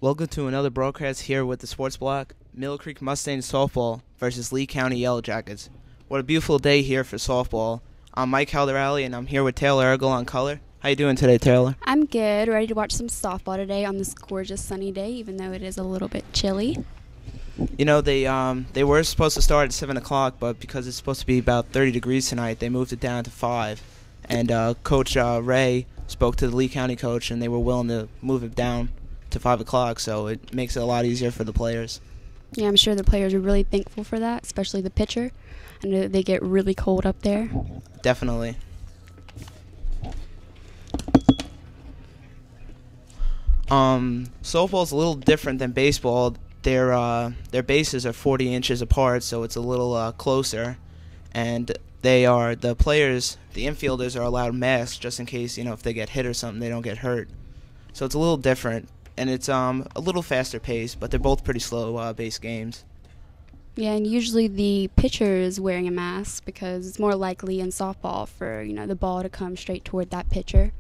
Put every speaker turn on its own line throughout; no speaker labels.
Welcome to another broadcast here with the Sports Block. Mill Creek Mustangs Softball versus Lee County Yellow Jackets. What a beautiful day here for softball. I'm Mike Calderelli, and I'm here with Taylor Ergel on color. How you doing today, Taylor?
I'm good. Ready to watch some softball today on this gorgeous sunny day, even though it is a little bit chilly.
You know, they were supposed to start at 7 o'clock, but because it's supposed to be about 30 degrees tonight, they moved it down to 5. And Coach Ray spoke to the Lee County coach, and they were willing to move it down to 5 o'clock, so it makes it a lot easier for the players.
Yeah, I'm sure the players are really thankful for that, especially the pitcher. I know that they get really cold up there.
Definitely. Softball's a little different than baseball. Their bases are 40 inches apart, so it's a little closer, and the players, the infielders, are allowed masks just in case, if they get hit or something, they don't get hurt. So it's a little different, and it's a little faster pace, but they're both pretty slow base games.
Yeah, and usually the pitcher is wearing a mask because it's more likely in softball for, the ball to come straight toward that pitcher,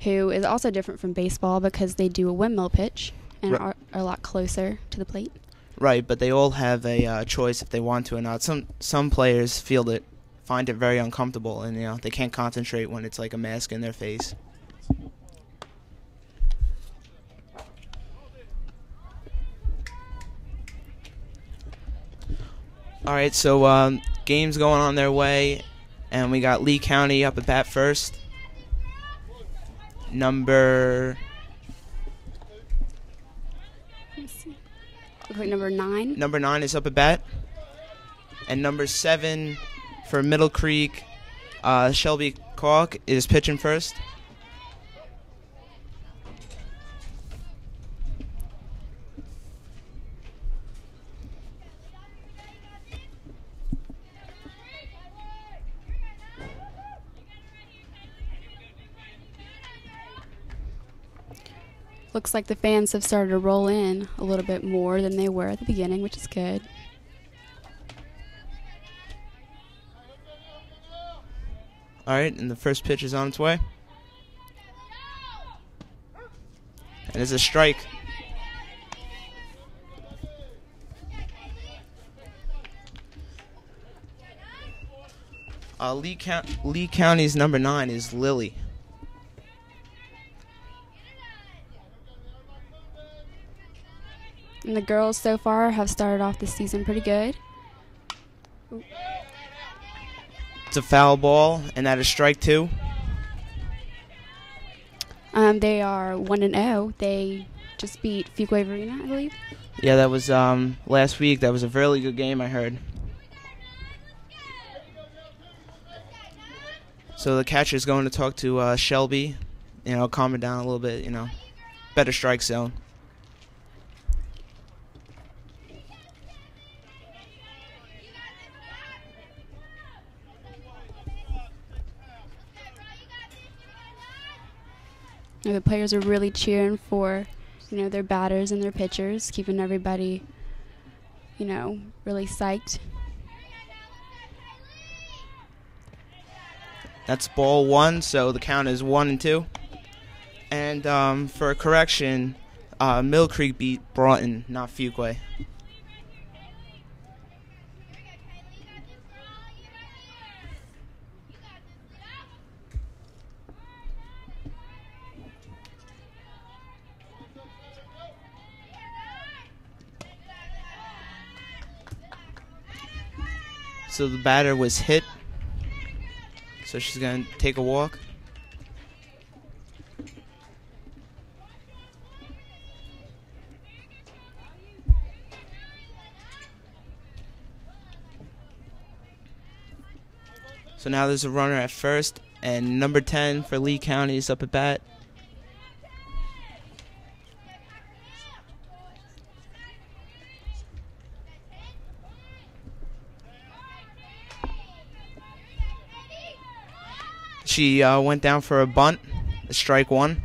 who is also different from baseball because they do a windmill pitch and are a lot closer to the plate.
Right, but they all have a choice if they want to or not. Some players find it very uncomfortable, and they can't concentrate when it's like a mask in their face. All right, so games going on their way, and we got Lee County up at bat first. Number
9.
Number 9 is up at bat, and number 7 for Middle Creek, Shelby Calk is pitching first.
Looks like the fans have started to roll in a little bit more than they were at the beginning, which is good.
All right, and the first pitch is on its way. And it's a strike. Lee County's number 9 is Lily.
And the girls so far have started off the season pretty good.
It's a foul ball, and that is strike 2.
They are 1-0. They just beat Fuquay Varina, I believe.
Yeah, that was last week. That was a really good game, I heard. So the catcher's going to talk to Shelby, calm her down a little bit, better strike zone.
The players are really cheering for, their batters and their pitchers, keeping everybody, really psyched.
That's ball 1, so the count is 1-2. And for a correction, Mill Creek beat Broughton, not Fuquay. So the batter was hit, so she's going to take a walk. So now there's a runner at first, and number 10 for Lee County is up at bat. She went down for a bunt, strike 1.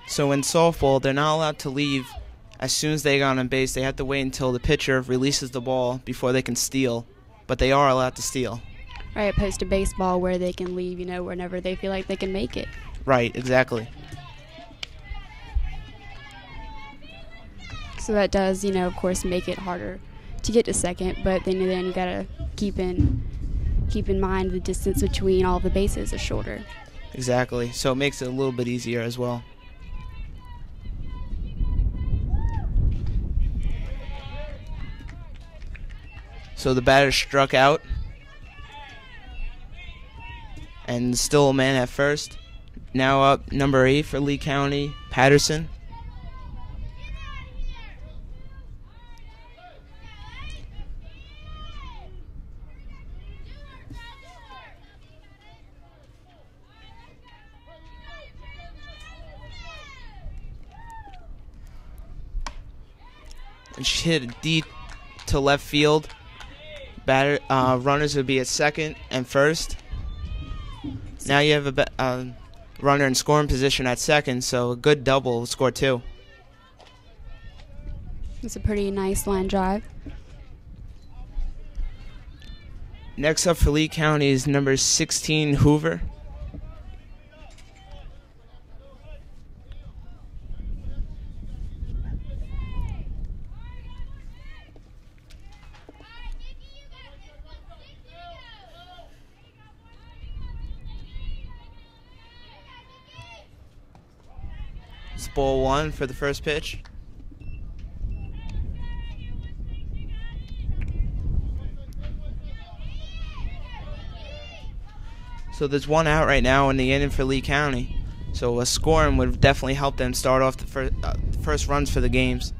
So in softball, they're not allowed to leave as soon as they got on base, they have to wait until the pitcher releases the ball before they can steal. But they are allowed to steal.
Right, opposed to baseball where they can leave, whenever they feel like they can make it.
Right, exactly.
So that does, of course, make it harder to get to second. But then you gotta keep in mind the distance between all the bases is shorter.
Exactly. So it makes it a little bit easier as well. So the batter struck out. And still a man at first. Now up number 8 for Lee County, Patterson. And she hit a deep to left field. Runners would be at second and first. Now you have a runner in scoring position at second, so a good double will score 2.
It's a pretty nice line drive.
Next up for Lee County is number 16, Hoover. It's ball 1 for the first pitch. So there's 1 out right now in the inning for Lee County. So a scoring would definitely help them start off the first runs for the games.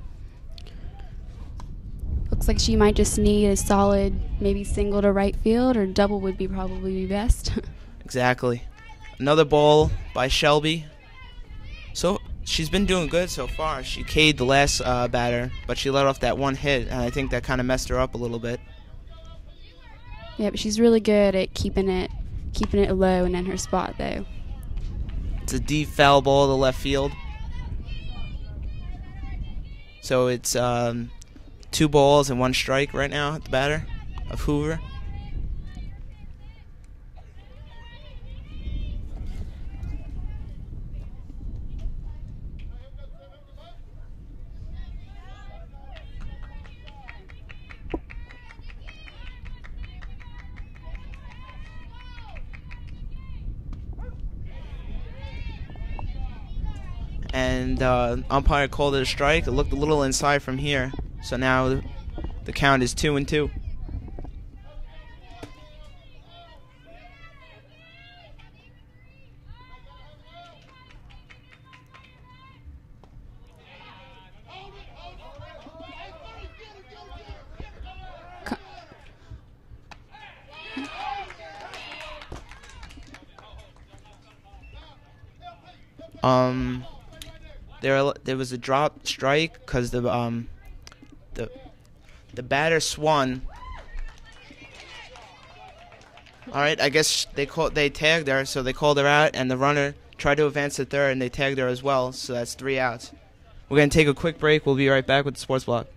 Looks like she might just need a solid maybe single to right field, or double would be probably best.
Exactly. Another ball by Shelby. So she's been doing good so far. She K'd the last batter, but she let off that 1 hit, and I think that kind of messed her up a little bit.
Yeah, but she's really good at keeping it low and in her spot, though.
It's a deep foul ball to left field. So it's 2 balls and 1 strike right now at the batter of Hoover. And umpire called it a strike. It looked a little inside from here. So now the count is 2-2. There was a drop strike because the batter swung. All right, I guess they tagged her, so they called her out, and the runner tried to advance to third, and they tagged her as well. So that's 3 outs. We're gonna take a quick break. We'll be right back with the sports block.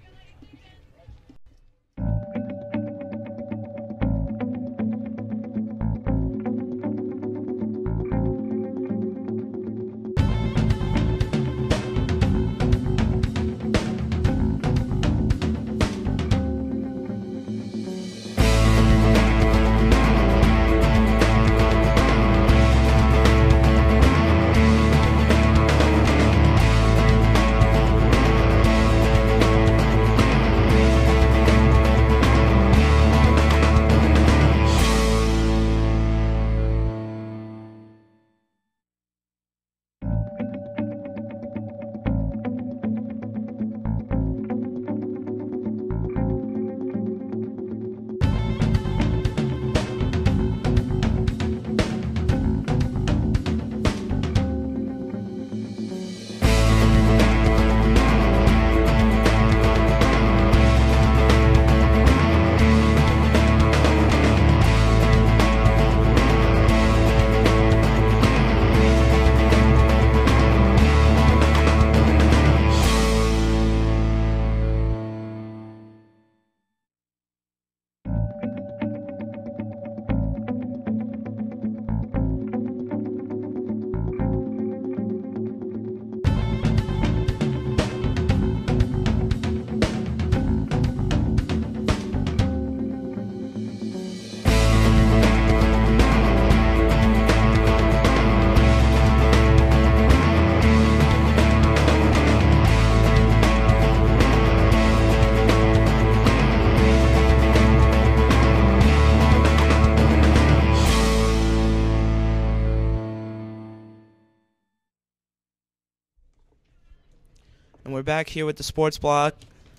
And we're back here with the sports block.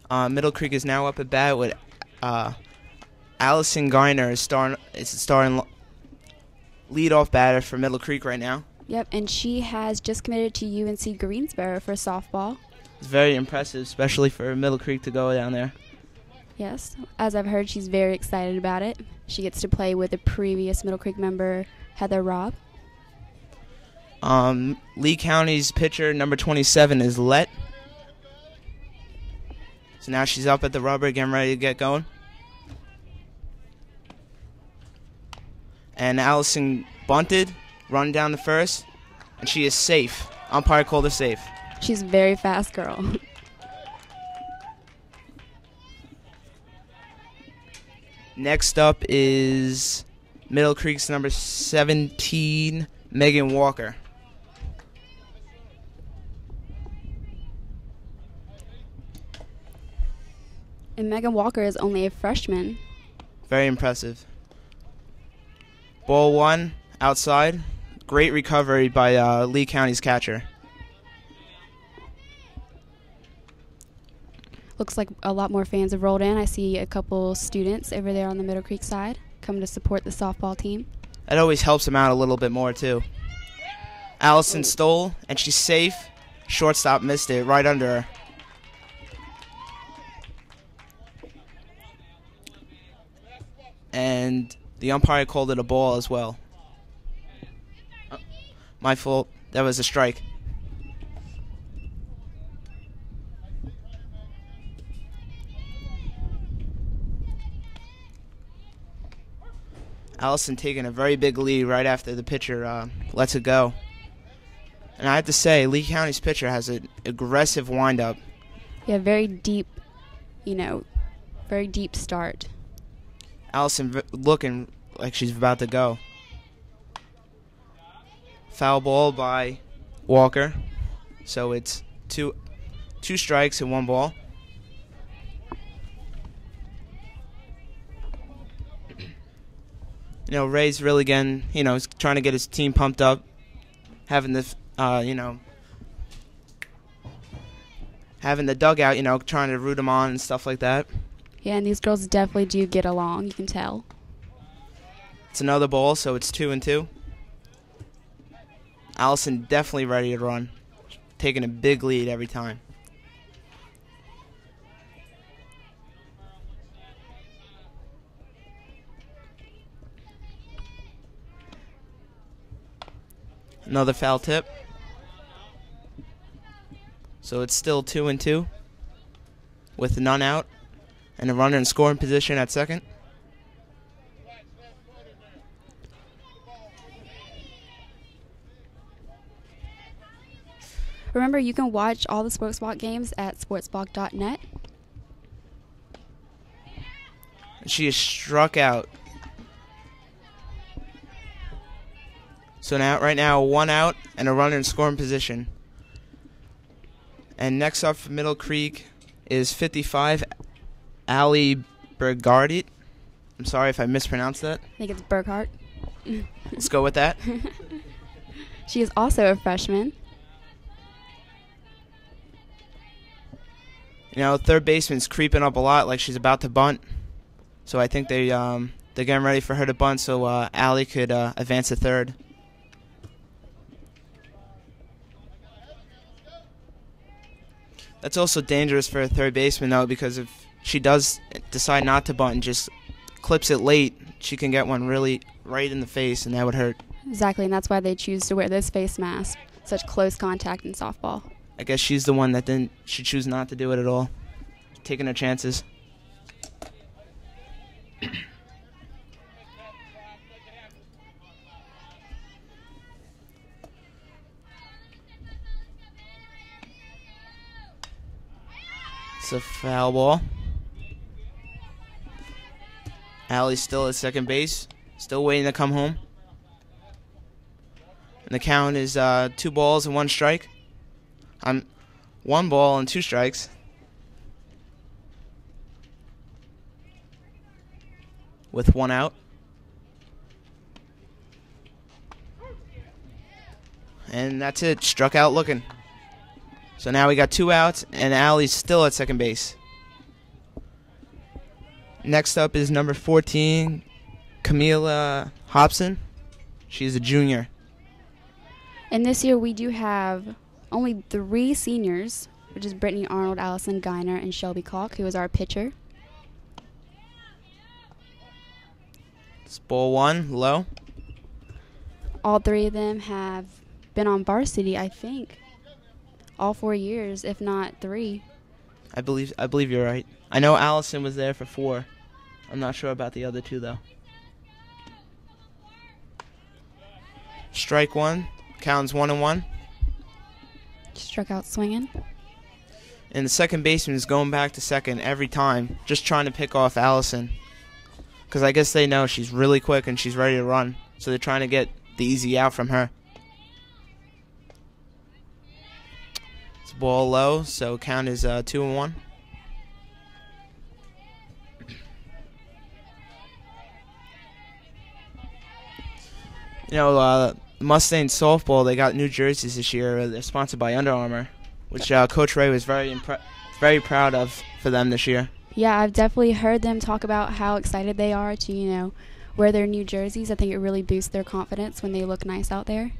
Middle Creek is now up at bat with Allison Garner is starting leadoff batter for Middle Creek right now.
Yep, and she has just committed to UNC Greensboro for softball.
It's very impressive, especially for Middle Creek to go down there.
Yes, as I've heard, she's very excited about it. She gets to play with a previous Middle Creek member, Heather Robb.
Lee County's pitcher, number 27, is Let. So now she's up at the rubber, getting ready to get going. And Allison bunted, run down the first, and she is safe. Umpire called her safe.
She's a very fast girl.
Next up is Middle Creek's number 17, Megan Walker.
And Megan Walker is only a freshman.
Very impressive. Ball one, outside. Great recovery by Lee County's catcher.
Looks like a lot more fans have rolled in. I see a couple students over there on the Middle Creek side coming to support the softball team.
That always helps them out a little bit more, too. Allison stole, and she's safe. Shortstop missed it right under her. And the umpire called it a ball as well. My fault. That was a strike. Allison taking a very big lead right after the pitcher lets it go. And I have to say, Lee County's pitcher has an aggressive windup.
Yeah, very deep, very deep start.
Allison looking like she's about to go. Foul ball by Walker. So it's two strikes and one ball. Ray's really getting, he's trying to get his team pumped up, having the, having the dugout, trying to root them on and stuff like that.
Yeah, and these girls definitely do get along, you can tell.
It's another ball, so it's 2-2. Allison definitely ready to run, taking a big lead every time. Another foul tip. So it's still 2-2 with none out and a runner in scoring position at second.
Remember, you can watch all the Sports Block games at sportsblock.net.
She is struck out. So right now, one out and a runner in scoring position. And next up for Middle Creek is 55, Ali Bergardit. I'm sorry if I mispronounced that.
I think it's Burkhart.
Let's go with that.
She is also a freshman.
Third baseman's creeping up a lot, like she's about to bunt. So I think they're getting ready for her to bunt, so Ali could advance to third. That's also dangerous for a third baseman, though, because if she does decide not to bunt and just clips it late, she can get one really right in the face, and that would hurt.
Exactly, and that's why they choose to wear those face masks. Such close contact in softball.
I guess she's the one that she choose not to do it at all. Taking her chances. It's a foul ball. Allie's still at second base. Still waiting to come home. And the count is 2 balls and 1 strike. 1 ball and 2 strikes. With 1 out. And that's it. Struck out looking. So now we got 2 outs, and Allie's still at second base. Next up is number 14, Camila Hobson. She's a junior.
And this year we do have only 3 seniors, which is Brittany Arnold, Allison Geiner, and Shelby Kalk, who is our pitcher.
It's ball 1, low.
All 3 of them have been on varsity, I think, all 4 years, if not 3.
I believe you're right. I know Allison was there for 4. I'm not sure about the other 2 though. Strike 1. Counts 1-1.
Struck out swinging.
And the second baseman is going back to second every time, just trying to pick off Allison. Because I guess they know she's really quick and she's ready to run. So they're trying to get the easy out from her. It's ball low, so count is 2-1. You know, Mustangs Softball, they got new jerseys this year. They're sponsored by Under Armour, which Coach Ray was very proud of for them this year.
Yeah, I've definitely heard them talk about how excited they are to, wear their new jerseys. I think it really boosts their confidence when they look nice out there.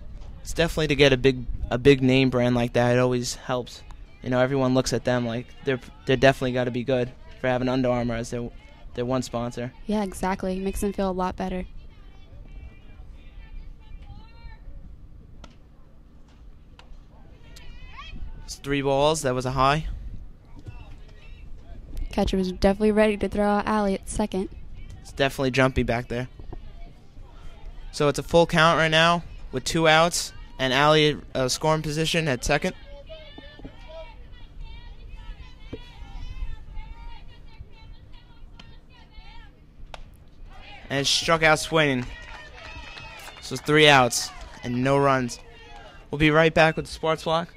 It's definitely to get a big name brand like that. It always helps. Everyone looks at them like they're definitely got to be good for having Under Armour as their one sponsor.
Yeah, exactly. It makes them feel a lot better.
It's 3 balls. That was a high.
Catcher was definitely ready to throw out Allie at second.
It's definitely jumpy back there. So it's a full count right now with 2 outs and Allie scoring position at second. And struck out swinging. So it's 3 outs and no runs. We'll be right back with the sports block.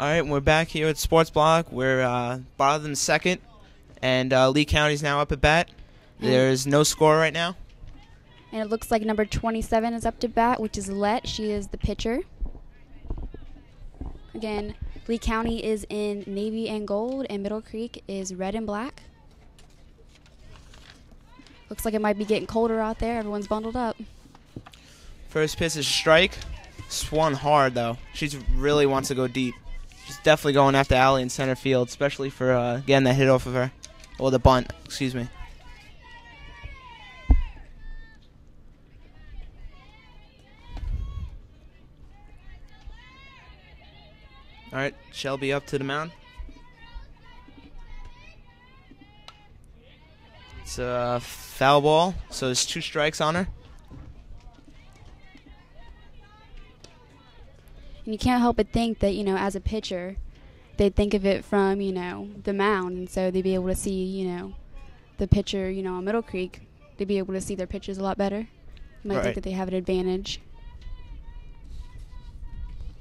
All right, we're back here at Sports Block. We're bottom second, and Lee County's now up at bat. There's no score right now.
And it looks like number 27 is up to bat, which is Let. She is the pitcher. Again, Lee County is in navy and gold, and Middle Creek is red and black. Looks like it might be getting colder out there. Everyone's bundled up.
First pitch is strike. Swung hard, though. She really wants to go deep. She's definitely going after Allie in center field, especially for getting that hit off of her. Or the bunt, excuse me. All right, Shelby up to the mound. It's a foul ball, so there's 2 strikes on her.
And you can't help but think that, as a pitcher, they'd think of it from, the mound. And so they'd be able to see, the pitcher, on Middle Creek. They'd be able to see their pitches a lot better. You might think that they have an advantage.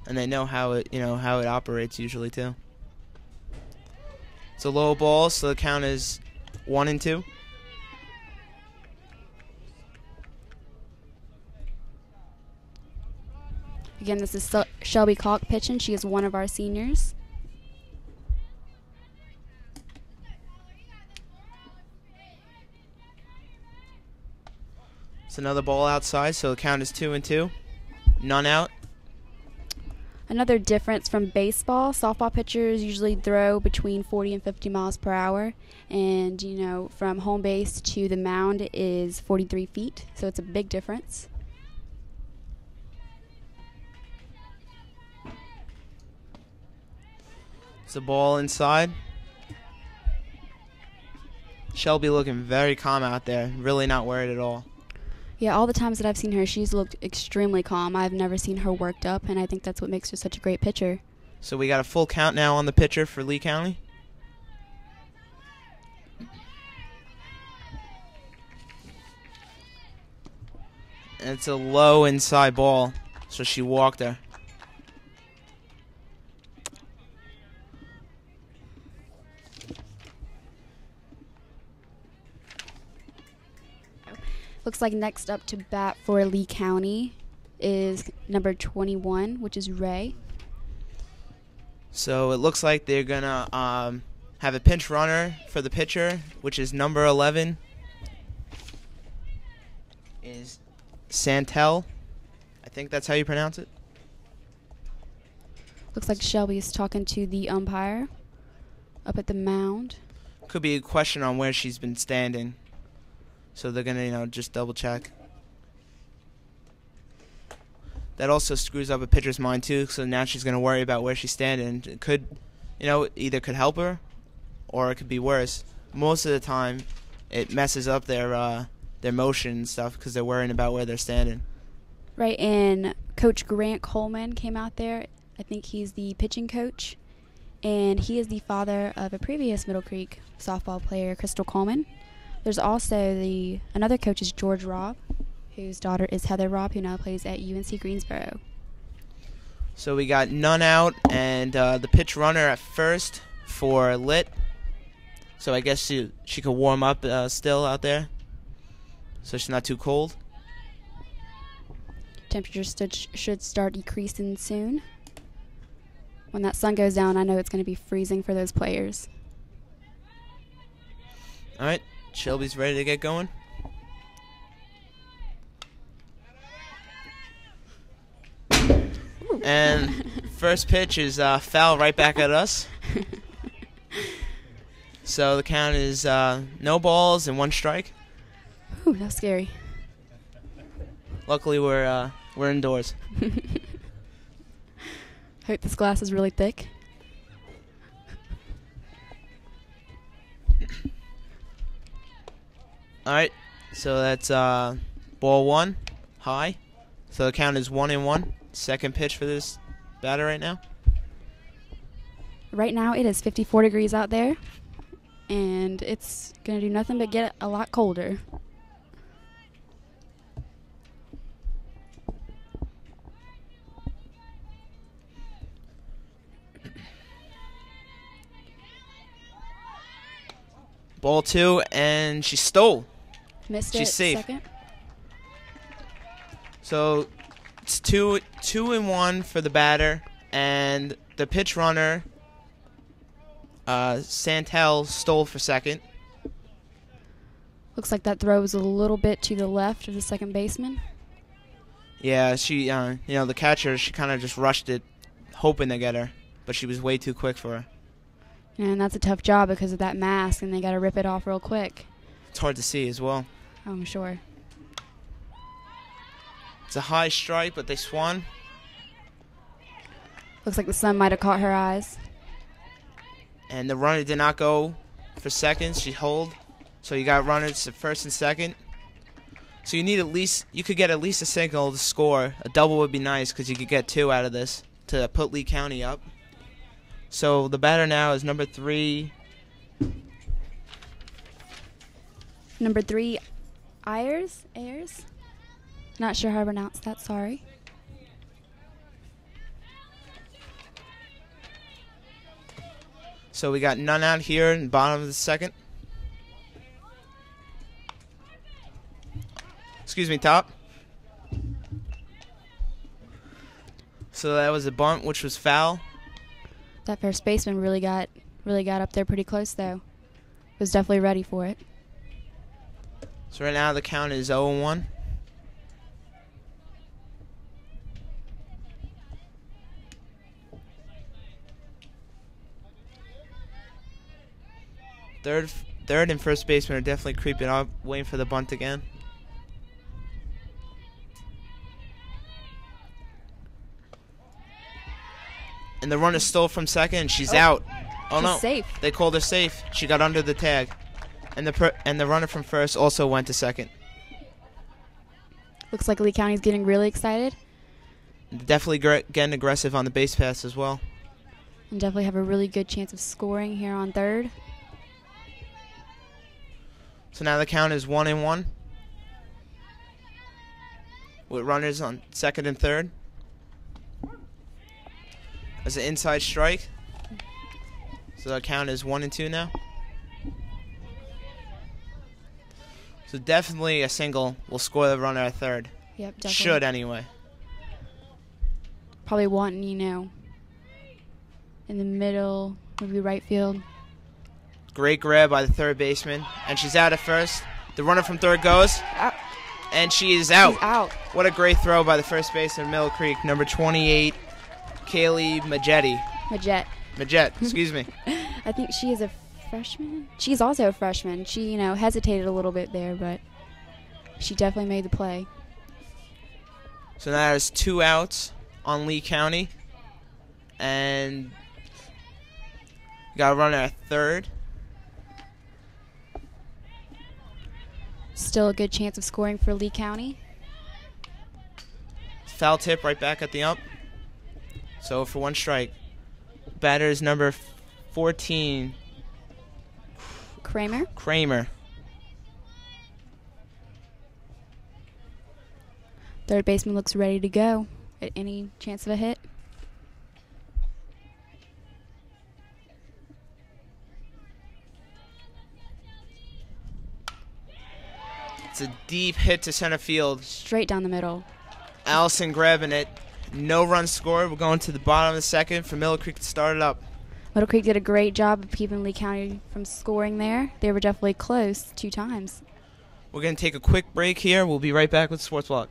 And
they know how it operates usually too. It's a low ball, so the count is 1-2.
Again, this is Shelby Kalk pitching. She is one of our seniors.
It's another ball outside, so the count is 2-2. None out.
Another difference from baseball, softball pitchers usually throw between 40 and 50 miles per hour. And, you know, from home base to the mound is 43 feet, so it's a big difference.
It's a ball inside. Shelby looking very calm out there, really not worried at all.
Yeah, all the times that I've seen her, she's looked extremely calm. I've never seen her worked up, and I think that's what makes her such a great pitcher.
So we got a full count now on the pitcher for Lee County. And it's a low inside ball, so she walked her.
Looks like next up to bat for Lee County is number 21, which is Ray.
So it looks like they're going to have a pinch runner for the pitcher, which is number 11, is Santel. I think that's how you pronounce it.
Looks like Shelby's talking to the umpire up at the mound.
Could be a question on where she's been standing. So they're going to, just double check. That also screws up a pitcher's mind too, so now she's going to worry about where she's standing. It could, either could help her or it could be worse. Most of the time it messes up their motion and stuff because they're worrying about where they're standing.
Right, and Coach Grant Coleman came out there. I think he's the pitching coach, and he is the father of a previous Middle Creek softball player, Crystal Coleman. There's also another coach is George Robb, whose daughter is Heather Robb, who now plays at UNC Greensboro.
So we got none out, and the pitch runner at first for Lit. So I guess she could warm up still out there, so she's not too cold.
Temperatures should start decreasing soon. When that sun goes down, I know it's going to be freezing for those players.
All right, Shelby's ready to get going. And first pitch is foul right back at us. So the count is no balls and 1 strike.
Ooh, that's scary.
Luckily, we're indoors.
Hope this glass is really thick.
All right, so that's ball 1, high. So the count is 1-1. Second pitch for this batter right now.
Right now it is 54 degrees out there, and it's going to do nothing but get a lot colder.
Ball 2, and she stole.
Missed
She's
it.
safe.
Second.
So it's 2-1 for the batter, and the pitch runner, Santel, stole for second.
Looks like that throw was a little bit to the left of the second baseman.
Yeah, she, the catcher, she kind of just rushed it, hoping to get her, but she was way too quick for her.
And that's a tough job because of that mask, and they got to rip it off real quick.
It's hard to see as well.
I'm sure.
It's a high strike, but they swung.
Looks like the sun might have caught her eyes.
And the runner did not go for second. She held. So you got runners at first and second. So you could get at least a single to score. A double would be nice because you could get 2 out of this to put Lee County up. So the batter now is number 3.
Number 3, Ayers? Not sure how to pronounce that, sorry.
So we got none out here in the bottom of the second. Excuse me, top. So that was a bunt, which was foul.
That first baseman really got up there pretty close, though. Was definitely ready for it.
So right now the count is 0-1. Third and first baseman are definitely creeping up, waiting for the bunt again. And the runner stole from second, and she's out. Oh no!
Safe.
They called her safe. She got under the tag, and the runner from first also went to second.
Looks like Lee County's getting really excited.
Definitely getting aggressive on the base pass as well.
And definitely have a really good chance of scoring here on third.
So now the count is 1-1. With runners on second and third. As an inside strike. So the count is 1-2 now. So definitely a single will score the runner at third.
Yep, definitely.
Should anyway.
Probably wanting, in the middle, maybe right field.
Great grab by the third baseman. And she's out at first. The runner from third goes.
Out.
And she is out.
She's out.
What a great throw by the first baseman, Mill Creek, number 28, Kaylee Majette, excuse me.
I think she is a freshman. She's also a freshman. She, hesitated a little bit there, but she definitely made the play.
So now there's 2 outs on Lee County. And got a runner at third.
Still a good chance of scoring for Lee County.
Foul tip right back at the ump. So for 1 strike. Batter is number 14. Kramer.
Third baseman looks ready to go at any chance of a hit.
It's a deep hit to center field.
Straight down the middle.
Allison grabbing it. No run scored. We're going to the bottom of the second for Middle Creek to start it up.
Middle Creek did a great job of keeping Lee County from scoring there. They were definitely close 2 times.
We're going to take a quick break here. We'll be right back with Sports Block.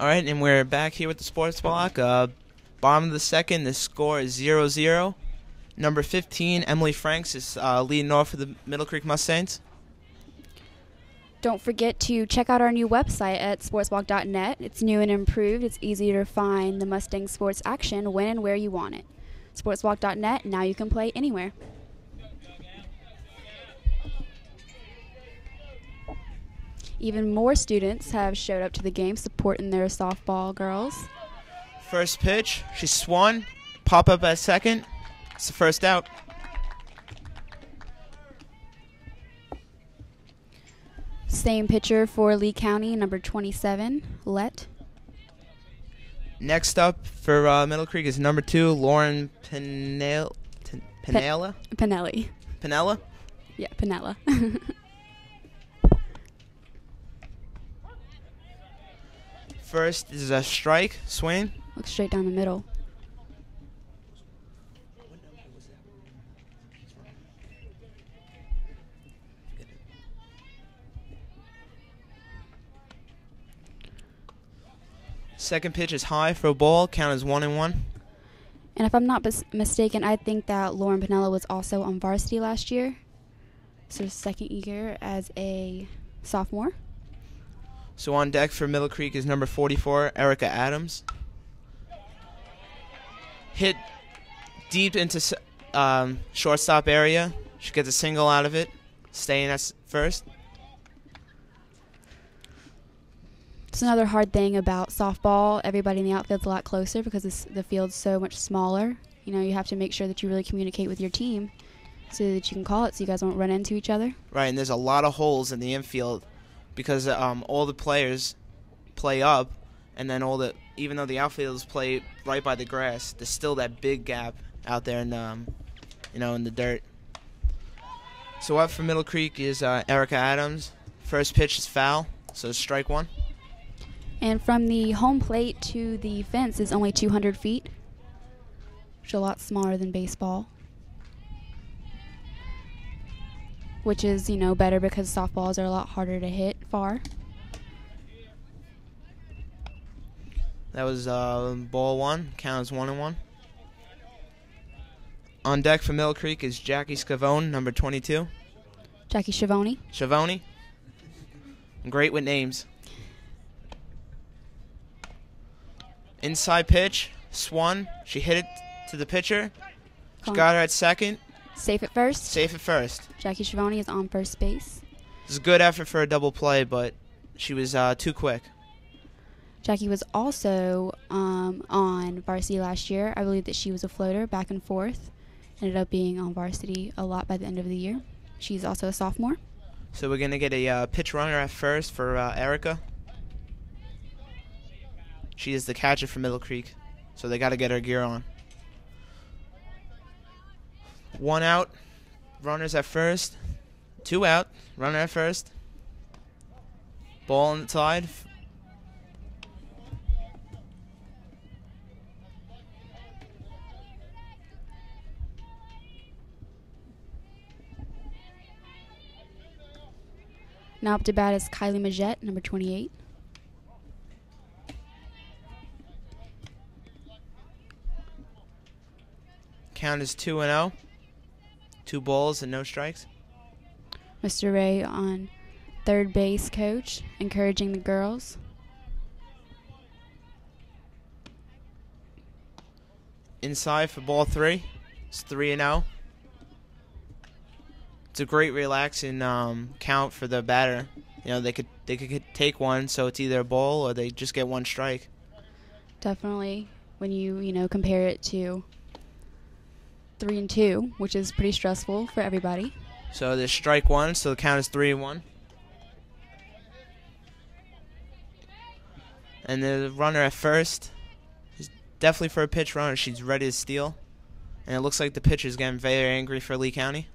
All right, and we're back here with the Sports Block. Bottom of the second, the score is 0-0. Number 15, Emily Franks, is leading off for the Middle Creek Mustangs.
Don't forget to check out our new website at sportsblock.net. It's new and improved. It's easier to find the Mustang sports action when and where you want it. Sportsblock.net, now you can play anywhere. Even more students have showed up to the game supporting their softball girls.
First pitch, she swung, pop up at second. It's the first out.
Same pitcher for Lee County, number 27, Let.
Next up for Middle Creek is number 2, Lauren Pinella.
Pinelli.
Pinella?
Yeah, Pinella.
First is a strike, swing.
Look straight down the middle.
Second pitch is high for a ball, count as 1-1.
And if I'm not mistaken, I think that Lauren Pinella was also on varsity last year. So second year as a sophomore.
So on deck for Middle Creek is number 44, Erica Adams. Hit deep into shortstop area. She gets a single out of it, staying at first.
It's another hard thing about softball. Everybody in the outfield's a lot closer because the field's so much smaller. You know, you have to make sure that you really communicate with your team so that you can call it so you guys won't run into each other.
Right, and there's a lot of holes in the infield because all the players play up, and then even though the outfielders play right by the grass, there's still that big gap out there in in the dirt. So up for Middle Creek is Erica Adams. First pitch is foul, so strike 1.
And from the home plate to the fence is only 200 feet, which is a lot smaller than baseball. Which is, better because softballs are a lot harder to hit far.
That was ball 1, count as 1-1. On deck for Middle Creek is Jackie Scavone, number 22.
Jackie Scavone.
Scavone. Great with names. Inside pitch, swung. She hit it to the pitcher. She got her at second.
Safe at first.
Safe at first.
Jackie Scavone is on first base.
It was a good effort for a double play, but she was too quick.
Jackie was also on varsity last year. I believe that she was a floater back and forth. Ended up being on varsity a lot by the end of the year. She's also a sophomore.
So we're going to get a pitch runner at first for Erica. She is the catcher for Middle Creek, so they got to get her gear on. 1 out, runners at first. 2 out, runner at first. Ball on the side.
Now up to bat is Kylie Majette, number 28.
Count is 2-0. 2 balls and no strikes.
Mr. Ray on third base coach, encouraging the girls.
Inside for ball 3. It's 3-0. It's a great relaxing count for the batter. They could take one, so it's either a ball or they just get 1 strike.
Definitely, when you compare it to 3-2, which is pretty stressful for everybody.
So there's strike 1, so the count is 3-1. And the runner at first is definitely for a pitch runner. She's ready to steal. And it looks like the pitcher's getting very angry for Lee County.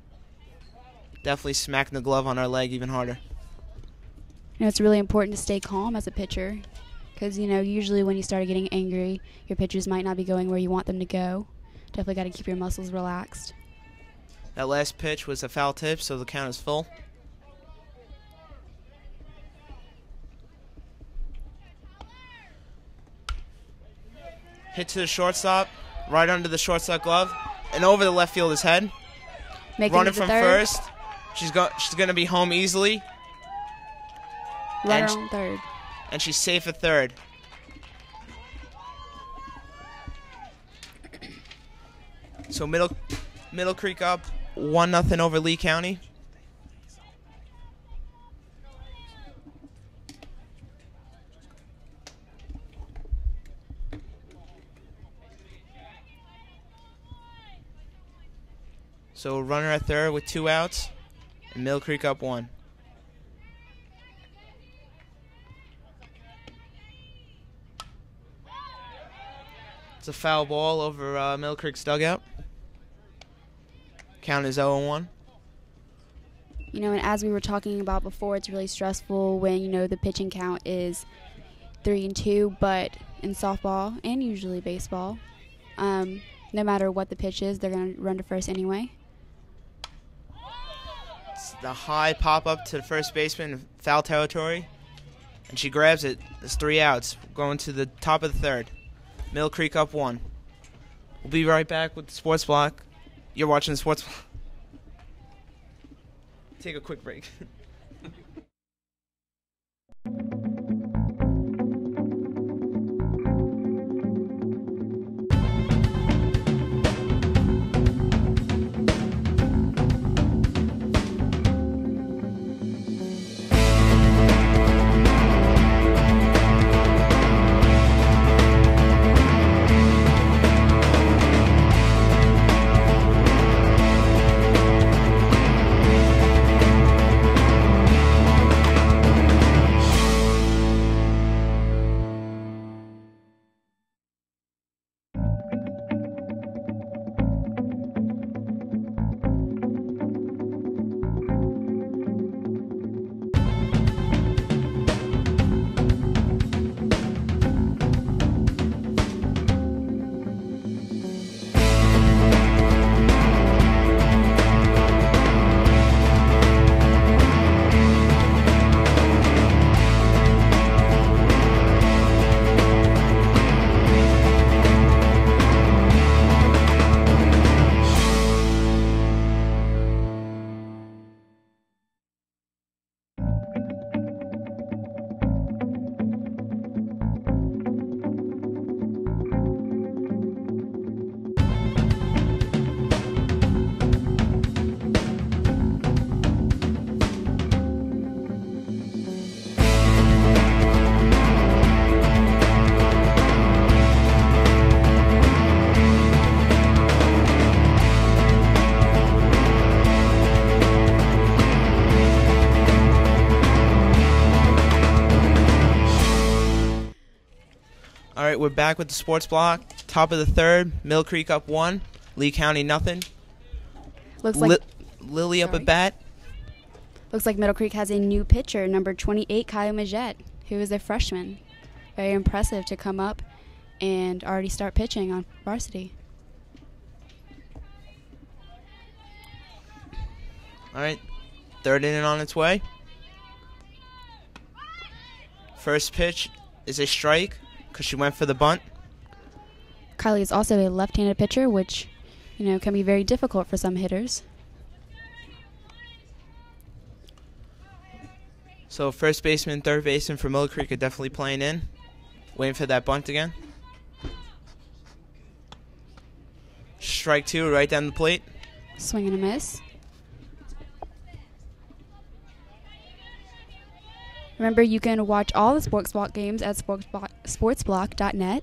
Definitely smacking the glove on her leg even harder.
It's really important to stay calm as a pitcher because, usually when you start getting angry, your pitchers might not be going where you want them to go. Definitely got to keep your muscles relaxed.
That last pitch was a foul tip, so the count is full. Hit to the shortstop, right under the shortstop glove, and over the left fielder's head. Running from first. She's going to be home easily.
Runner on third.
And she's safe at third. So Middle Creek up 1-0 over Lee County. So runner at third with 2 outs, and Middle Creek up 1. It's a foul ball over Mill Creek's dugout. Count is 0-1.
You know, and as we were talking about before, it's really stressful when, you know, the pitching count is 3-2, but in softball and usually baseball, no matter what the pitch is, they're going to run to first anyway.
It's the high pop-up to the first baseman in foul territory, and she grabs it. There's 3 outs. Going to the top of the third. Mill Creek up 1. We'll be right back with the Sports Block. You're watching the Sports Block. Take a quick break. All right, we're back with the Sports Block. Top of the third, Mill Creek up 1, Lee County nothing.
Looks like
Lily up at bat.
Looks like Middle Creek has a new pitcher, number 28, Kyle Majette, who is a freshman. Very impressive to come up and already start pitching on varsity.
All right, third inning on its way. First pitch is a strike because she went for the bunt.
Kylie is also a left-handed pitcher, which, you know, can be very difficult for some hitters.
So first baseman, third baseman for Mill Creek are definitely playing in. Waiting for that bunt again. Strike 2 right down the plate.
Swing and a miss. Remember, you can watch all the Sports Block games at sportsblock.net.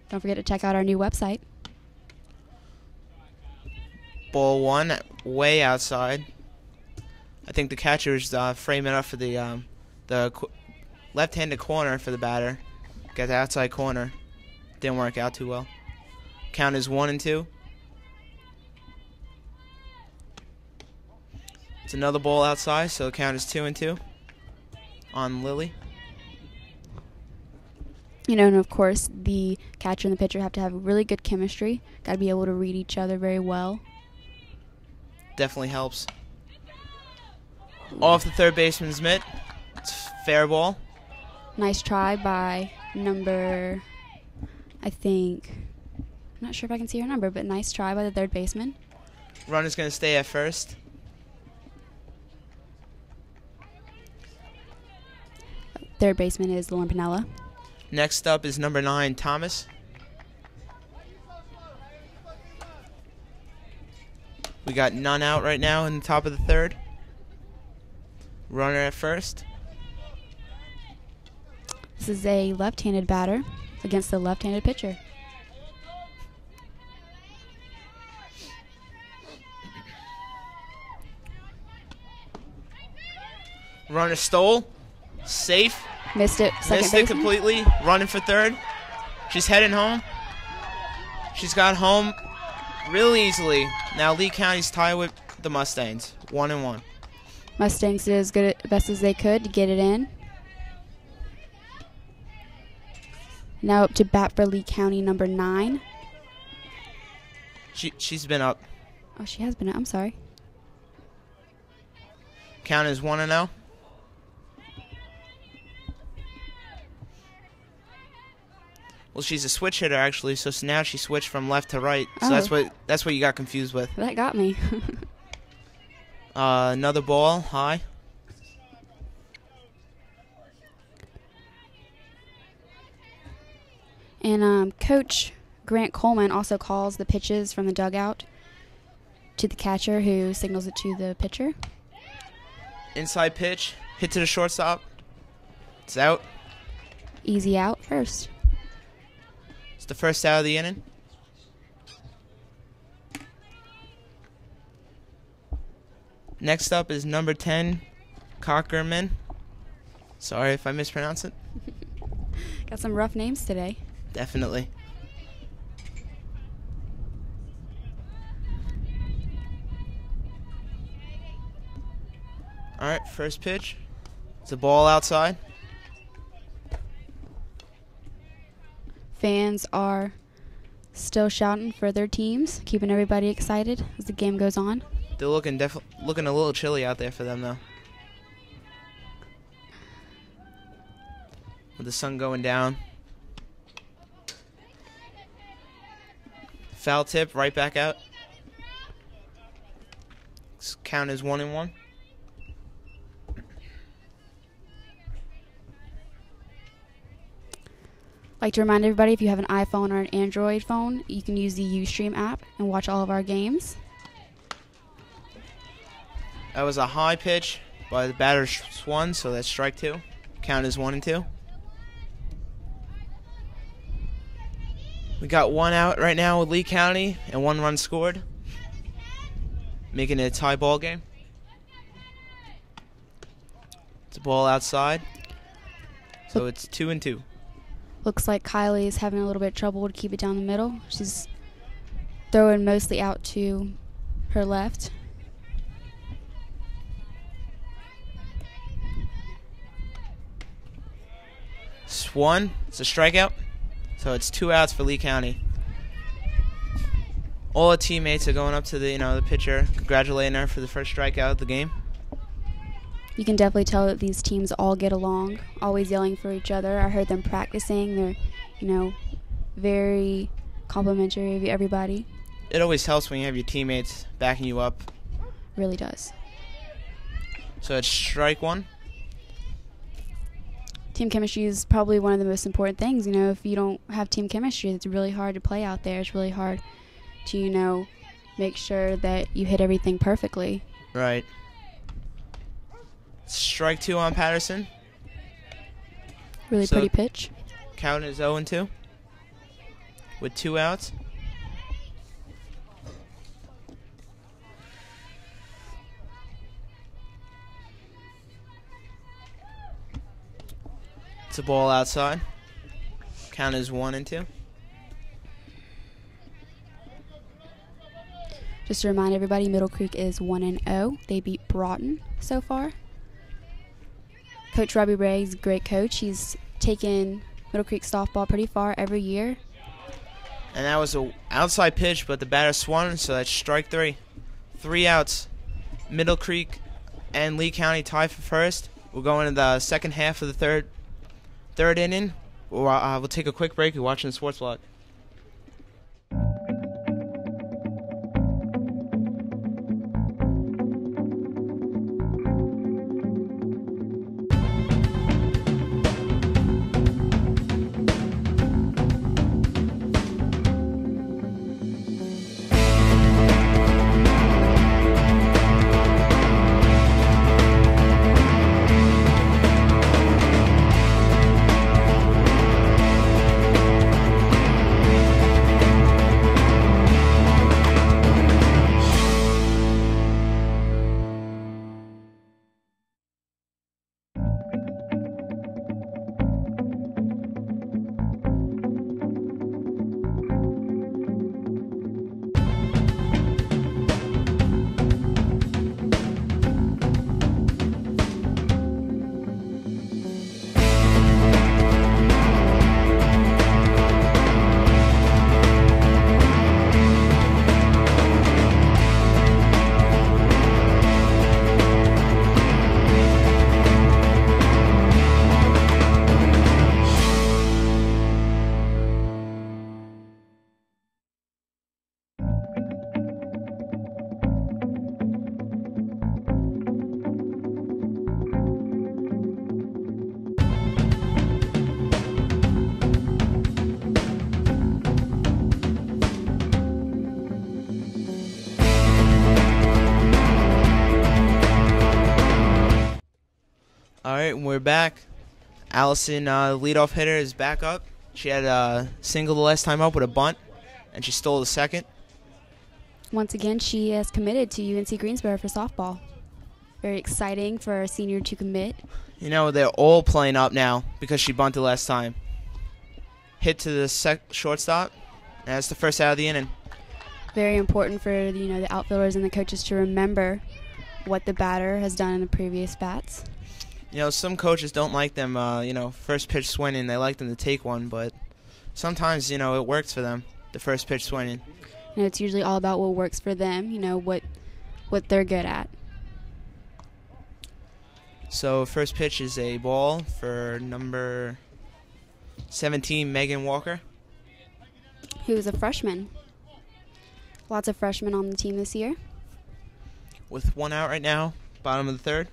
Don't forget to check out our new website.
Ball 1 way outside. I think the catcher's framing up for the left-handed corner for the batter. Got the outside corner. Didn't work out too well. Count is 1-2. It's another ball outside, so the count is 2-2 on Lily.
You know, and of course, the catcher and the pitcher have to have really good chemistry. Got to be able to read each other very well.
Definitely helps. Off the third baseman's mitt. It's fair ball.
Nice try by number, I think, I'm not sure if I can see her number, but nice try by the third baseman.
Runner's going to stay at first.
Third baseman is Lauren Pinella.
Next up is number 9, Thomas. We got none out right now in the top of the third. Runner at first.
This is a left-handed batter against the left-handed pitcher.
Runner stole. Safe.
Missed it.
Missed it completely. Running for third. She's heading home. She's got home real easily. Now Lee County's tied with the Mustangs, 1-1.
Mustangs did as good best as they could to get it in. Now up to bat for Lee County, number 9.
She's been up.
Oh, she has been up. I'm sorry.
Count is 1-0. Well, she's a switch hitter actually, so now she switched from left to right. So that's what you got confused with.
That got me.
Another ball, high.
And Coach Grant Coleman also calls the pitches from the dugout to the catcher, who signals it to the pitcher.
Inside pitch, hit to the shortstop. It's out.
Easy out first.
It's the first out of the inning. Next up is number 10, Cockerman. Sorry if I mispronounce it.
Got some rough names today.
Definitely. All right, first pitch. It's a ball outside.
Fans are still shouting for their teams, keeping everybody excited as the game goes on.
They're looking a little chilly out there for them, though. With the sun going down. Foul tip, right back out. Count is 1-1.
Like to remind everybody, if you have an iPhone or an Android phone, you can use the Ustream app and watch all of our games.
That was a high pitch by the batter Swan, so that's strike 2. Count is 1-2. We got 1 out right now with Lee County and 1 run scored, making it a tie ball game. It's a ball outside, so it's 2-2.
Looks like Kylie is having a little bit of trouble to keep it down the middle. She's throwing mostly out to her left.
Swan, it's a strikeout. So it's 2 outs for Lee County. All the teammates are going up to the pitcher, congratulating her for the first strikeout of the game.
You can definitely tell that these teams all get along, always yelling for each other. I heard them practicing. They're, very complimentary of everybody.
It always helps when you have your teammates backing you up.
Really does.
So it's strike 1.
Team chemistry is probably one of the most important things. If you don't have team chemistry, it's really hard to play out there. It's really hard to, make sure that you hit everything perfectly.
Right. Strike 2 on Patterson.
Really pretty pitch.
Count is 0-2 with 2 outs. It's a ball outside. Count is 1-2.
Just to remind everybody, Middle Creek is 1-0. They beat Broughton so far. Coach Robbie Ray is a great coach. He's taken Middle Creek softball pretty far every year.
And that was an outside pitch, but the batter swung, so that's strike 3. 3 outs. Middle Creek and Lee County tie for first. We're going to the second half of the third inning. We'll take a quick break. You're watching the Sports Block. Alright, we're back. Allison, leadoff hitter, is back up. She had a single the last time up with a bunt, and she stole the second.
Once again, she is committed to UNC Greensboro for softball. Very exciting for a senior to commit.
You know, they're all playing up now because she bunted last time. Hit to the shortstop. That's the first out of the inning.
Very important for the outfielders and the coaches to remember what the batter has done in the previous bats.
You know, some coaches don't like them, first pitch swinging. They like them to take one, but sometimes, it works for them, the first pitch swinging.
It's usually all about what works for them, what they're good at.
So first pitch is a ball for number 17, Megan Walker.
Who is a freshman. Lots of freshmen on the team this year.
With one out right now, bottom of the third.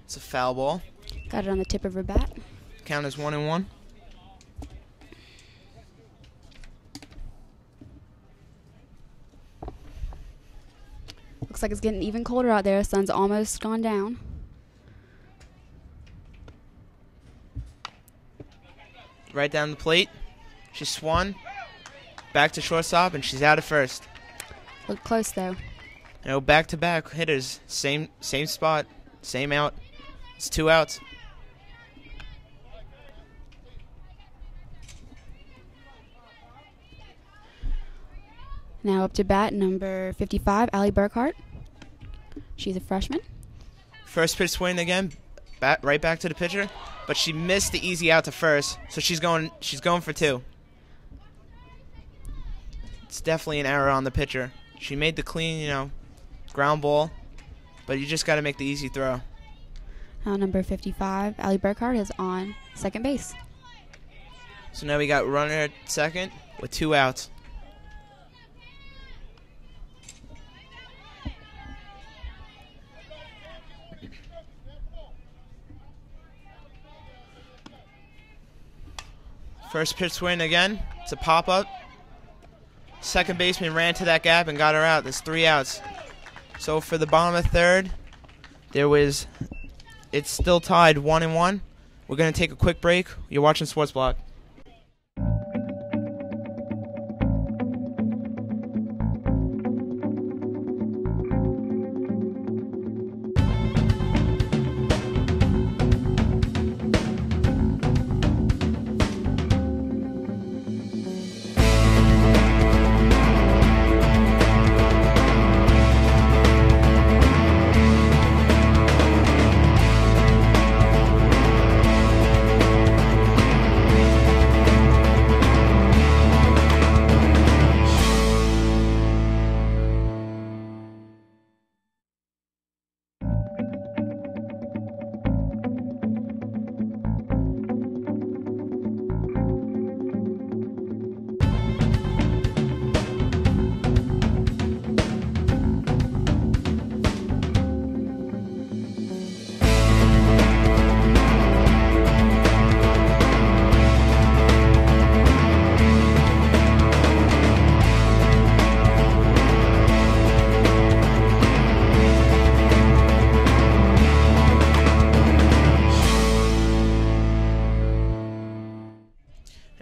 It's a foul ball.
Got it on the tip of her bat.
Count is 1-1.
Looks like it's getting even colder out there. The sun's almost gone down.
Right down the plate. She swung. Back to shortstop, and she's out at first.
Looked close, though.
Back-to-back hitters. Same spot. Same out. It's 2 outs.
Now up to bat, number 55, Allie Burkhart. She's a freshman.
First pitch swing again. Right back to the pitcher, but she missed the easy out to first, so she's going for 2. It's definitely an error on the pitcher. She made the clean, ground ball, but you just got to make the easy throw.
Now number 55, Allie Burkhart, is on second base.
So now we got runner at second with 2 outs. First pitch swing again. It's a pop-up. Second baseman ran to that gap and got her out. There's 3 outs. So for the bottom of third, it's still tied 1-1. We're going to take a quick break. You're watching Sports Block.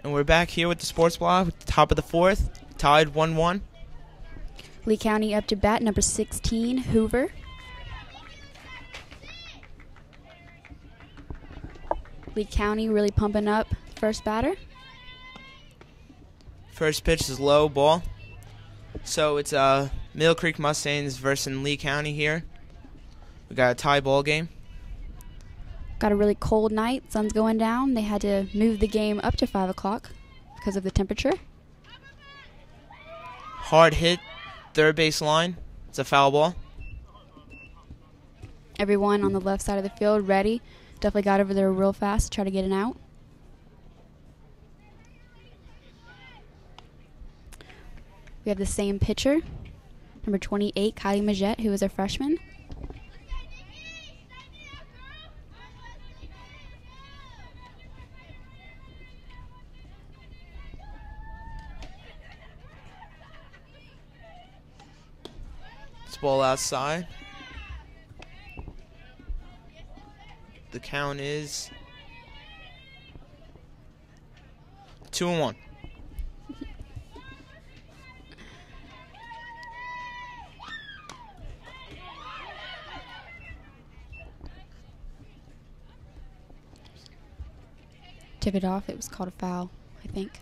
We're back here with the Sports Block, top of the fourth, tied 1-1.
Lee County up to bat, number 16, Hoover. Lee County really pumping up first batter.
First pitch is low, ball. So it's Mill Creek Mustangs versus Lee County here. We got a tie ball game.
Got a really cold night. Sun's going down. They had to move the game up to 5 o'clock because of the temperature.
Hard hit, third base line. It's a foul ball.
Everyone on the left side of the field ready. Definitely got over there real fast to try to get an out. We have the same pitcher, number 28, Kylie Majette, who is a freshman.
Ball outside. The count is 2-1.
Tip it off. It was called a foul, I think.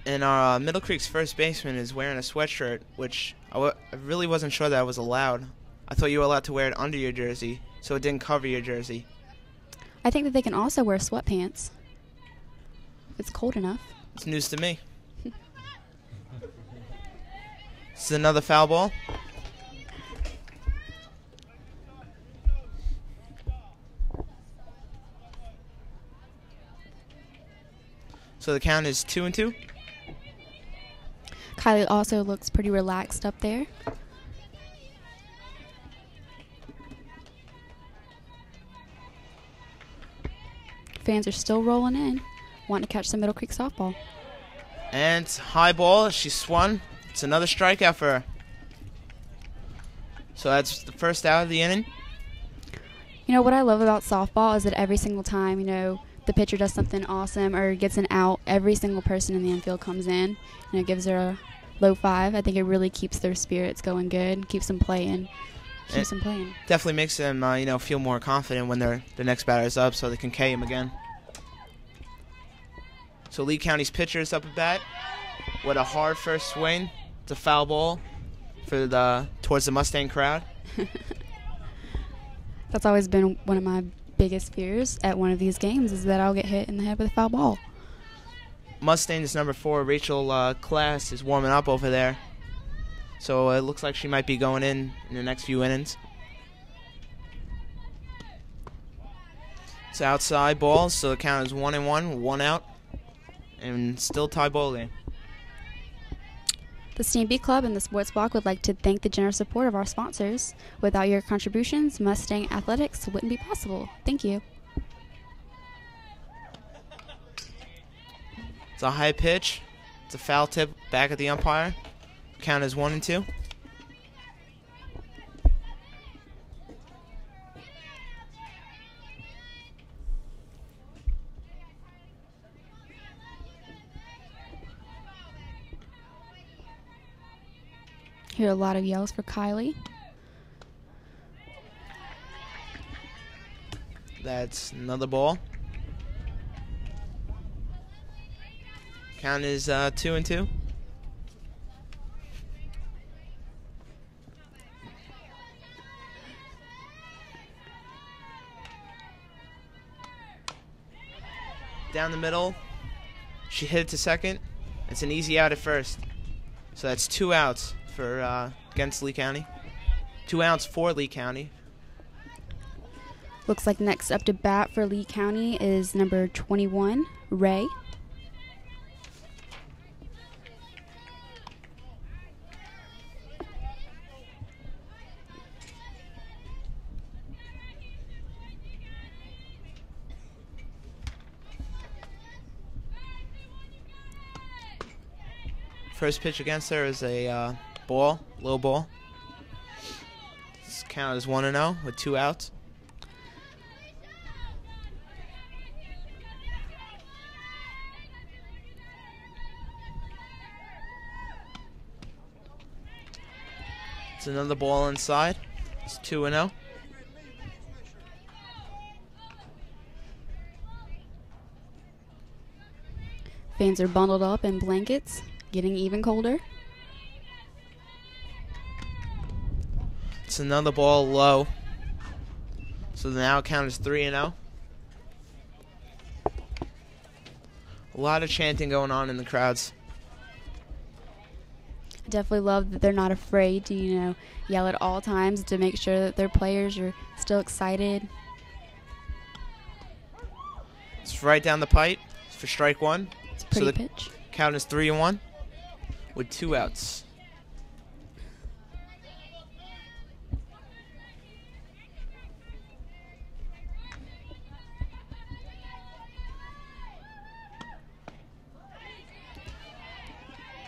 And our Middle Creek's first baseman is wearing a sweatshirt, which I really wasn't sure that was allowed. I thought you were allowed to wear it under your jersey, so it didn't cover your jersey.
I think that they can also wear sweatpants. If it's cold enough.
It's news to me. This is another foul ball. So the count is 2-2.
Kylie also looks pretty relaxed up there. Fans are still rolling in, wanting to catch some Middle Creek softball.
And it's high ball. She swung. It's another strikeout for her. So that's the first out of the inning.
You know, what I love about softball is that every single time, you know, the pitcher does something awesome or gets an out, every single person in the infield comes in and it gives her a low five. I think it really keeps their spirits going good, keeps them playing.
Definitely makes them, feel more confident when the next batter is up, so they can K him again. So Lee County's pitcher is up at bat. What a hard first swing. It's a foul ball towards the Mustang crowd.
That's always been one of my biggest fears at one of these games, is that I'll get hit in the head with a foul ball.
Mustangs number 4, Rachel Class, is warming up over there. So it looks like she might be going in the next few innings. It's outside ball, so the count is 1-1, 1 out, and still tie ball game.
The Steam Bee Club and the Sports Block would like to thank the generous support of our sponsors. Without your contributions, Mustang Athletics wouldn't be possible. Thank you.
It's a high pitch. It's a foul tip back at the umpire. Count is 1-2.
Hear a lot of yells for Kylie.
That's another ball. Count is 2-2. Down the middle. She hit it to second. It's an easy out at first. So that's 2 outs for against Lee County. 2 outs for Lee County.
Looks like next up to bat for Lee County is number 21, Ray.
First pitch against her is a ball, low ball. This count is 1-0 with 2 outs. It's another ball inside. It's 2-0.
Fans are bundled up in blankets, getting even colder.
It's another ball low. So the now count is 3-0. A lot of chanting going on in the crowds.
I definitely love that they're not afraid to, yell at all times to make sure that their players are still excited.
It's right down the pipe for strike 1.
It's a pretty pitch.
Count is 3-1 with 2 outs.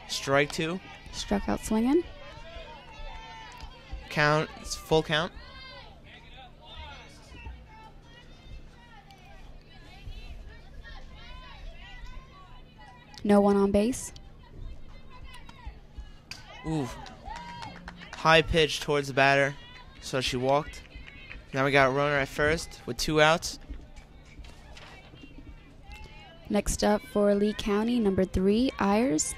Strike 2.
Struck out swinging.
Count, it's full count.
No one on base.
Ooh. High pitch towards the batter, so she walked. Now we got a runner at first with 2 outs.
Next up for Lee County, number 3, Ayers.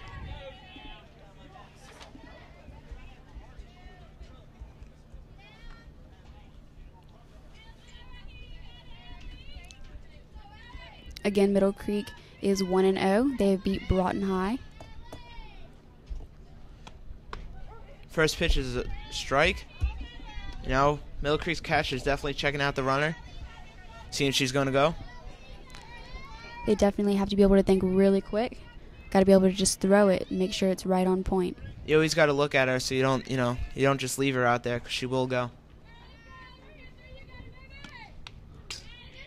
Again, Middle Creek is 1-0. They have beat Broughton High.
First pitch is a strike. You know, Middle Creek's catcher is definitely checking out the runner, seeing if she's going to go.
They definitely have to be able to think really quick. Got to be able to just throw it and make sure it's right on point.
You always got to look at her so you don't just leave her out there, because she will go.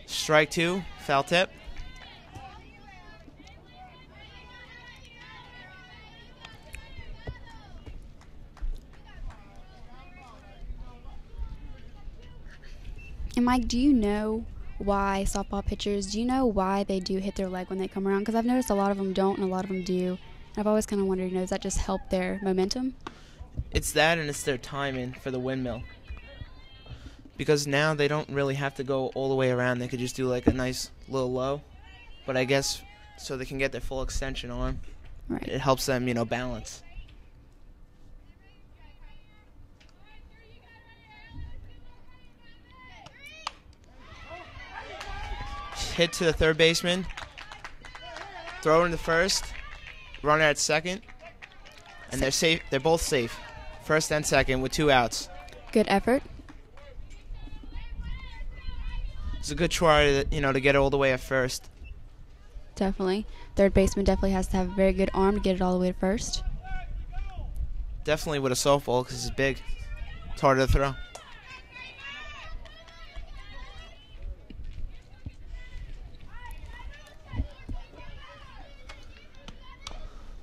Strike 2, foul tip.
And Mike, do you know why softball pitchers, do you know why they do hit their leg when they come around? Because I've noticed a lot of them don't and a lot of them do. And I've always kind of wondered, does that just help their momentum?
It's that, and it's their timing for the windmill. Because now they don't really have to go all the way around. They could just do like a nice little low. But I guess so they can get their full extension on.
Right.
It helps them, balance. Hit to the third baseman. Throw in the first. Runner at second. And they're safe. They're both safe. First and second with 2 outs.
Good effort.
It's a good try, to get it all the way at first.
Definitely. Third baseman definitely has to have a very good arm to get it all the way to first.
Definitely with a softball because it's big. It's harder to throw.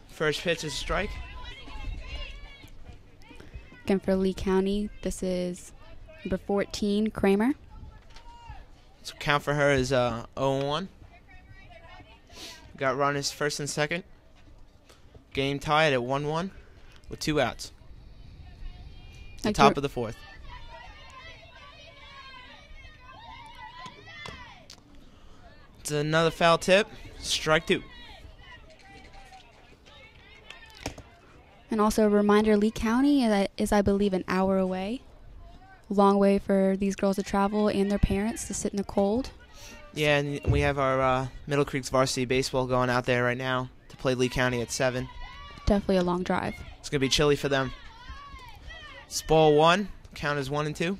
First pitch is a strike.
Again for Lee County, this is number 14, Kramer.
So count for her is 0-1. Got runners first and second. Game tied at 1-1 with 2 outs. The top of the fourth. It's another foul tip. Strike 2.
And also a reminder, Lee County is, I believe, an hour away. Long way for these girls to travel and their parents to sit in the cold.
Yeah, and we have our Middle Creek's varsity baseball going out there right now to play Lee County at 7.
Definitely a long drive.
It's going to be chilly for them. It's ball 1. Count is 1 and 2.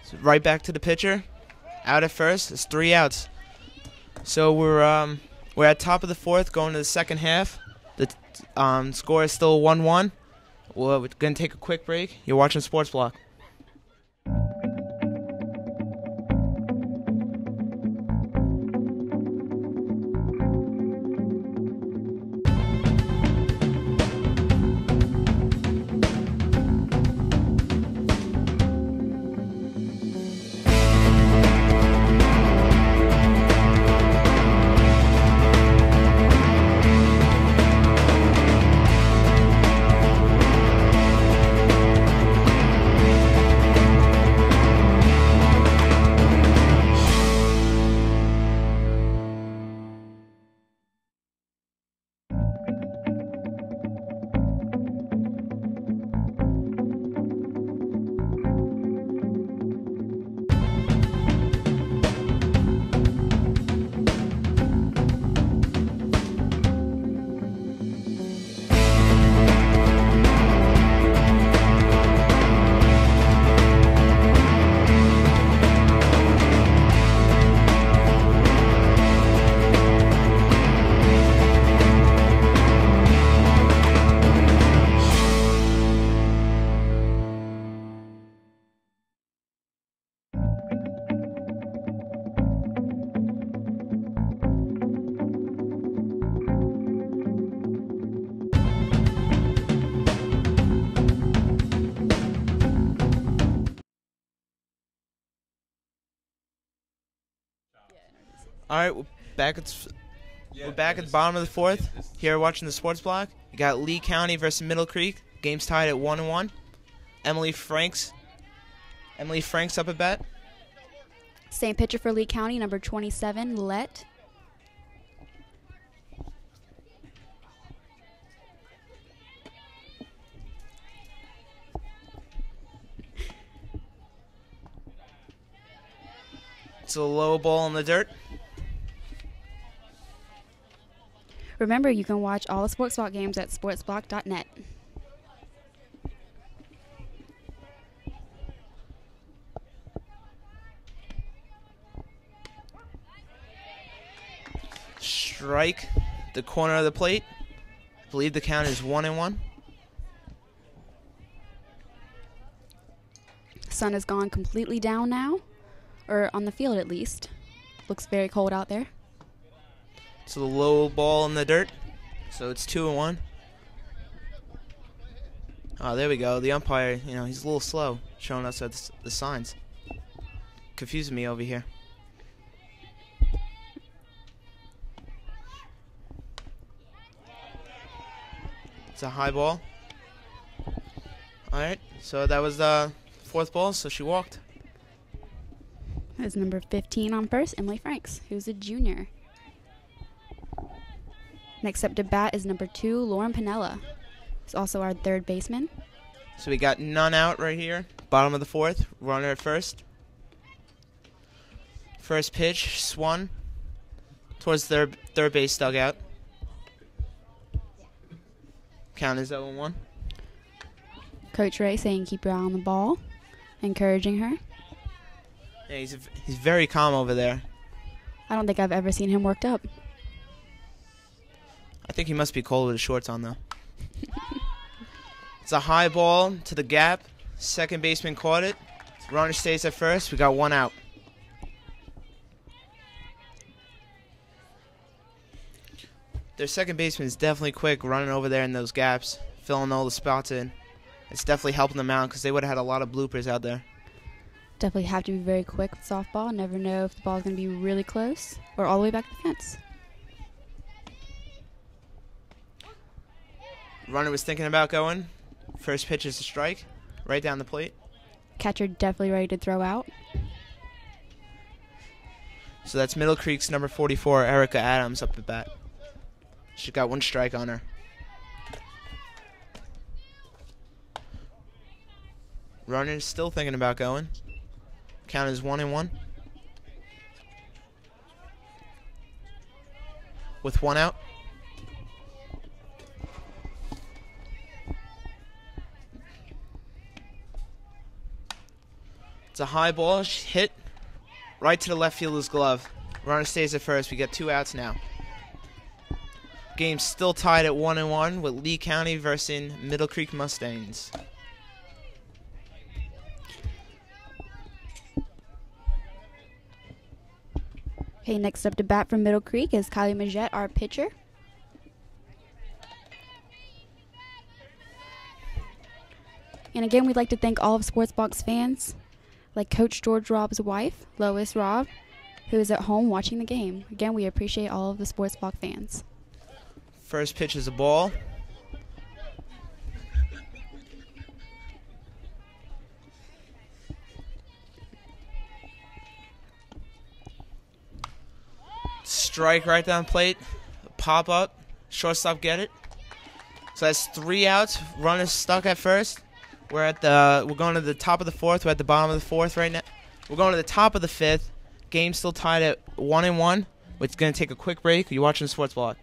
So right back to the pitcher. Out at first. It's 3 outs. So we're at top of the fourth, going to the second half. The score is still 1-1. We're going to take a quick break. You're watching Sports Block. All right, we're back at the bottom of the fourth. Here watching the sports block. You got Lee County versus Middle Creek. Game's tied at 1-1. Emily Franks up at bat.
Same pitcher for Lee County, number 27, Let.
It's a low ball in the dirt.
Remember, you can watch all the Sports Block games at sportsblock.net.
Strike the corner of the plate. I believe the count is 1-1.
Sun has gone completely down now, or on the field at least. Looks very cold out there.
So the low ball in the dirt. So it's 2-1. Oh, there we go. The umpire, he's a little slow, showing us the signs. Confusing me over here. It's a high ball. All right. So that was the fourth ball. So she walked.
That's number 15 on first, Emily Franks, who's a junior. Next up to bat is number 2, Lauren Pinella, who's also our third baseman.
So we got none out right here. Bottom of the fourth. Runner at first. First pitch, swung towards their third base dugout. Count is 0-1.
Coach Ray saying keep your eye on the ball, encouraging her.
Yeah, he's very calm over there.
I don't think I've ever seen him worked up.
I think he must be cold with his shorts on, though. It's a high ball to the gap. Second baseman caught it. Runner stays at first. We got one out. Their second baseman is definitely quick, running over there in those gaps, filling all the spots in. It's definitely helping them out because they would have had a lot of bloopers out there.
Definitely have to be very quick with softball. Never know if the ball's going to be really close or all the way back to the fence.
Runner was thinking about going. First pitch is a strike, right down the plate.
Catcher definitely ready to throw out.
So that's Middle Creek's number 44, Erica Adams, up at bat. She got one strike on her. Runner's still thinking about going. Count is 1-1. With one out. It's a high ball hit right to the left fielder's glove. Runner stays at first. We got 2 outs now. Game's still tied at 1-1 with Lee County versus Middle Creek Mustangs.
Okay, next up to bat from Middle Creek is Kylie Majette, our pitcher. And again, we'd like to thank all of Sportsbox fans, like Coach George Robb's wife, Lois Robb, who is at home watching the game. Again, we appreciate all of the Sportsbox fans.
First pitch is a ball. Strike right down plate. Pop up. Shortstop get it. So that's 3 outs. Runner stuck at first. We're going to the top of the fourth. We're at the bottom of the fourth right now. We're going to the top of the fifth. Game still tied at 1-1. We're going to take a quick break. You're watching the Sports Block.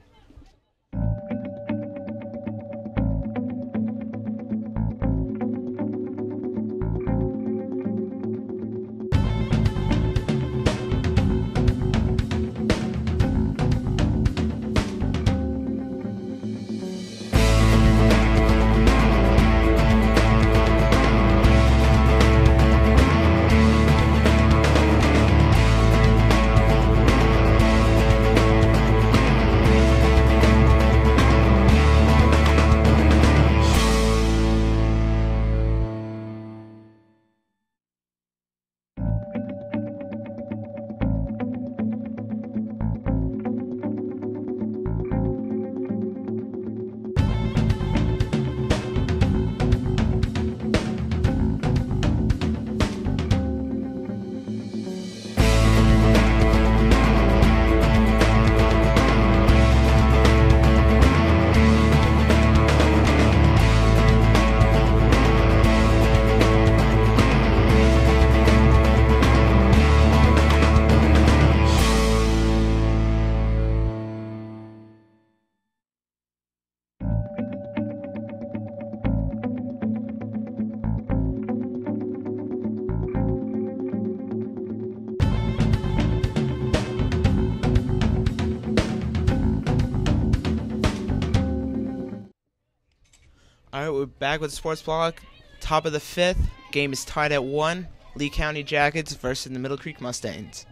All right, we're back with the sports block. Top of the fifth. Game is tied at 1. Lee County Jackets versus the Middle Creek Mustangs.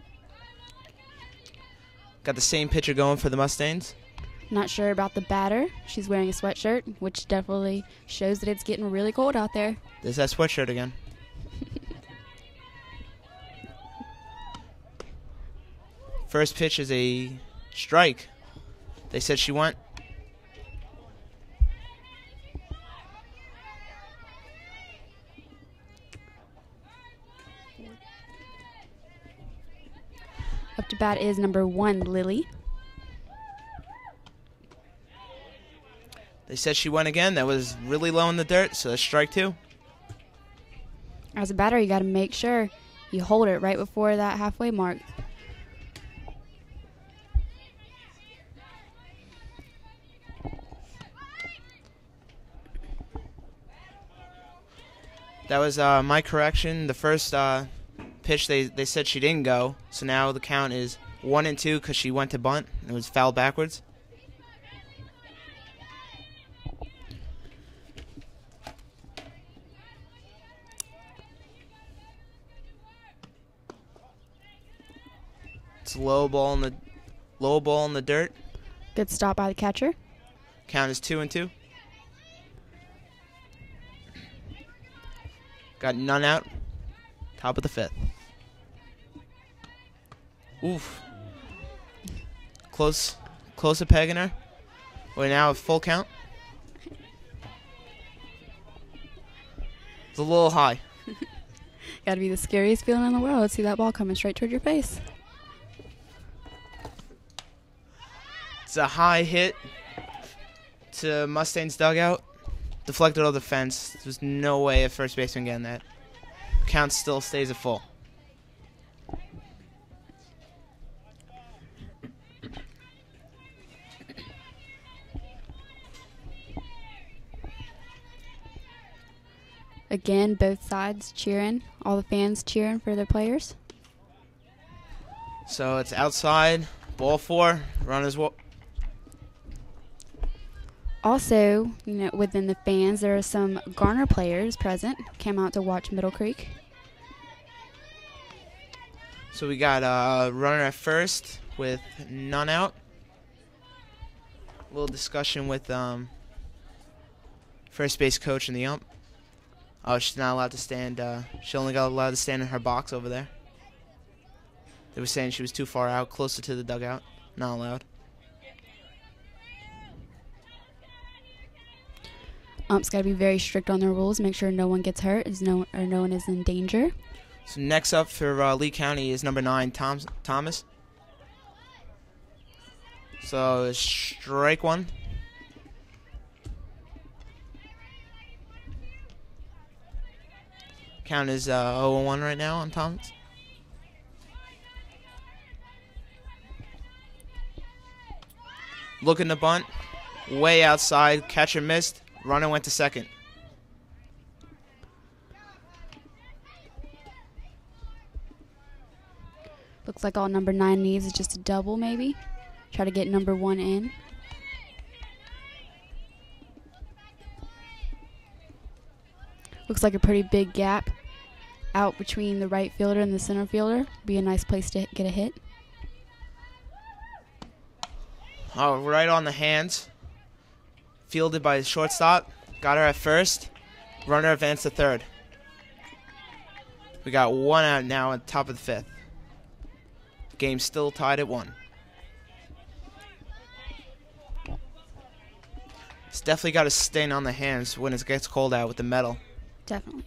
Got the same pitcher going for the Mustangs.
Not sure about the batter. She's wearing a sweatshirt, which definitely shows that it's getting really cold out there.
There's that sweatshirt again. First pitch is a strike. They said she went.
Up to bat is number 1, Lily.
They said she went again. That was really low in the dirt, so that's strike 2.
As a batter, you got to make sure you hold it right before that halfway mark.
That was my correction. The first pitch, they said she didn't go, so now the count is 1-2 because she went to bunt. It was fouled backwards. It's a low ball in the dirt.
Good stop by the catcher.
Count is 2-2. Got none out. Top of the fifth. Oof. Close to pegging her. We're now at full count. It's a little high.
Got to be the scariest feeling in the world. See that ball coming straight toward your face.
It's a high hit to Mustang's dugout. Deflected off the fence. There's no way a first baseman getting that. Count still stays at full.
Again, both sides cheering. All the fans cheering for their players.
So it's outside. Ball 4. Runners walk.
Also, within the fans, there are some Garner players present. Came out to watch Middle Creek.
So we got a runner at first with none out. A little discussion with first base coach and the ump. Oh, she's not allowed to stand. She only got allowed to stand in her box over there. They were saying she was too far out, closer to the dugout. Not allowed.
Ump's got to be very strict on their rules. Make sure no one gets hurt, no one is in danger.
So next up for Lee County is number 9, Thomas. So strike 1. Count is 0-1 right now on Thomas. Looking to bunt. Way outside. Catcher missed. Runner went to second.
Looks like all number 9 needs is just a double, maybe. Try to get number 1 in. Looks like a pretty big gap out between the right fielder and the center fielder. Be a nice place to get a hit.
Oh, right on the hands. Fielded by the shortstop. Got her at first. Runner advanced to third. We got 1 out now at the top of the 5th. Game still tied at 1. It's definitely got to stain on the hands when it gets cold out with the metal.
Definitely.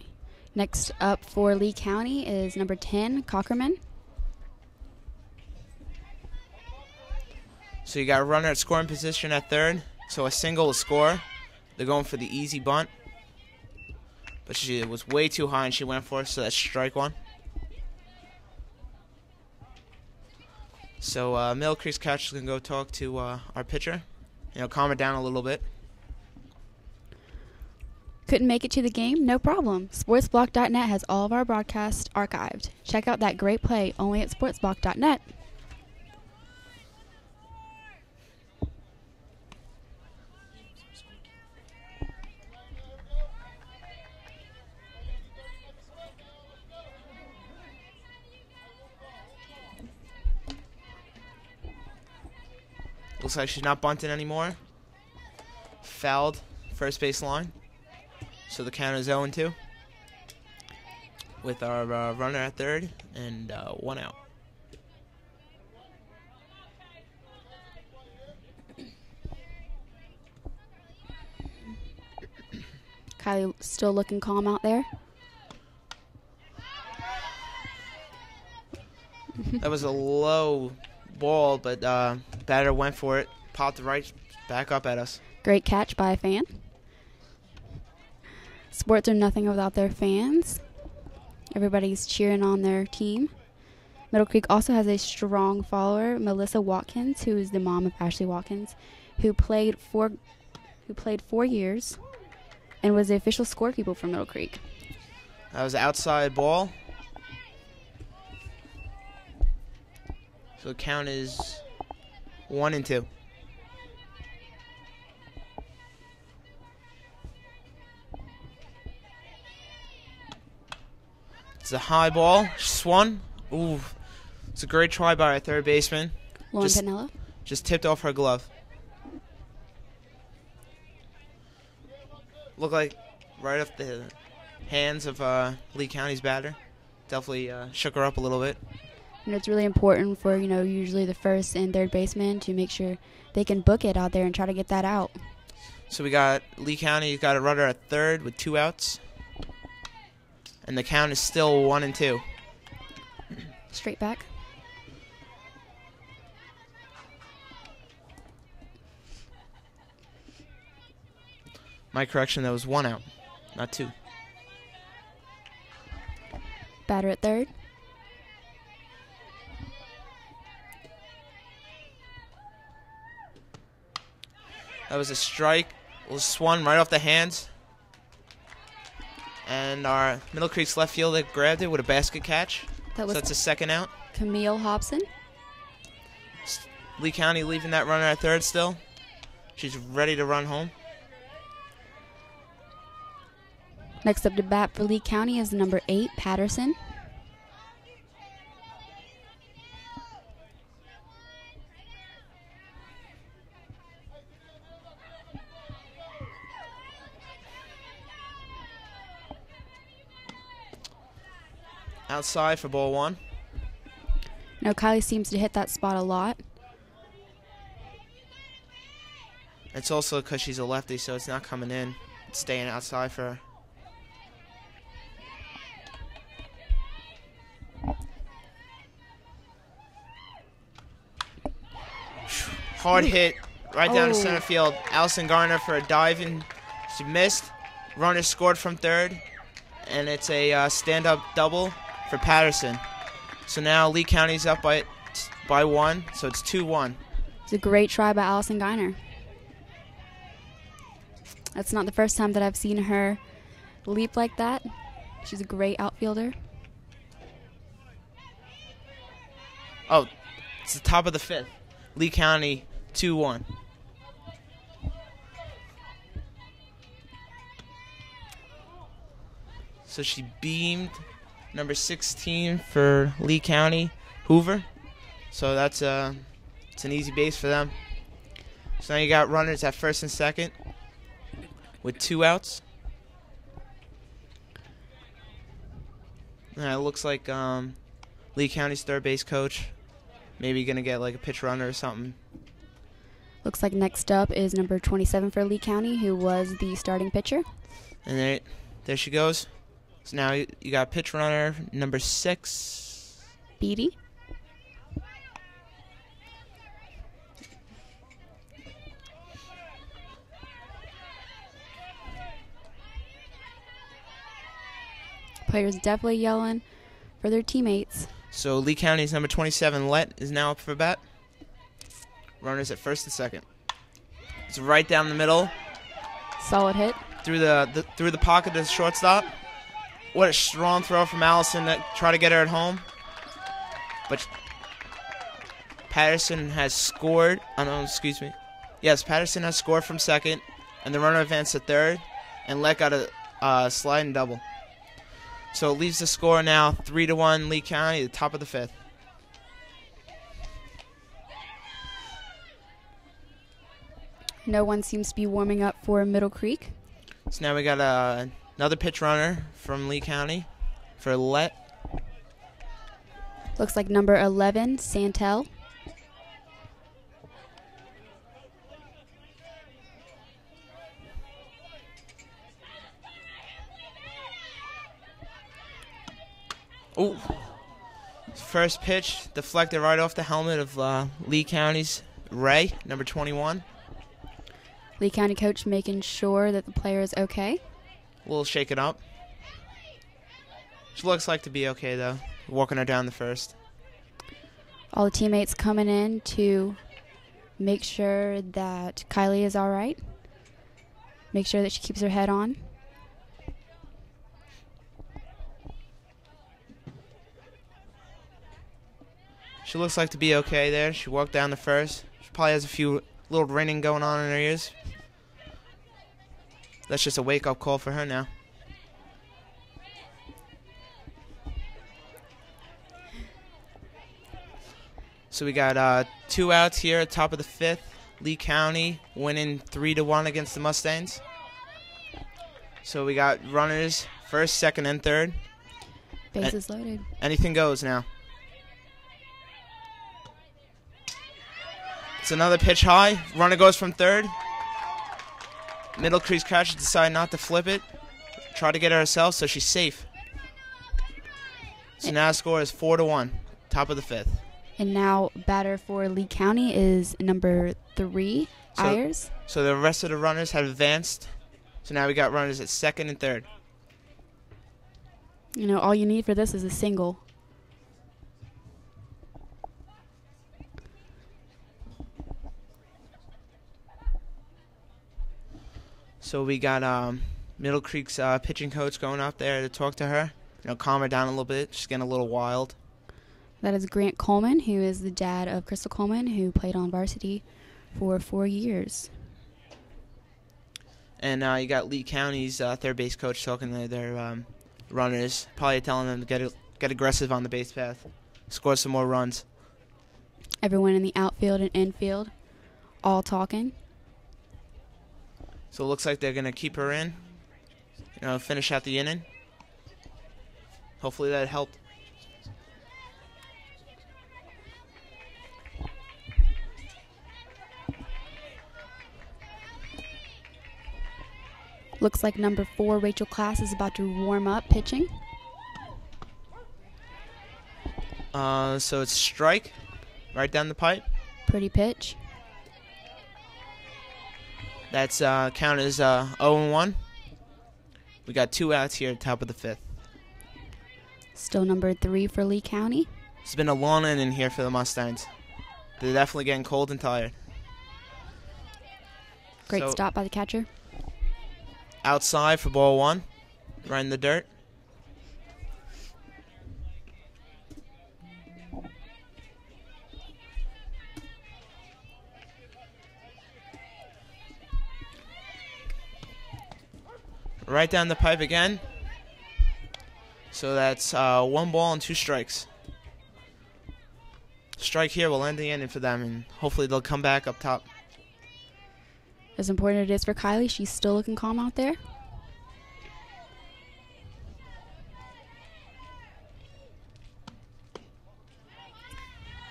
Next up for Lee County is number 10, Cockerman.
So you got a runner at scoring position at third. So a single will score. They're going for the easy bunt. But she was way too high and she went for it, so that's strike 1. So Middle Creek's catcher's going to go talk to our pitcher. Calm her down a little bit.
Couldn't make it to the game? No problem. Sportsblock.net has all of our broadcasts archived. Check out that great play only at sportsblock.net.
Looks like she's not bunting anymore. Fouled first base line. So the count is 0-2. With our runner at third and 1 out.
Kylie still looking calm out there.
That was a low ball, but batter went for it. Popped right back up at us.
Great catch by a fan. Sports are nothing without their fans. Everybody's cheering on their team. Middle Creek also has a strong follower, Melissa Watkins, who is the mom of Ashley Watkins, who played 4 years and was the official scorekeeper for Middle Creek.
That was an outside ball. So the count is 1-2. It's a high ball. Swung. Ooh. It's a great try by our third baseman.
Lauren Pinella.
Just tipped off her glove. Looked like right off the hands of Lee County's batter. Definitely shook her up a little bit.
And it's really important for, usually the first and third baseman to make sure they can book it out there and try to get that out.
So we got Lee County got a runner at third with 2 outs. And the count is still 1-2.
Straight back.
My correction, that was 1 out, not 2.
Batter at third.
That was a strike. It was swung right off the hands. And our Middle Creek's left fielder grabbed it with a basket catch.
That was
so that's a 2nd out.
Camille Hobson.
Lee County leaving that runner at third still. She's ready to run home.
Next up to bat for Lee County is number 8, Patterson.
Outside for ball 1.
Now Kylie seems to hit that spot a lot.
It's also because she's a lefty, so it's not coming in. It's staying outside for her. Hard hit right down to center field. Allison Garner for a dive, and she missed. Runner scored from third, and it's a stand-up double for Patterson. So now Lee County's up by 1, so it's 2-1.
It's a great try by Allison Garner. That's not the first time that I've seen her leap like that. She's a great outfielder.
Oh, it's the top of the 5th. Lee County 2-1. So she beamed number 16 for Lee County, Hoover. So that's it's an easy base for them. So now you got runners at first and second with 2 outs. And it looks like Lee County's third base coach maybe going to get like a pitch runner or something.
Looks like next up is number 27 for Lee County, who was the starting pitcher.
And there she goes. So now you got pitch runner number 6.
Beatty. Players definitely yelling for their teammates.
So Lee County's number 27, Let, is now up for bat. Runners at first and second. It's right down the middle.
Solid hit.
Through the pocket to the shortstop. What a strong throw from Allison to try to get her at home. But Patterson has scored. Oh, no, excuse me. Yes, Patterson has scored from second. And the runner advanced to third. And Let got a slide and double. So it leaves the score now 3-1 Lee County, the top of the 5th.
No one seems to be warming up for Middle Creek.
So now we got another pitch runner from Lee County for Let.
Looks like number 11, Santel.
Oh, first pitch deflected right off the helmet of Lee County's Ray, number 21.
Lee County coach making sure that the player is okay.
A little shaken up. She looks like to be okay, though. Walking her down the first.
All the teammates coming in to make sure that Kylie is all right. Make sure that she keeps her head on.
She looks like to be okay there. She walked down the first. She probably has a few little ringing going on in her ears. That's just a wake-up call for her now. So we got 2 outs here at top of the 5th. Lee County winning 3-1 against the Mustangs. So we got runners first, second, and third.
Bases loaded.
Anything goes now. It's another pitch high. Runner goes from third. Middle Creek's catcher decided not to flip it. Try to get her herself, so she's safe. So now the score is 4-1, top of the 5th.
And now batter for Lee County is number 3, Ayers.
So the rest of the runners have advanced. So now we got runners at second and third.
You know, all you need for this is a single.
So we got Middle Creek's pitching coach going out there to talk to her. You know, calm her down a little bit. She's getting a little wild.
That is Grant Coleman, who is the dad of Crystal Coleman, who played on varsity for 4 years.
And you got Lee County's third base coach talking to their runners, probably telling them to get aggressive on the base path, score some more runs.
Everyone in the outfield and infield all talking.
So it looks like they're going to keep her in, you know, finish out the inning. Hopefully that helped.
Looks like number 4, Rachel Class, is about to warm up pitching.
So it's strike right down the pipe.
Pretty pitch.
That's count as 0-1. We got 2 outs here at top of the 5th.
Still number 3 for Lee County.
It's been a long inning here for the Mustangs. They're definitely getting cold and tired.
Great stop by the catcher.
Outside for ball 1, right in the dirt. Right down the pipe again. So that's 1 ball and 2 strikes. Strike here will end the inning for them, and hopefully they'll come back up top.
As important it is for Kylie, she's still looking calm out there.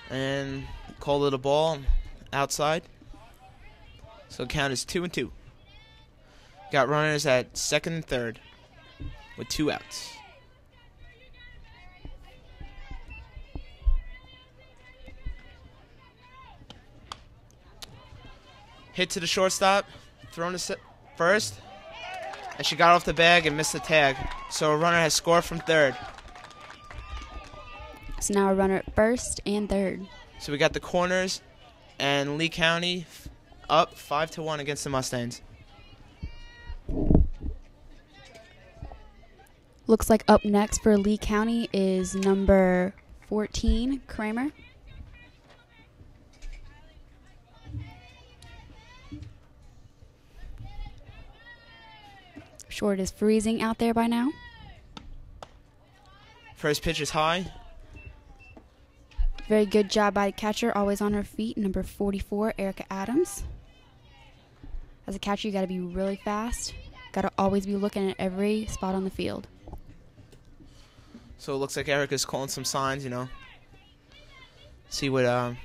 And call it a ball outside. So count is 2-2. Got runners at second and third with 2 outs. Hit to the shortstop, thrown to first, and she got off the bag and missed the tag. So a runner has scored from third.
So now a runner at first and third.
So we got the corners and Lee County up 5-1 against the Mustangs.
Looks like up next for Lee County is number 14, Kramer. Sure it is freezing out there by now.
First pitch is high.
Very good job by the catcher, always on her feet, number 44, Erica Adams. As a catcher, you got to be really fast. Got to always be looking at every spot on the field.
So it looks like Erica's calling some signs, See what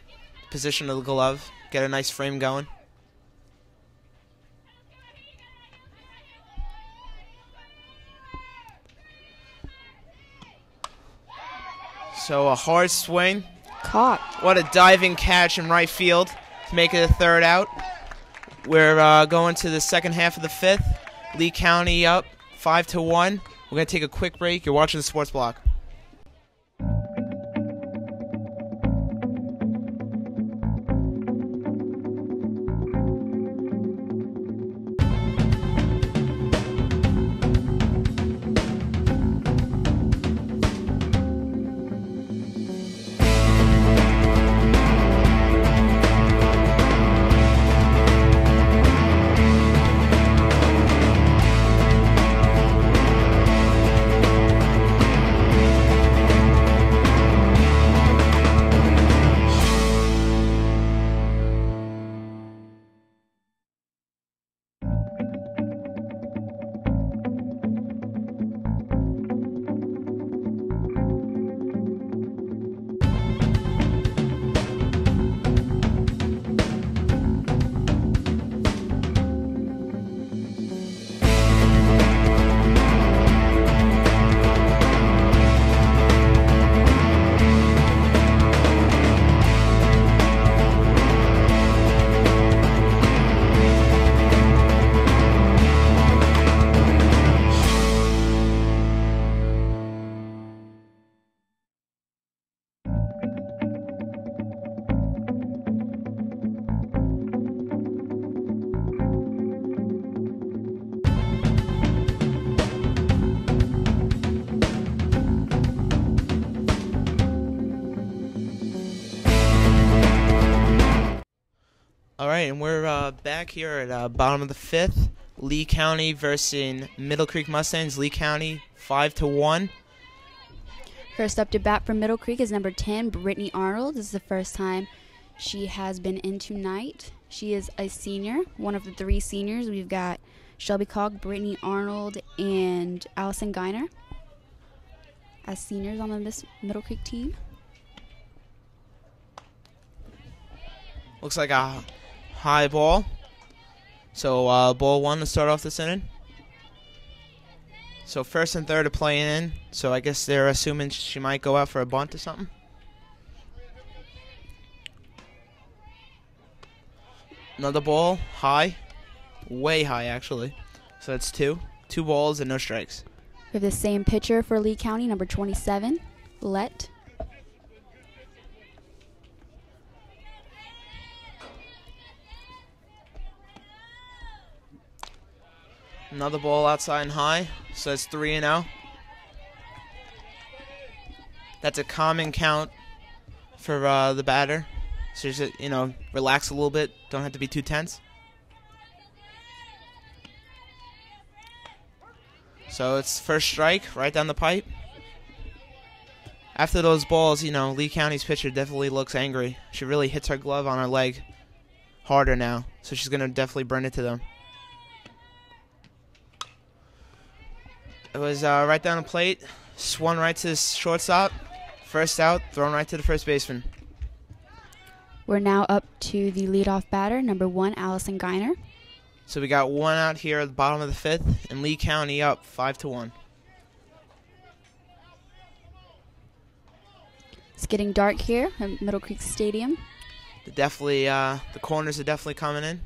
position of the glove. Get a nice frame going. So a hard swing.
Caught.
What a diving catch in right field to make it a third out. We're going to the second half of the fifth. Lee County up 5-1. We're going to take a quick break. You're watching the Sports Block. All right, and we're back here at bottom of the fifth. Lee County versus Middle Creek Mustangs. Lee County 5-1.
First up to bat for Middle Creek is number 10, Brittany Arnold. This is the first time she has been in tonight. She is a senior, one of the 3 seniors. We've got Shelby Cogg, Brittany Arnold, and Allison Geiner as seniors on the Middle Creek team.
Looks like a high ball. So ball 1 to start off this inning. So first and third are playing in. So I guess they're assuming she might go out for a bunt or something. Another ball, high. Way high, actually. So that's 2. 2 balls and no strikes.
We have the same pitcher for Lee County, number 27, Let.
Another ball outside and high. So that's 3-0. That's a common count for the batter. So just, relax a little bit. Don't have to be too tense. So it's first strike right down the pipe. After those balls, Lee County's pitcher definitely looks angry. She really hits her glove on her leg harder now. So she's going to definitely burn it to them. It was right down the plate. Swung right to the shortstop. First out, thrown right to the first baseman.
We're now up to the leadoff batter, number 1, Allison Geiner.
So we got 1 out here at the bottom of the fifth, and Lee County up 5-1.
It's getting dark here at Middle Creek Stadium.
The corners are definitely coming in.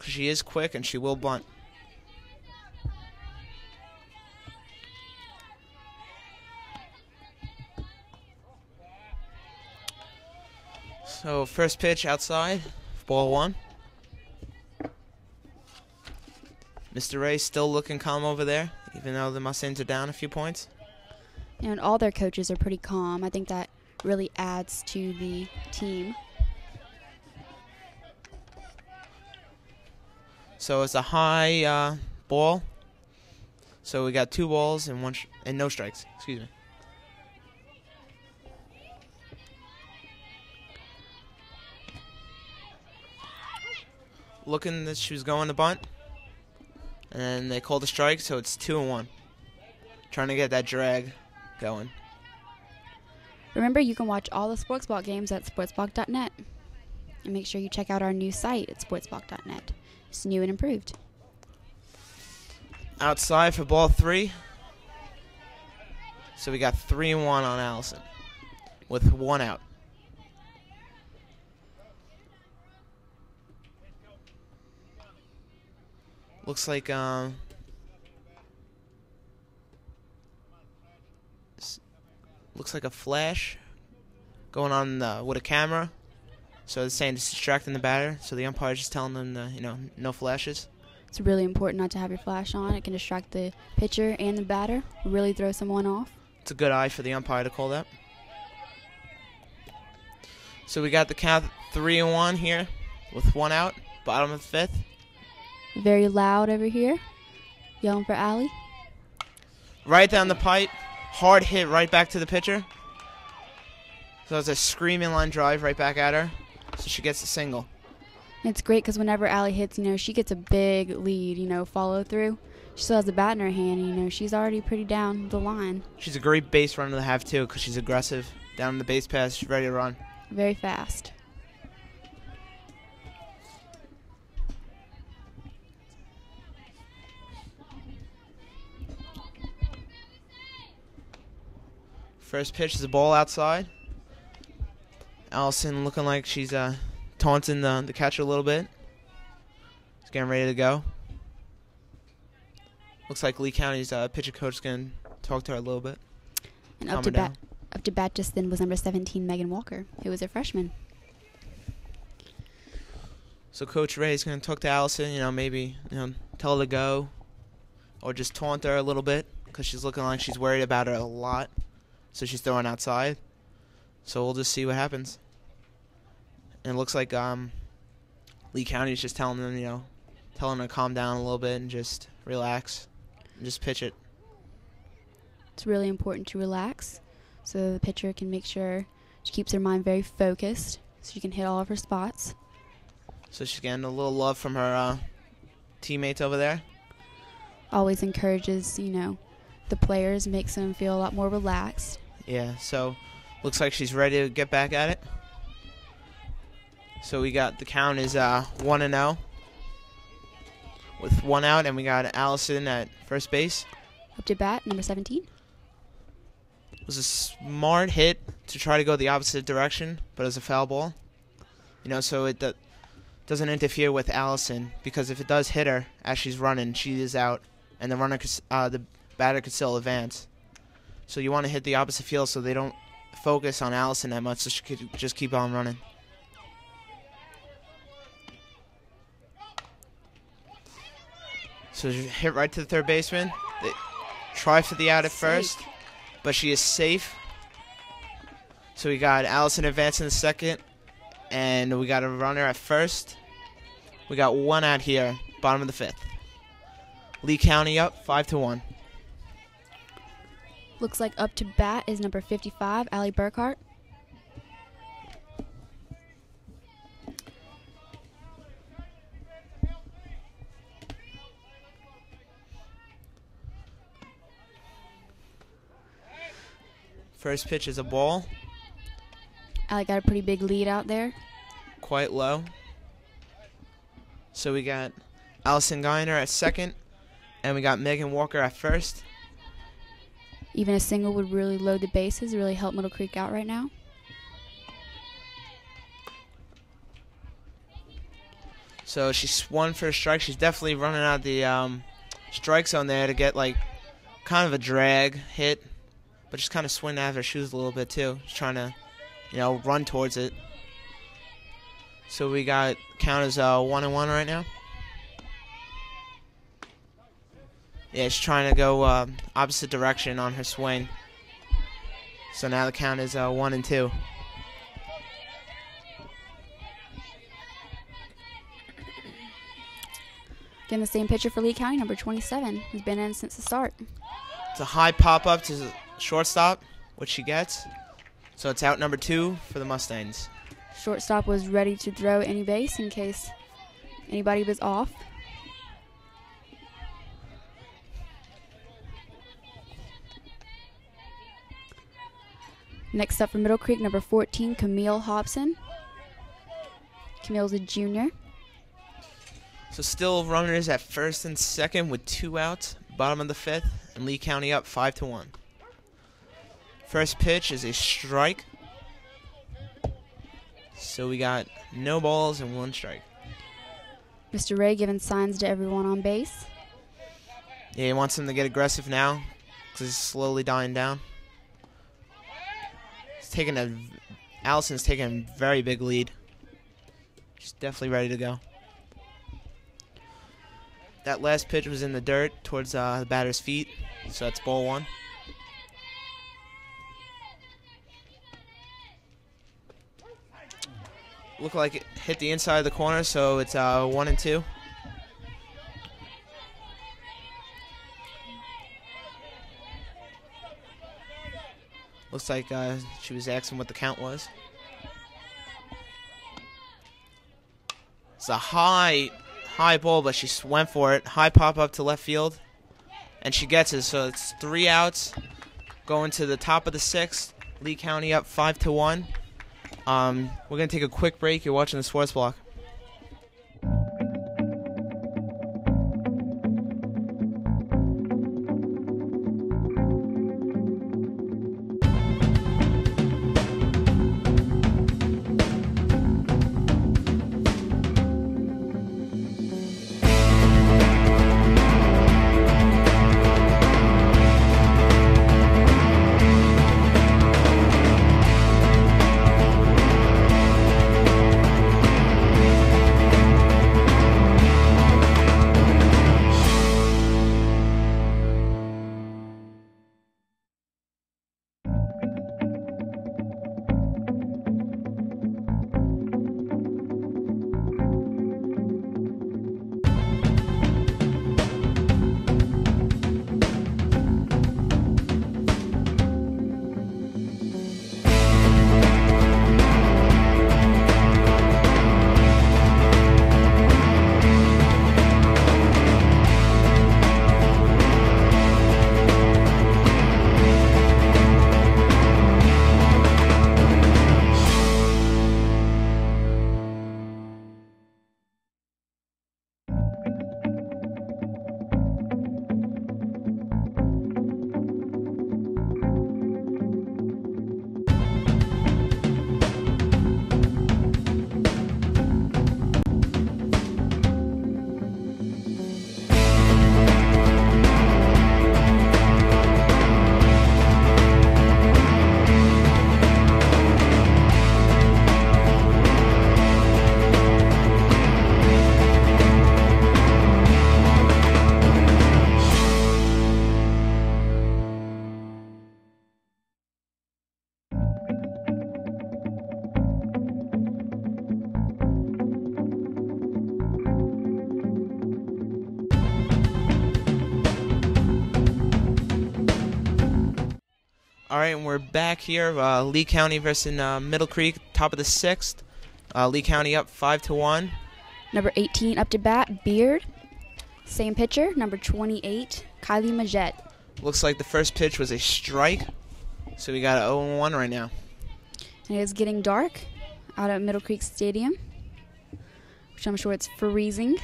She is quick and she will bunt. So first pitch outside, ball 1. Mr. Ray still looking calm over there, even though the Mustangs are down a few points.
And all their coaches are pretty calm. I think that really adds to the team.
So it's a high ball. So we got 2 balls and and no strikes. Excuse me. looking that she was going to bunt. And then they called a strike, so it's 2-1. Trying to get that drag going.
Remember, you can watch all the sportsball games at sportsball.net. And make sure you check out our new site at sportsball.net. It's new and improved.
Outside for ball 3. So we got 3-1 on Allison with 1 out. Looks like a flash going on with a camera. So it's saying it's distracting the batter. So the umpire's just telling them no flashes.
It's really important not to have your flash on. It can distract the pitcher and the batter. Really throw someone off.
It's a good eye for the umpire to call that. So we got the count 3-1 here with 1 out. Bottom of the 5th.
Very loud over here. Yelling for Allie.
Right down the pipe. Hard hit right back to the pitcher. So it's a screaming line drive right back at her. So she gets a single.
It's great because whenever Allie hits, she gets a big lead, follow through. She still has the bat in her hand, she's already pretty down the line.
She's a great base runner to have, too, because she's aggressive. Down the base pass, she's ready to run.
Very fast.
First pitch is a ball outside. Allison looking like she's taunting the catcher a little bit. She's getting ready to go. Looks like Lee County's pitcher coach is going to talk to her a little bit.
And up to bat just then was number 17, Megan Walker, who was a freshman.
So Coach Ray is going to talk to Allison, maybe tell her to go or just taunt her a little bit because she's looking like she's worried about her a lot. So she's throwing outside. So we'll just see what happens. And it looks like Lee County is just telling them, telling her to calm down a little bit and just relax and just pitch it.
It's really important to relax so the pitcher can make sure she keeps her mind very focused so she can hit all of her spots.
So she's getting a little love from her teammates over there.
Always encourages, the players, makes them feel a lot more relaxed.
Yeah, so looks like she's ready to get back at it. So we got the count is 1-0 with 1 out, and we got Allison at first base.
Up to bat, number 17.
It was a smart hit to try to go the opposite direction, but it was a foul ball. So it doesn't interfere with Allison, because if it does hit her as she's running, she is out, and the batter could still advance. So you want to hit the opposite field so they don't focus on Allison that much, so she could just keep on running. So she hit right to the third baseman. They try for the out at first, but she is safe. So we got Allison advancing the second, and we got a runner at first. We got 1 out here, bottom of the 5th. Lee County up 5-1.
Looks like up to bat is number 55, Allie Burkhart.
First pitch is a ball.
Allie got a pretty big lead out there.
Quite low. So we got Allison Geiner at second, and we got Megan Walker at first.
Even a single would really load the bases, really help Middle Creek out right now.
So she swung for a strike. She's definitely running out the strike zone there to get kind of a drag hit, but just kind of swing out of her shoes a little bit too. Just trying to, run towards it. So we got count as 1-1 right now. Yeah, she's trying to go opposite direction on her swing. So now the count is 1-2.
Again, the same pitcher for Lee County, number 27, has been in since the start.
It's a high pop-up to the shortstop, which she gets. So it's out number 2 for the Mustangs.
Shortstop was ready to throw any base in case Anybody was off. Next up for Middle Creek, number 14, Camille Hobson. Camille's a junior.
So still runners at first and second with 2 outs, bottom of the 5th, and Lee County up 5-1. First pitch is a strike. So we got no balls and 1 strike.
Mr. Ray giving signs to everyone on base.
Yeah, he wants them to get aggressive now because he's slowly dying down. Allison's taking a very big lead. She's definitely ready to go. That last pitch was in the dirt towards the batter's feet, so that's ball 1. Looked like it hit the inside of the corner, so it's 1-2. Looks like she was asking what the count was. It's a high ball, but she went for it. High pop up to left field, and she gets it. So it's 3 outs, going to the top of the 6th. Lee County up 5-1. We're gonna take a quick break. You're watching the Sports Block. All right, and we're back here. Lee County versus Middle Creek, top of the 6th. Lee County up 5-1.
Number 18 up to bat, Beard. Same pitcher, number 28, Kylie Majette.
Looks like the first pitch was a strike, so we got an 0-1 right now.
And it is getting dark out at Middle Creek Stadium, which I'm sure it's freezing.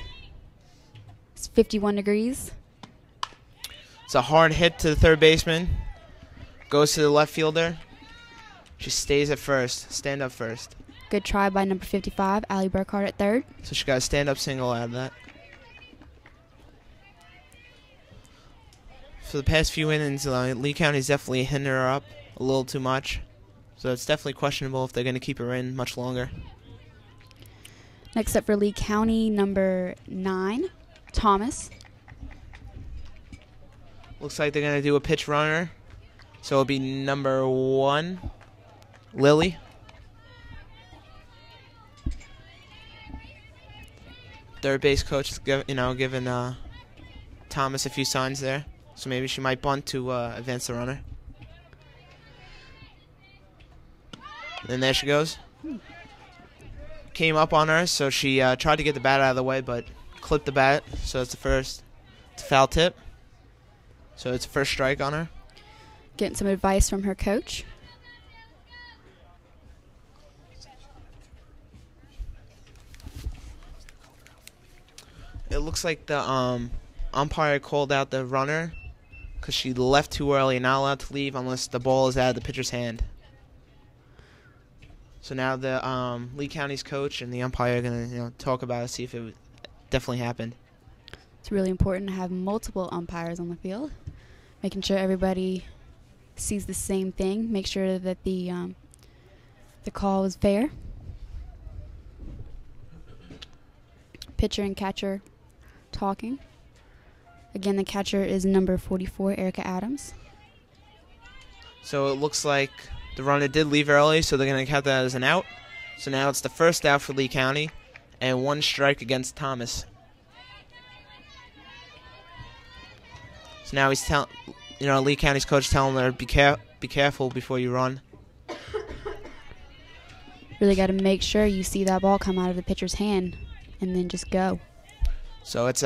It's 51 degrees.
It's a hard hit to the third baseman. Goes to the left fielder. She stays at first. Stand up first.
Good try by number 55, Allie Burkhardt at third.
So she got a stand-up single out of that. For the past few innings, Lee County's definitely hitting her up a little too much. So it's definitely questionable if they're going to keep her in much longer.
Next up for Lee County, number 9, Thomas.
Looks like they're going to do a pitch runner. So it'll be number 1, Lily. Third base coach is giving Thomas a few signs there. So maybe she might bunt to advance the runner. And there she goes. came up on her, so she tried to get the bat out of the way, but clipped the bat, so it's it's a foul tip. So it's first strike on her.
Getting some advice from her coach.
It looks like the umpire called out the runner because she left too early and not allowed to leave unless the ball is out of the pitcher's hand. So now the Lee County's coach and the umpire are going to talk about it, see if it definitely happened.
It's really important to have multiple umpires on the field, making sure everybody sees the same thing, make sure that the call is fair. Pitcher and catcher talking. Again, the catcher is number 44, Erica Adams.
So it looks like the runner did leave early, so they're going to count that as an out. So now it's the first out for Lee County and one strike against Thomas. So now he's telling, Lee County's coach telling her, be careful before you run.
Really got to make sure you see that ball come out of the pitcher's hand and then just go.
So it's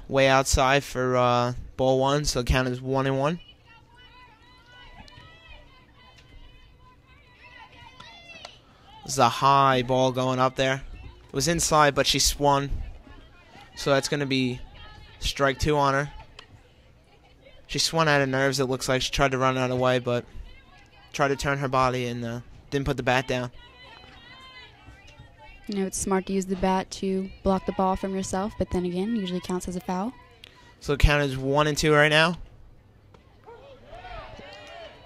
way outside for ball one, so the count is 1-1. This is a high ball going up there. It was inside, but she swung. So that's going to be strike 2 on her. She swung out of nerves, it looks like. She tried to run out of the way, but tried to turn her body and didn't put the bat down.
It's smart to use the bat to block the ball from yourself, but then again, usually counts as a foul.
So the count is 1-2 right now.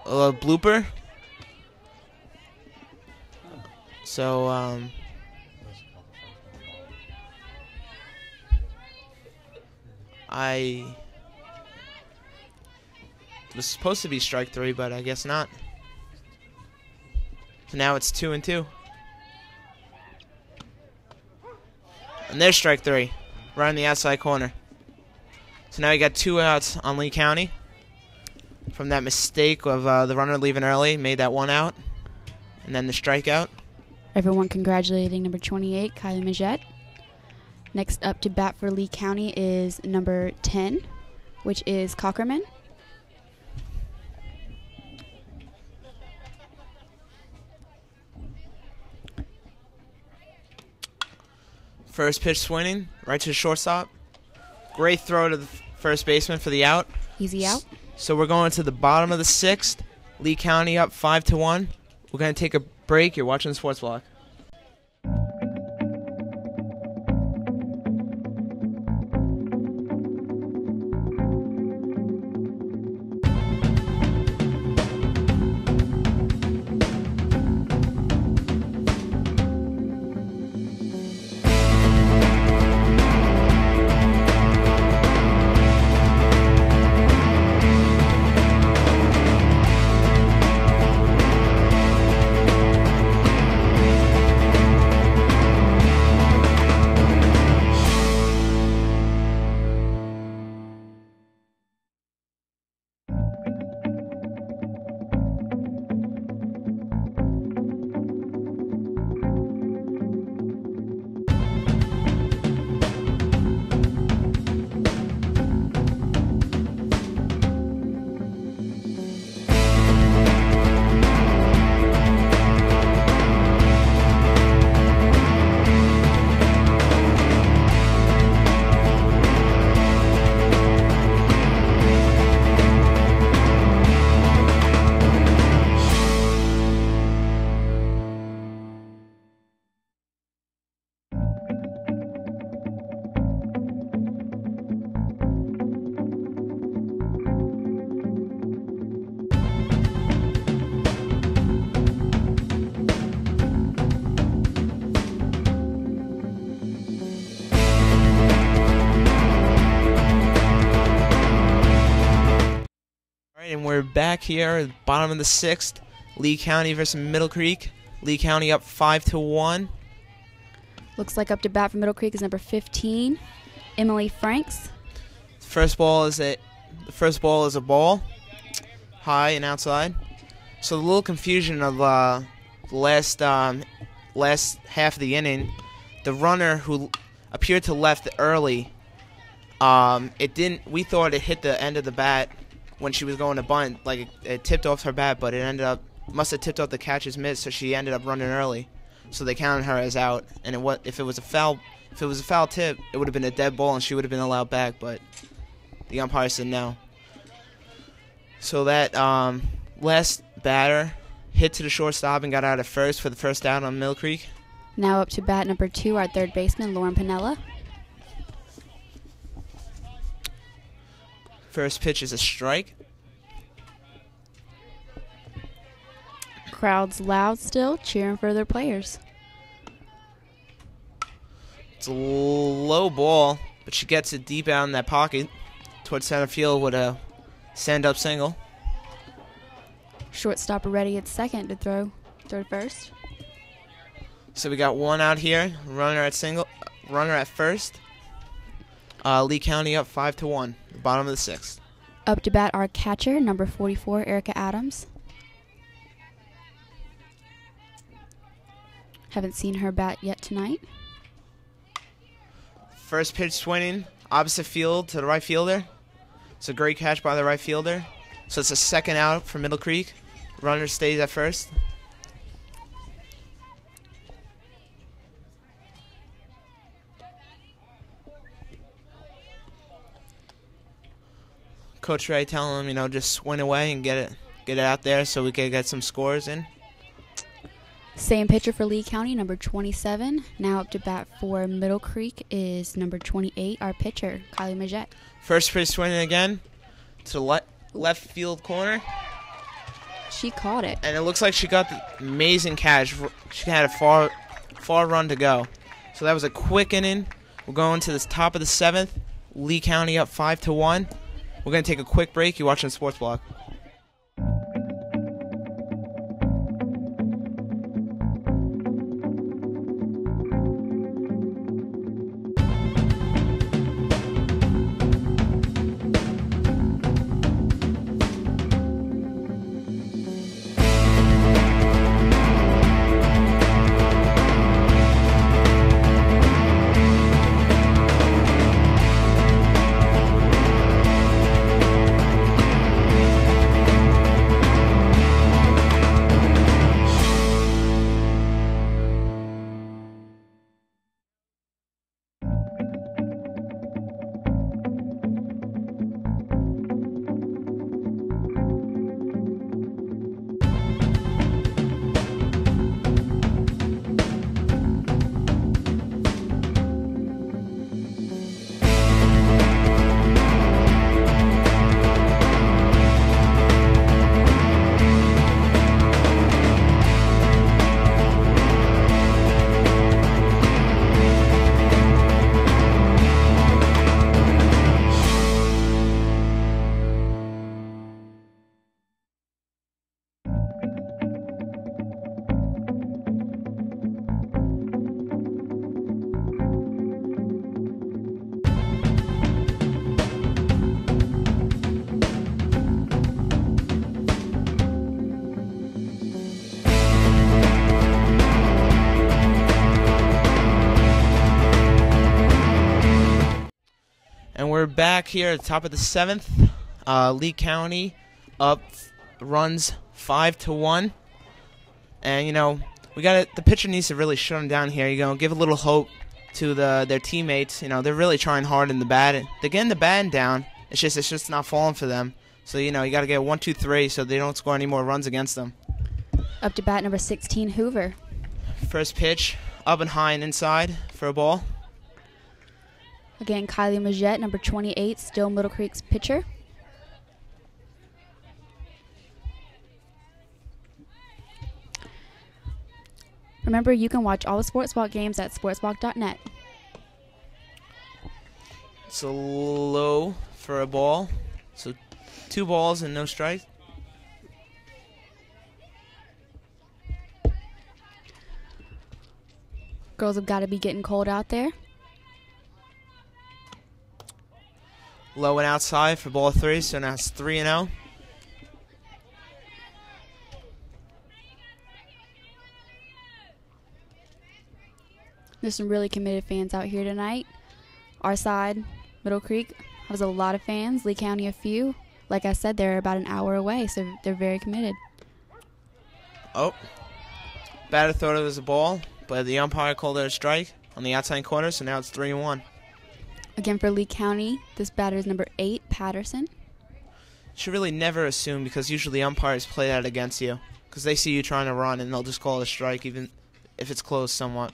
A blooper. So, I was supposed to be strike 3, but I guess not. So now it's 2-2. And there's strike 3, right in the outside corner. So now you got 2 outs on Lee County. From that mistake of the runner leaving early, made that 1 out. And then the strikeout.
Everyone congratulating number 28, Kylie Majette. Next up to bat for Lee County is number 10, which is Cockerman.
First pitch swinging, right to the shortstop. Great throw to the first baseman for the out.
Easy out.
So we're going to the bottom of the 6th. Lee County up 5-1. We're going to take a break. You're watching the Sports Block. And we're back here at the bottom of the 6th. Lee County versus Middle Creek. Lee County up 5-1.
Looks like up to bat for Middle Creek is number 15, Emily Franks.
The first ball is a ball, high and outside. So the little confusion of the last half of the inning the runner who appeared to left early, it didn't. We thought it hit the end of the bat when she was going to bunt, like it tipped off her bat, but it ended up must have tipped off the catcher's mitt, so she ended up running early. So they counted her as out, and if it was a foul tip, it would have been a dead ball and she would have been allowed back, but the umpire said no. So that last batter hit to the shortstop and got out at first for the first out on Mill Creek.
Now up to bat number 2, our third baseman, Lauren Pinella.
First pitch is a strike.
Crowd's loud still, cheering for their players.
It's a low ball, but she gets it deep out in that pocket towards center field with a stand-up single.
Shortstop ready at second to throw to first.
So we got one out here, runner at first. Lee County up 5-1, bottom of the 6th.
Up to bat our catcher, number 44, Erica Adams. Haven't seen her bat yet tonight.
First pitch swinging, opposite field to the right fielder. It's a great catch by the right fielder. So it's a second out for Middle Creek. Runner stays at first. Coach Ray telling him, just swing away and get it out there so we can get some scores in.
Same pitcher for Lee County, number 27. Now up to bat for Middle Creek is number 28, our pitcher, Kylie Majette.
First pitch swinging again to the left field corner.
She caught it.
And it looks like she got the amazing catch. She had a far run to go. So that was a quick inning. We're going to the top of the 7th. Lee County up 5-1. We're going to take a quick break. You're watching Sports Block. And we're back here at the top of the 7th. Lee County up runs 5-1. And we got the pitcher needs to really shut them down here. Give a little hope to their teammates. They're really trying hard in the bat. They're getting the bat down. It's just not falling for them. So you got to get 1, 2, 3 so they don't score any more runs against them.
Up to bat number 16, Hoover.
First pitch up and high and inside for a ball.
Again, Kylie Majette, number 28, still Middle Creek's pitcher. Remember, you can watch all the Sports Block games at sportsblock.net.
It's a low for a ball. So 2 balls and no strikes.
Girls have got to be getting cold out there.
Low and outside for ball 3, so now it's 3-0.
There's some really committed fans out here tonight. Our side, Middle Creek, has a lot of fans. Lee County, a few. Like I said, they're about an hour away, so they're very committed.
Oh. Batter thought it was a ball, but the umpire called it a strike on the outside corner, so now it's 3-1.
Again for Lee County, this batter is number 8, Patterson.
Should really never assume, because usually umpires play that against you, because they see you trying to run and they'll just call it a strike even if it's close somewhat.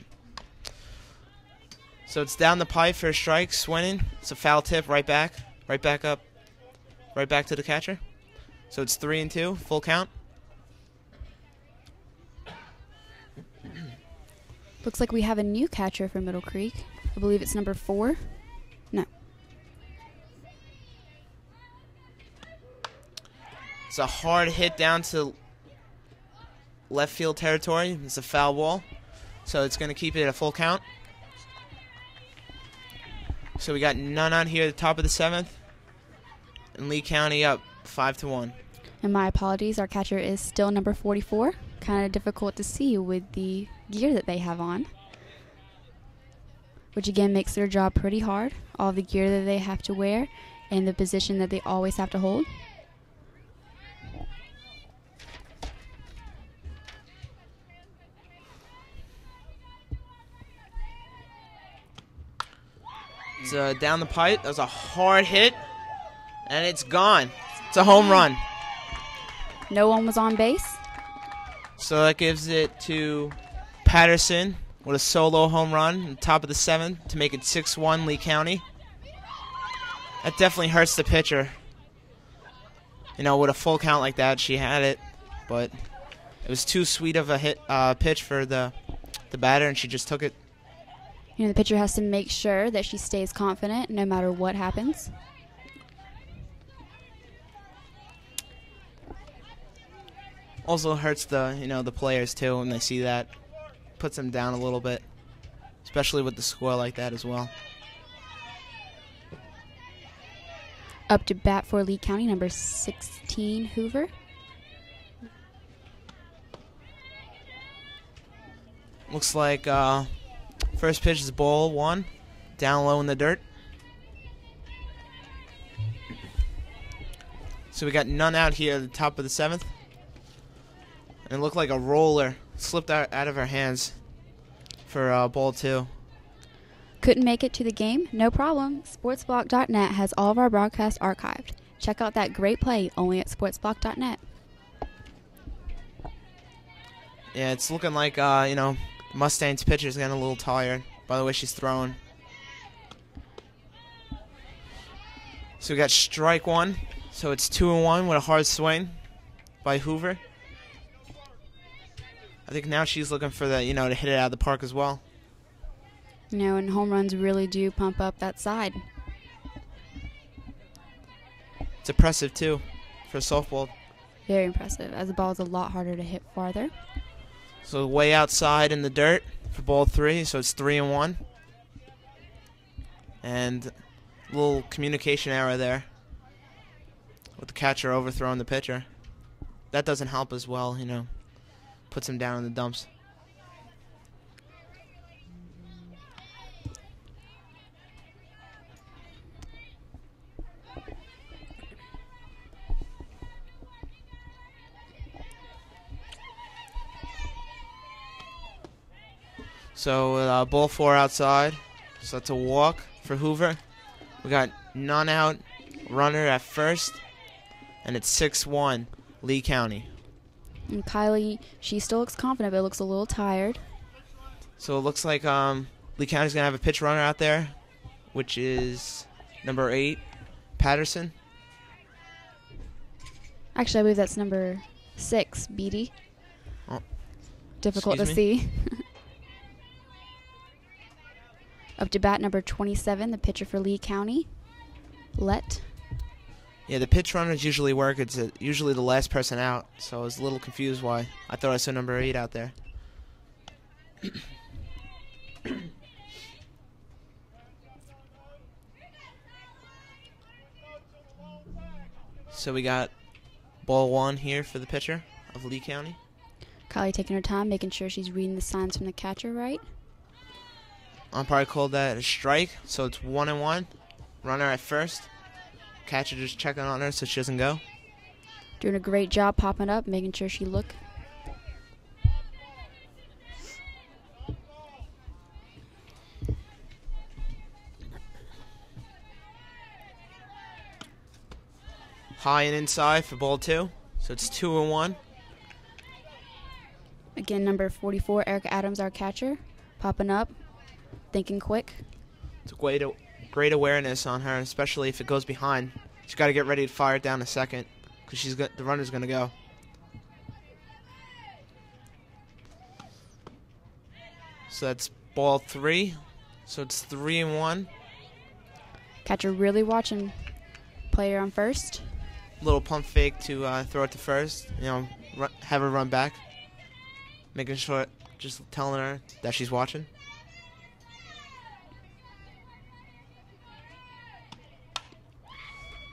So it's down the pipe for a strike, swinging. It's a foul tip, right back up, right back to the catcher. So it's 3-2, full count.
Looks like we have a new catcher for Middle Creek. I believe it's number 4. No.
It's a hard hit down to left field territory. It's a foul ball. So it's going to keep it at a full count. So we got none out here at the top of the 7th. And Lee County up 5-1.
And my apologies, our catcher is still number 44. Kind of difficult to see with the gear that they have on, which again makes their job pretty hard. All the gear that they have to wear and the position that they always have to hold.
It's down the pipe. That was a hard hit, and it's gone. It's a home run.
No one was on base.
So that gives it to Patterson with a solo home run on top of the 7th to make it 6-1 Lee County. That definitely hurts the pitcher. You know, with a full count like that, she had it, but it was too sweet of a pitch for the batter, and she just took it.
You know, the pitcher has to make sure that she stays confident no matter what happens.
Also hurts the players too when they see that. Puts them down a little bit, especially with the score like that as well.
Up to bat for Lee County, number 16, Hoover.
Looks like first pitch is ball 1, down low in the dirt. So we got none out here at the top of the 7th. And it looked like a roller slipped out of her hands for ball 2.
Couldn't make it to the game? No problem. Sportsblock.net has all of our broadcasts archived. Check out that great play only at sportsblock.net.
Yeah, it's looking like, Mustangs pitcher's getting a little tired by the way she's throwing. So we got strike 1. So it's 2-1 with a hard swing by Hoover. I think now she's looking for to hit it out of the park as well.
You know, and home runs really do pump up that side.
It's impressive, too, for softball.
Very impressive, as the ball is a lot harder to hit farther.
So way outside in the dirt for ball 3, so it's 3-1. And a little communication error there with the catcher overthrowing the pitcher. That doesn't help as well, puts him down in the dumps. So ball 4 outside, so that's a walk for Hoover. We got none out, runner at first, and it's 6-1 Lee County.
And Kylie, she still looks confident, but looks a little tired.
So it looks like Lee County's going to have a pitch runner out there, which is number 8, Patterson.
Actually, I believe that's number 6, Beatty.
Oh,
difficult to see. Up to bat, number 27, the pitcher for Lee County, Let.
Yeah, the pitch runners usually work. It's usually the last person out, so I was a little confused why. I thought I saw number 8 out there. So we got ball 1 here for the pitcher of Lee County.
Kylie taking her time, making sure she's reading the signs from the catcher right.
Umpire called that a strike, so it's 1-1. Runner at first. Catcher just checking on her so she doesn't go.
Doing a great job popping up, making sure she look.
High and inside for ball 2, so it's 2-1.
Again, number 44, Erica Adams, our catcher, popping up, thinking quick.
It's a great awareness on her, especially if it goes behind. She's got to get ready to fire it down a second because the runner's going to go. So that's ball 3. So it's 3-1.
Catcher really watching player on first.
Little pump fake to throw it to first. Have her run back. Making sure, just telling her that she's watching.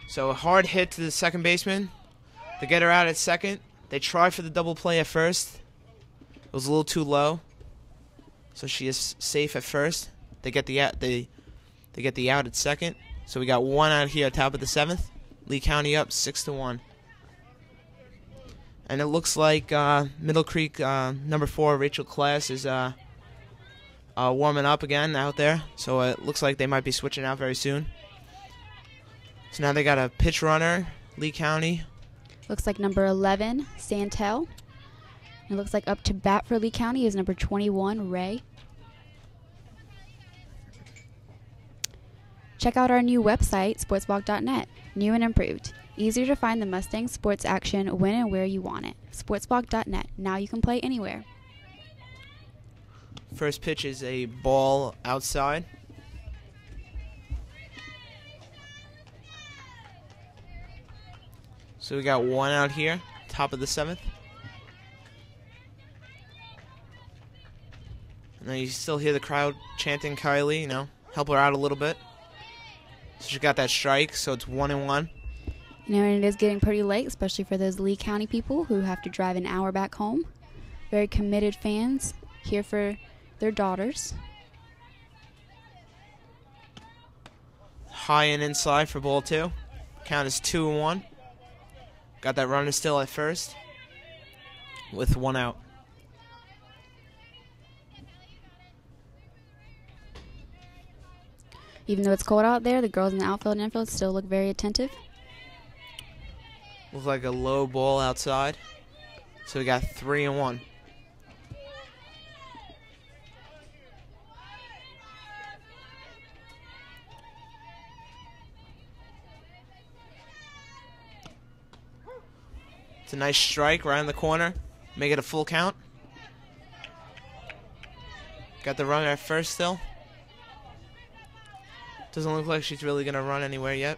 So a hard hit to the second baseman to get her out at second. They tried for the double play at first. It was a little too low. So she is safe at first. They get the out. They get the out at second. So we got 1 out here at top of the 7th. Lee County up 6-1. And it looks like Middle Creek number 4 Rachel Class is warming up again out there. So it looks like they might be switching out very soon. So now they got a pitch runner, Lee County.
Looks like number 11, Santel. It looks like up to bat for Lee County is number 21, Ray. Check out our new website, sportsblog.net. New and improved. Easier to find the Mustangs sports action when and where you want it. Sportsblog.net. Now you can play anywhere.
First pitch is a ball outside. So we got 1 out here, top of the 7th. And then you still hear the crowd chanting Kylie, help her out a little bit. So she got that strike, so it's 1-1.
And it is getting pretty late, especially for those Lee County people who have to drive an hour back home. Very committed fans here for their daughters.
High and inside for ball 2. Count is 2-1. Got that runner still at first with 1 out.
Even though it's cold out there, the girls in the outfield and infield still look very attentive.
Looks like a low ball outside. So we got 3-1. It's a nice strike right in the corner. Make it a full count. Got the runner at first still. Doesn't look like she's really going to run anywhere yet.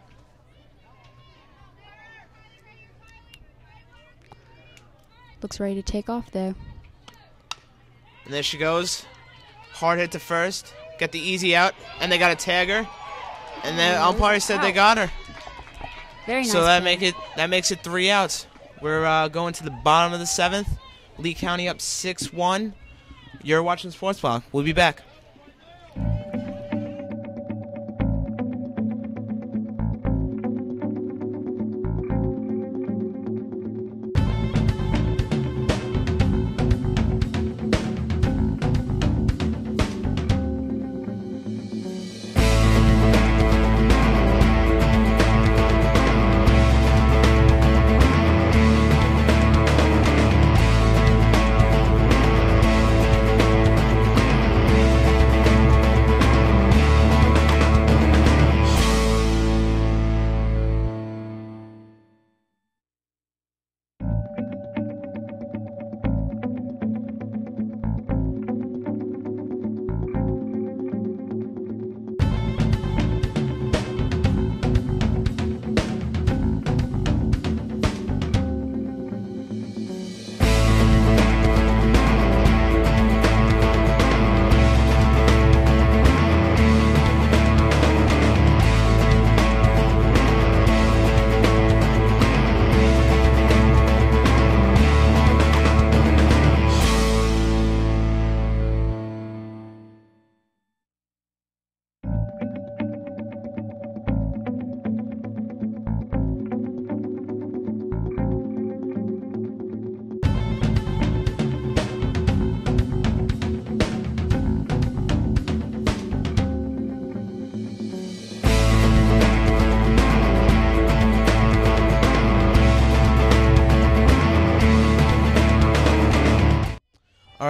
Looks ready to take off, though.
And there she goes. Hard hit to first. Get the easy out. And they got to tag her. And the umpire said they got her.
Very nice.
So that makes it 3 outs. We're going to the bottom of the 7th. Lee County up 6-1. You're watching Sports Blog. We'll be back.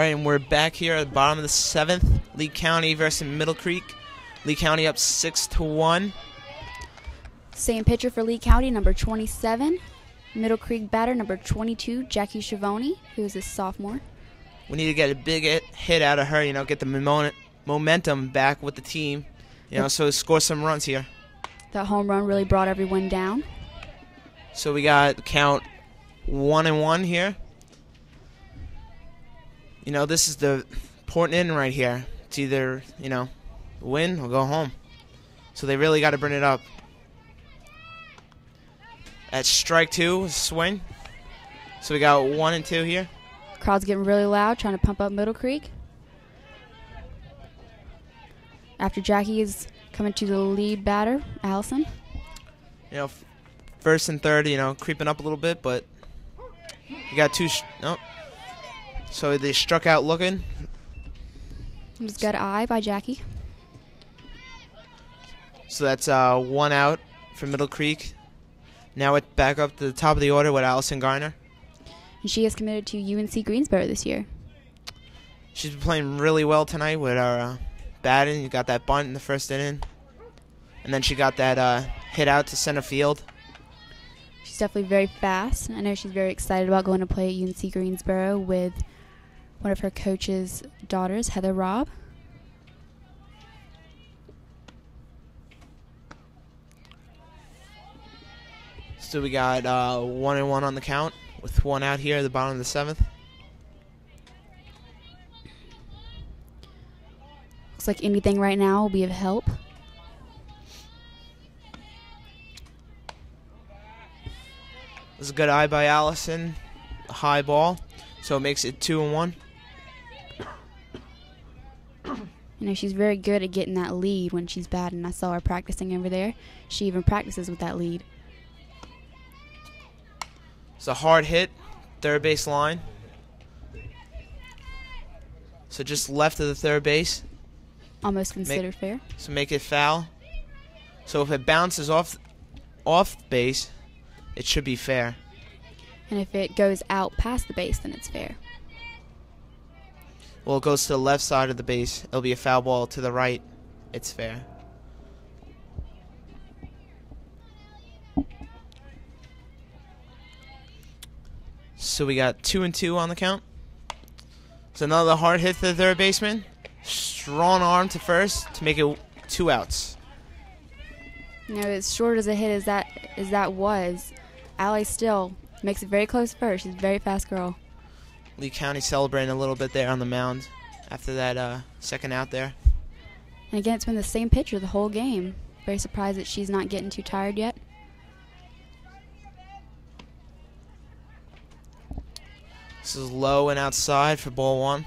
right, and we're back here at the bottom of the 7th. Lee County versus Middle Creek. Lee County up 6-1.
Same pitcher for Lee County, number 27. Middle Creek batter, number 22, Jackie Schiavone, who is a sophomore.
We need to get a big hit out of her, get the momentum back with the team, so score some runs here.
That home run really brought everyone down.
So we got count 1-1 here. This is the important inning right here. It's either, win or go home. So they really got to bring it up. At strike 2, swing. So we got 1 and 2 here.
Crowd's getting really loud, trying to pump up Middle Creek. After Jackie is coming to the lead batter, Allison.
First and third, creeping up a little bit, but you got two. Nope. So they struck out looking.
It was good eye by Jackie.
So that's 1 out for Middle Creek. Now it's back up to the top of the order with Allison Garner.
And she is committed to UNC Greensboro this year.
She's been playing really well tonight with our batting. You got that bunt in the first inning. And then she got that hit out to center field.
She's definitely very fast. I know she's very excited about going to play at UNC Greensboro with one of her coach's daughters, Heather Robb.
So we got 1-1 on the count with 1 out here at the bottom of the 7th.
Looks like anything right now will be of help.
This is a good eye by Allison. A high ball. So it makes it 2-1.
She's very good at getting that lead when she's batting. I saw her practicing over there. She even practices with that lead.
It's a hard hit, third base line. So just left of the third base.
Almost considered fair.
So make it foul. So if it bounces off base, it should be fair.
And if it goes out past the base, then it's fair.
Well, it goes to the left side of the base. It'll be a foul ball. To the right, it's fair. So we got 2 and 2 on the count. It's another hard hit to the third baseman. Strong arm to first to make it 2 outs.
As short as a hit as that was, Allie still makes it very close first. She's a very fast girl.
Lee County celebrating a little bit there on the mound after that second out there.
And again, it's been the same pitcher the whole game. Very surprised that she's not getting too tired yet.
This is low and outside for ball 1.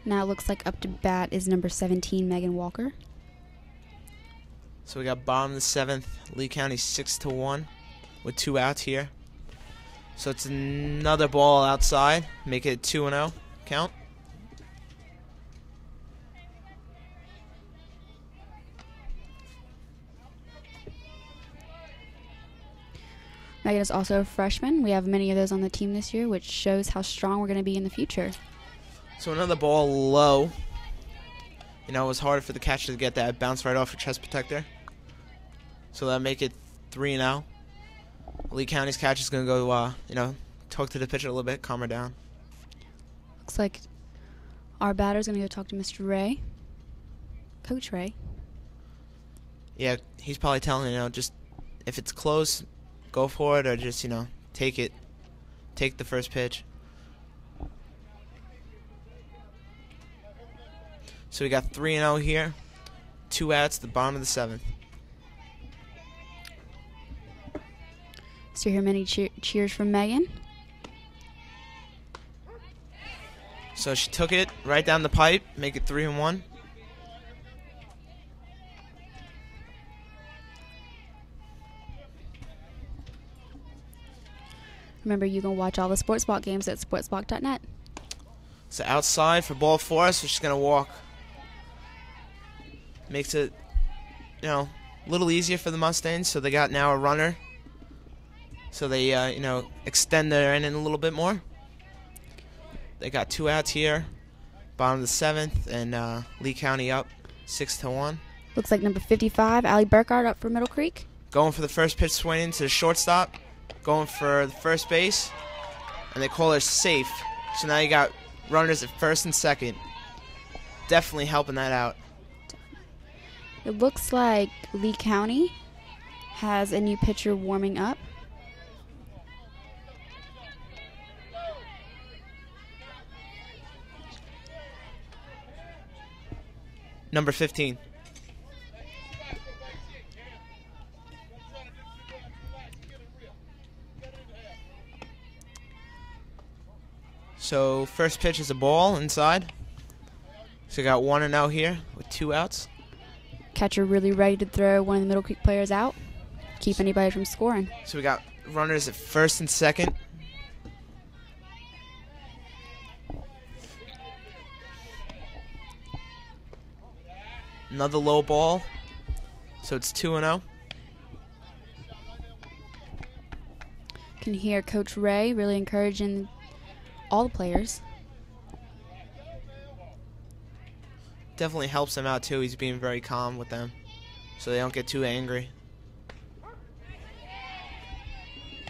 Now it looks like up to bat is number 17, Megan Walker.
So we got bottom of the 7th. Lee County 6-1 with 2 outs here. So it's another ball outside. Make it 2-0 count.
Megan is also a freshman. We have many of those on the team this year, which shows how strong we're going to be in the future.
So another ball low. It was harder for the catcher to get that. Bounce right off her chest protector. So that'll make it 3-0. Lee County's catcher is going to go, talk to the pitcher a little bit, calm her down.
Looks like our batter's going to go talk to Mr. Ray. Coach Ray.
Yeah, he's probably telling, just if it's close, go for it, or just, take it. Take the first pitch. So we got 3-0 here. 2 outs at the bottom of the 7th.
So you hear many cheers from Megan.
So she took it right down the pipe, make it 3-1.
Remember, you can watch all the Sportsball games at sportsball.net.
So outside for ball 4, so she's going to walk. Makes it, a little easier for the Mustangs, so they got now a runner. So they, extend their inning a little bit more. They got 2 outs here, bottom of the 7th, and Lee County up 6-1.
Looks like number 55, Allie Burkhardt, up for Middle Creek.
Going for the first pitch, swinging to the shortstop, going for the first base, and they call her safe. So now you got runners at first and second. Definitely helping that out.
It looks like Lee County has a new pitcher warming up.
Number 15. So first pitch is a ball inside. So we got 1-0 here with 2 outs.
Catcher really ready to throw one of the Middle Creek players out. Keep anybody from scoring.
So we got runners at first and second. Another low ball. So it's 2-0.
Can hear Coach Ray really encouraging all the players.
Definitely helps them out too. He's being very calm with them, so they don't get too angry.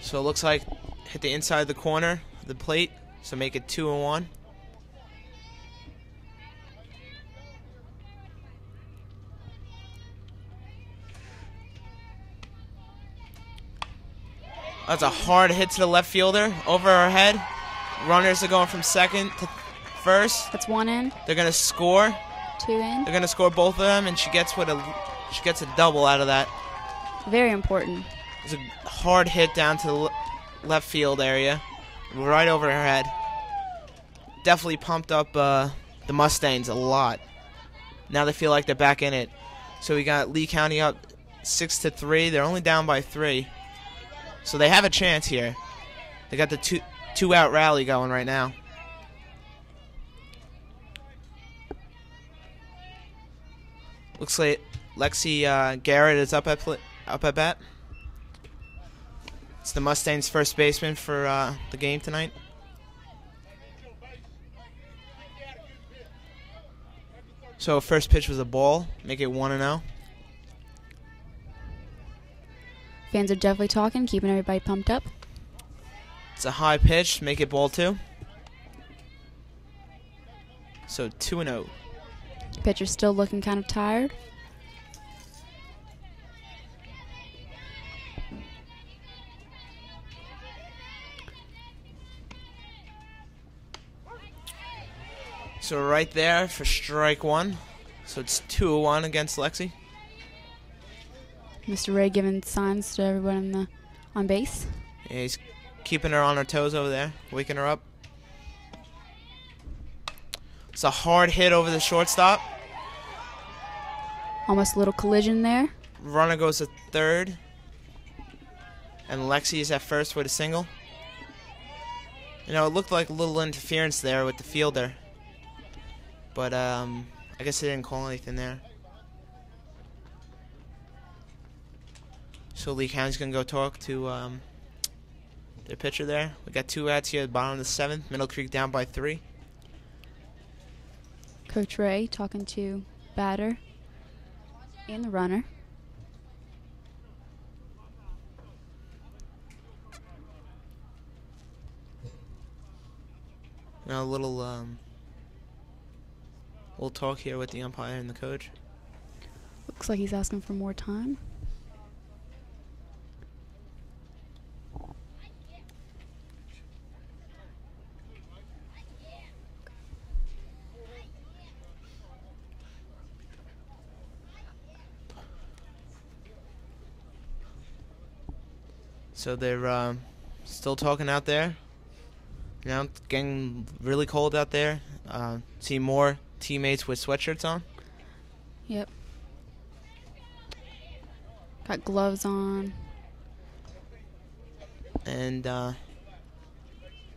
So it looks like hit the inside of the corner of the plate, so make it 2-1. That's a hard hit to the left fielder over her head. Runners are going from second to first.
That's 1 in.
They're gonna score.
2 in.
They're gonna score both of them, and she gets a double out of that.
Very important.
It's a hard hit down to the left field area, right over her head. Definitely pumped up the Mustangs a lot. Now they feel like they're back in it. So we got Lee County up 6-3. They're only down by 3, so they have a chance here. They got the two-out rally going right now. Looks like Lexi Garrett is up at bat. It's the Mustangs' first baseman for the game tonight. So first pitch was a ball, make it 1-0.
Fans are definitely talking, keeping everybody pumped up.
It's a high pitch, make it ball 2. So 2-0.
Pitcher's still looking kind of tired.
So right there for strike 1. So it's 2-1 against Lexi.
Mr. Ray giving signs to everyone on base.
Yeah, he's keeping her on her toes over there, waking her up. It's a hard hit over the shortstop.
Almost a little collision there.
Runner goes to third. And Lexi is at first with a single. You know, it looked like a little interference there with the fielder. But I guess they didn't call anything there. So Lee County's going to go talk to their pitcher there. We got 2 outs here at the bottom of the 7th. Middle Creek down by 3.
Coach Ray talking to batter and the runner.
Now a little talk here with the umpire and the coach.
Looks like he's asking for more time.
So they're still talking out there. You know, it's getting really cold out there. See more teammates with sweatshirts on.
Yep. Got gloves on.
And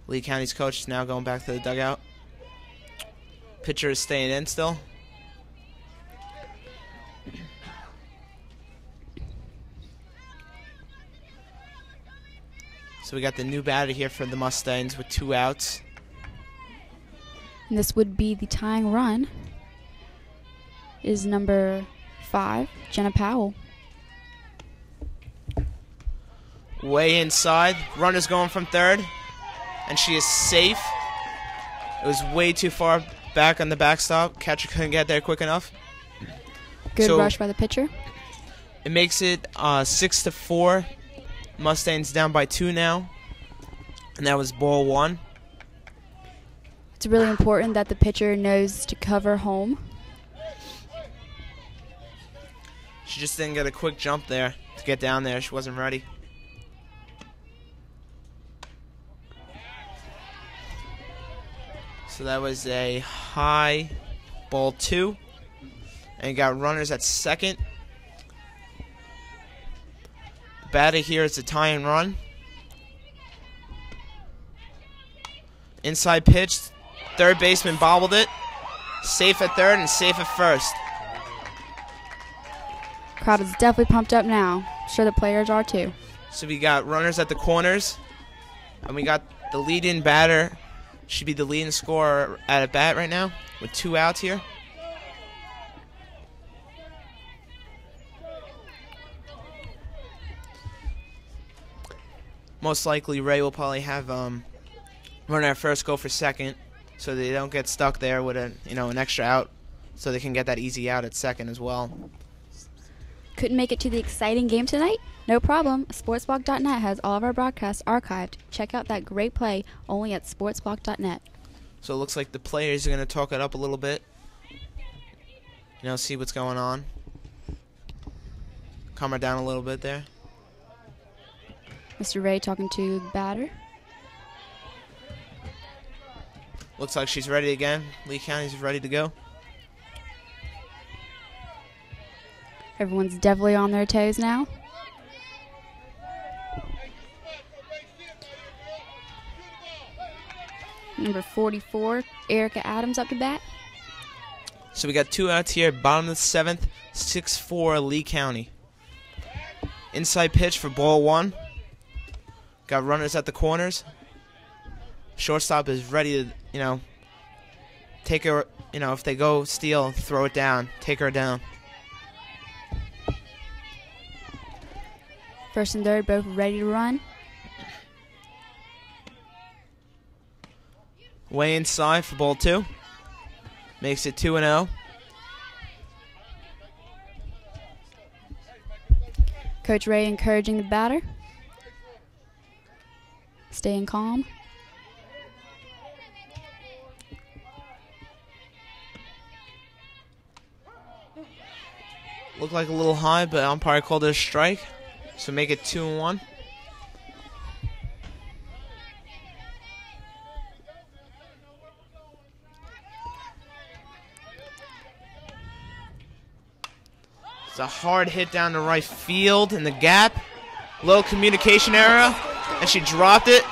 Lee County's coach is now going back to the dugout. Pitcher is staying in still. So we got the new batter here for the Mustangs with 2 outs.
And this would be the tying run. Is number 5, Jenna Powell.
Way inside. Runner's going from third. And she is safe. It was way too far back on the backstop. Catcher couldn't get there quick enough.
Good rush by the pitcher.
It makes it 6-4. Mustangs down by 2 now. And that was ball 1.
It's really important that the pitcher knows to cover home.
She just didn't get a quick jump there to get down there. She wasn't ready. So that was a high ball 2. And you got runners at second. The batter here is a tying run. Inside pitch. Third baseman bobbled it. Safe at third and safe at first.
Crowd is definitely pumped up now. I'm sure the players are too.
So we got runners at the corners. And we got the lead-in batter. Should be the leading scorer at a bat right now with 2 outs here. Most likely Ray will probably have runner at first go for second so they don't get stuck there with an extra out so they can get that easy out at second as well.
Couldn't make it to the exciting game tonight? No problem. Sportsblog.net has all of our broadcasts archived. Check out that great play only at sportsblog.net.
So it looks like the players are going to talk it up a little bit. See what's going on. Calm her down a little bit there.
Mr. Ray talking to the batter.
Looks like she's ready again. Lee County's ready to go.
Everyone's definitely on their toes now. Number 44, Erica Adams up to bat.
So we got 2 outs here. Bottom of the 7th, 6-4 Lee County. Inside pitch for ball 1. Got runners at the corners. Shortstop is ready to, take her, if they go steal, throw it down. Take her down.
First and third both ready to run.
Way inside for ball 2. Makes it 2-0.
Coach Ray encouraging the batter. Staying calm.
Looked like a little high, but umpire called it a strike. So make it 2-1. It's a hard hit down the right field in the gap. Low communication error, and she dropped it.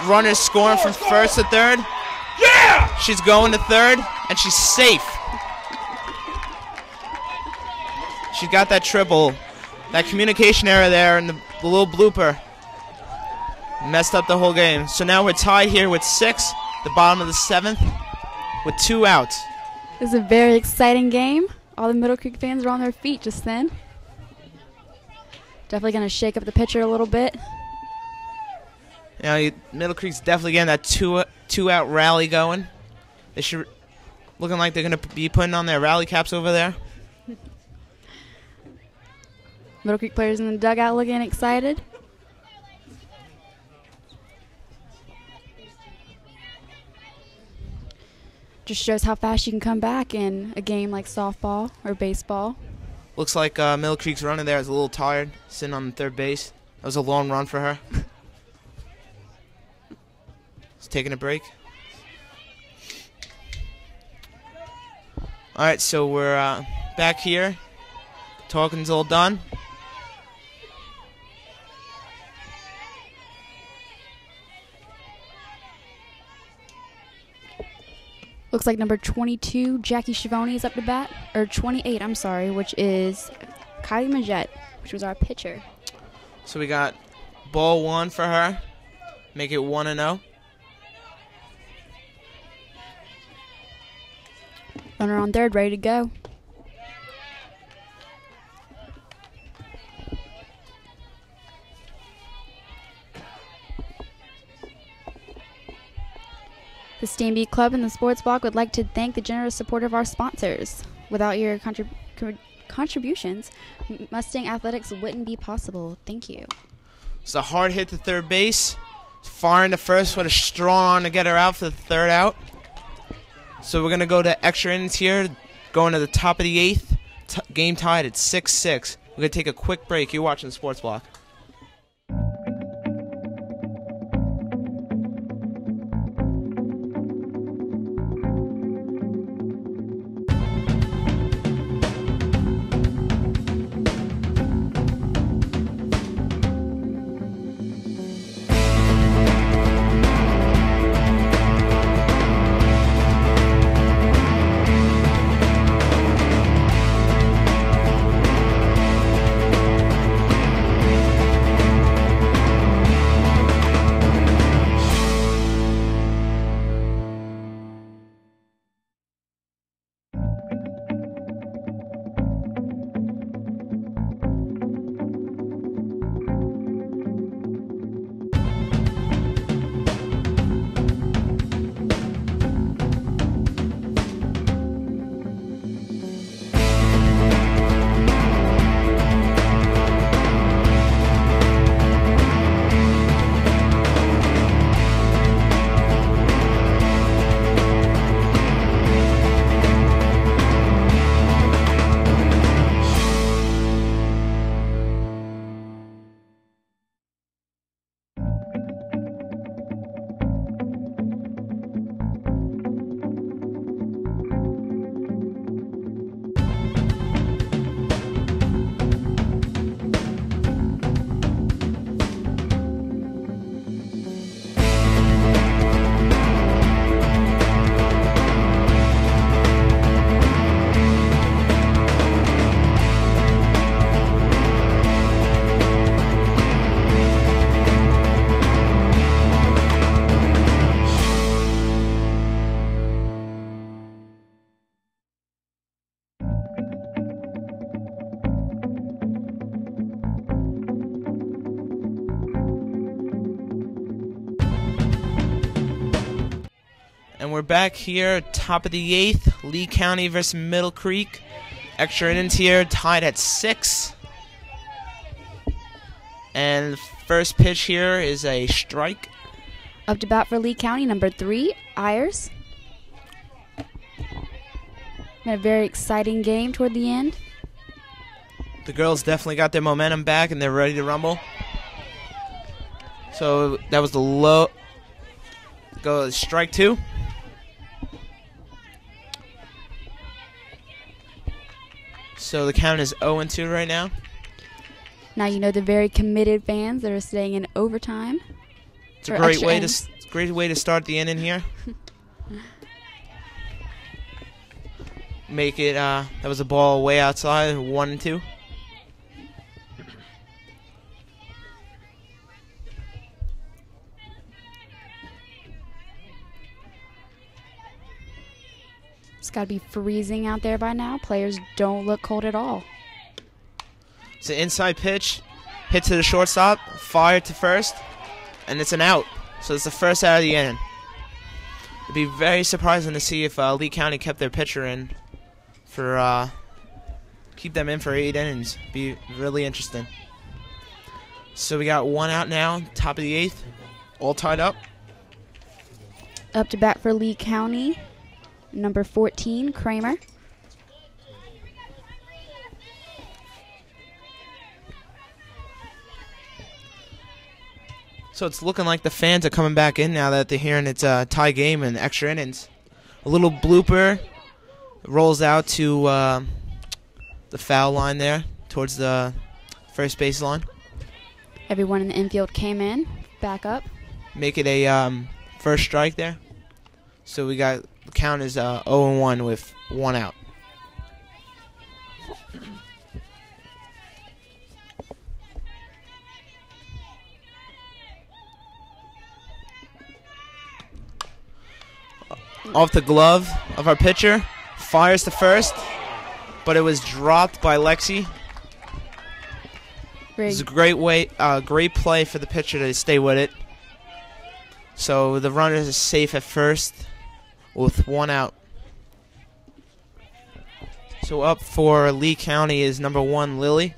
Runner scoring from first to third. Yeah! She's going to third, and she's safe. She got that triple. That communication error there and the little blooper messed up the whole game. So now we're tied here with 6, the bottom of the 7th, with 2 outs.
This is a very exciting game. All the Middle Creek fans are on their feet just then. Definitely going to shake up the pitcher a little bit.
Middle Creek's definitely getting that two-out rally going. They should looking like they're going to be putting on their rally caps over there.
Middle Creek players in the dugout looking excited. Just shows how fast you can come back in a game like softball or baseball.
Looks like Middle Creek's runner there is a little tired, sitting on the third base. That was a long run for her. Just taking a break. All right, so we're back here. Talking's all done.
Looks like number 22, Jackie Schiavone, is up to bat. Or 28, I'm sorry, which is Kylie Majette, which was our pitcher.
So we got ball 1 for her. Make it 1-0.
Runner on third, ready to go. The Steambeat Club and the Sports Block would like to thank the generous support of our sponsors. Without your contributions, Mustang Athletics wouldn't be possible. Thank you.
It's a hard hit to third base. Far into first with a strong arm to get her out for the third out. So we're going to go to extra innings here, going to the top of the eighth. Game tied at 6-6. We're going to take a quick break. You're watching the Sports Block. And we're back here, top of the eighth, Lee County versus Middle Creek. Extra innings here, tied at 6. And the first pitch here is a strike.
Up to bat for Lee County, number 3, Ayers. Been a very exciting game toward the end.
The girls definitely got their momentum back and they're ready to rumble. So that was the low. Go strike 2. So the count is 0-2 right now.
Now you know the very committed fans that are staying in overtime.
It's a great way to start the inning here. Make it. That was a ball way outside. 1-2.
It's got to be freezing out there by now. Players don't look cold at all.
It's an inside pitch, hit to the shortstop, fired to first, and it's an out. So it's the first out of the inning. It'd be very surprising to see if Lee County kept their pitcher in for keep them in for 8 innings. Be really interesting. So we got 1 out now, top of the 8th, all tied up.
Up to bat for Lee County, number 14, Kramer.
So it's looking like the fans are coming back in now that they're hearing it's a tie game and extra innings. A little blooper rolls out to the foul line there towards the first base line.
Everyone in the infield came in, back up.
Make it a first strike there. So we got the count is 0-1 with 1 out. off the glove of our pitcher. Fires to first, but it was dropped by Lexi. It was a great play for the pitcher to stay with it. So the runner is safe at first with 1 out. So up for Lee County is number 1, Lily.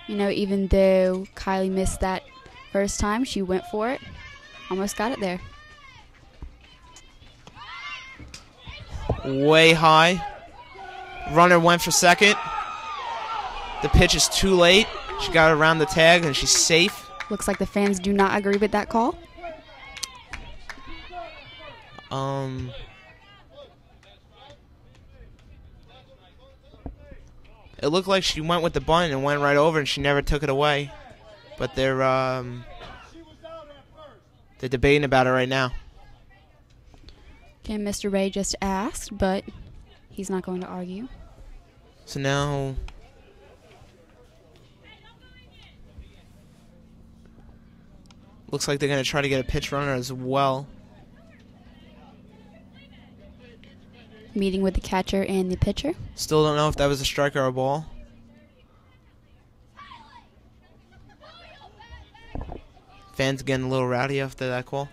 You know, even though Kylie missed that first time, she went for it. Almost got it there.
Way high. Runner went for second. The pitch is too late. She got around the tag and she's safe.
Looks like the fans do not agree with that call.
It looked like she went with the bunt and went right over, and she never took it away. But they're debating about it right now.
Okay, Mr. Ray just asked, but he's not going to argue.
So now looks like they're going to try to get a pitch runner as well.
Meeting with the catcher and the pitcher.
Still don't know if that was a strike or a ball. Fans getting a little rowdy after that call.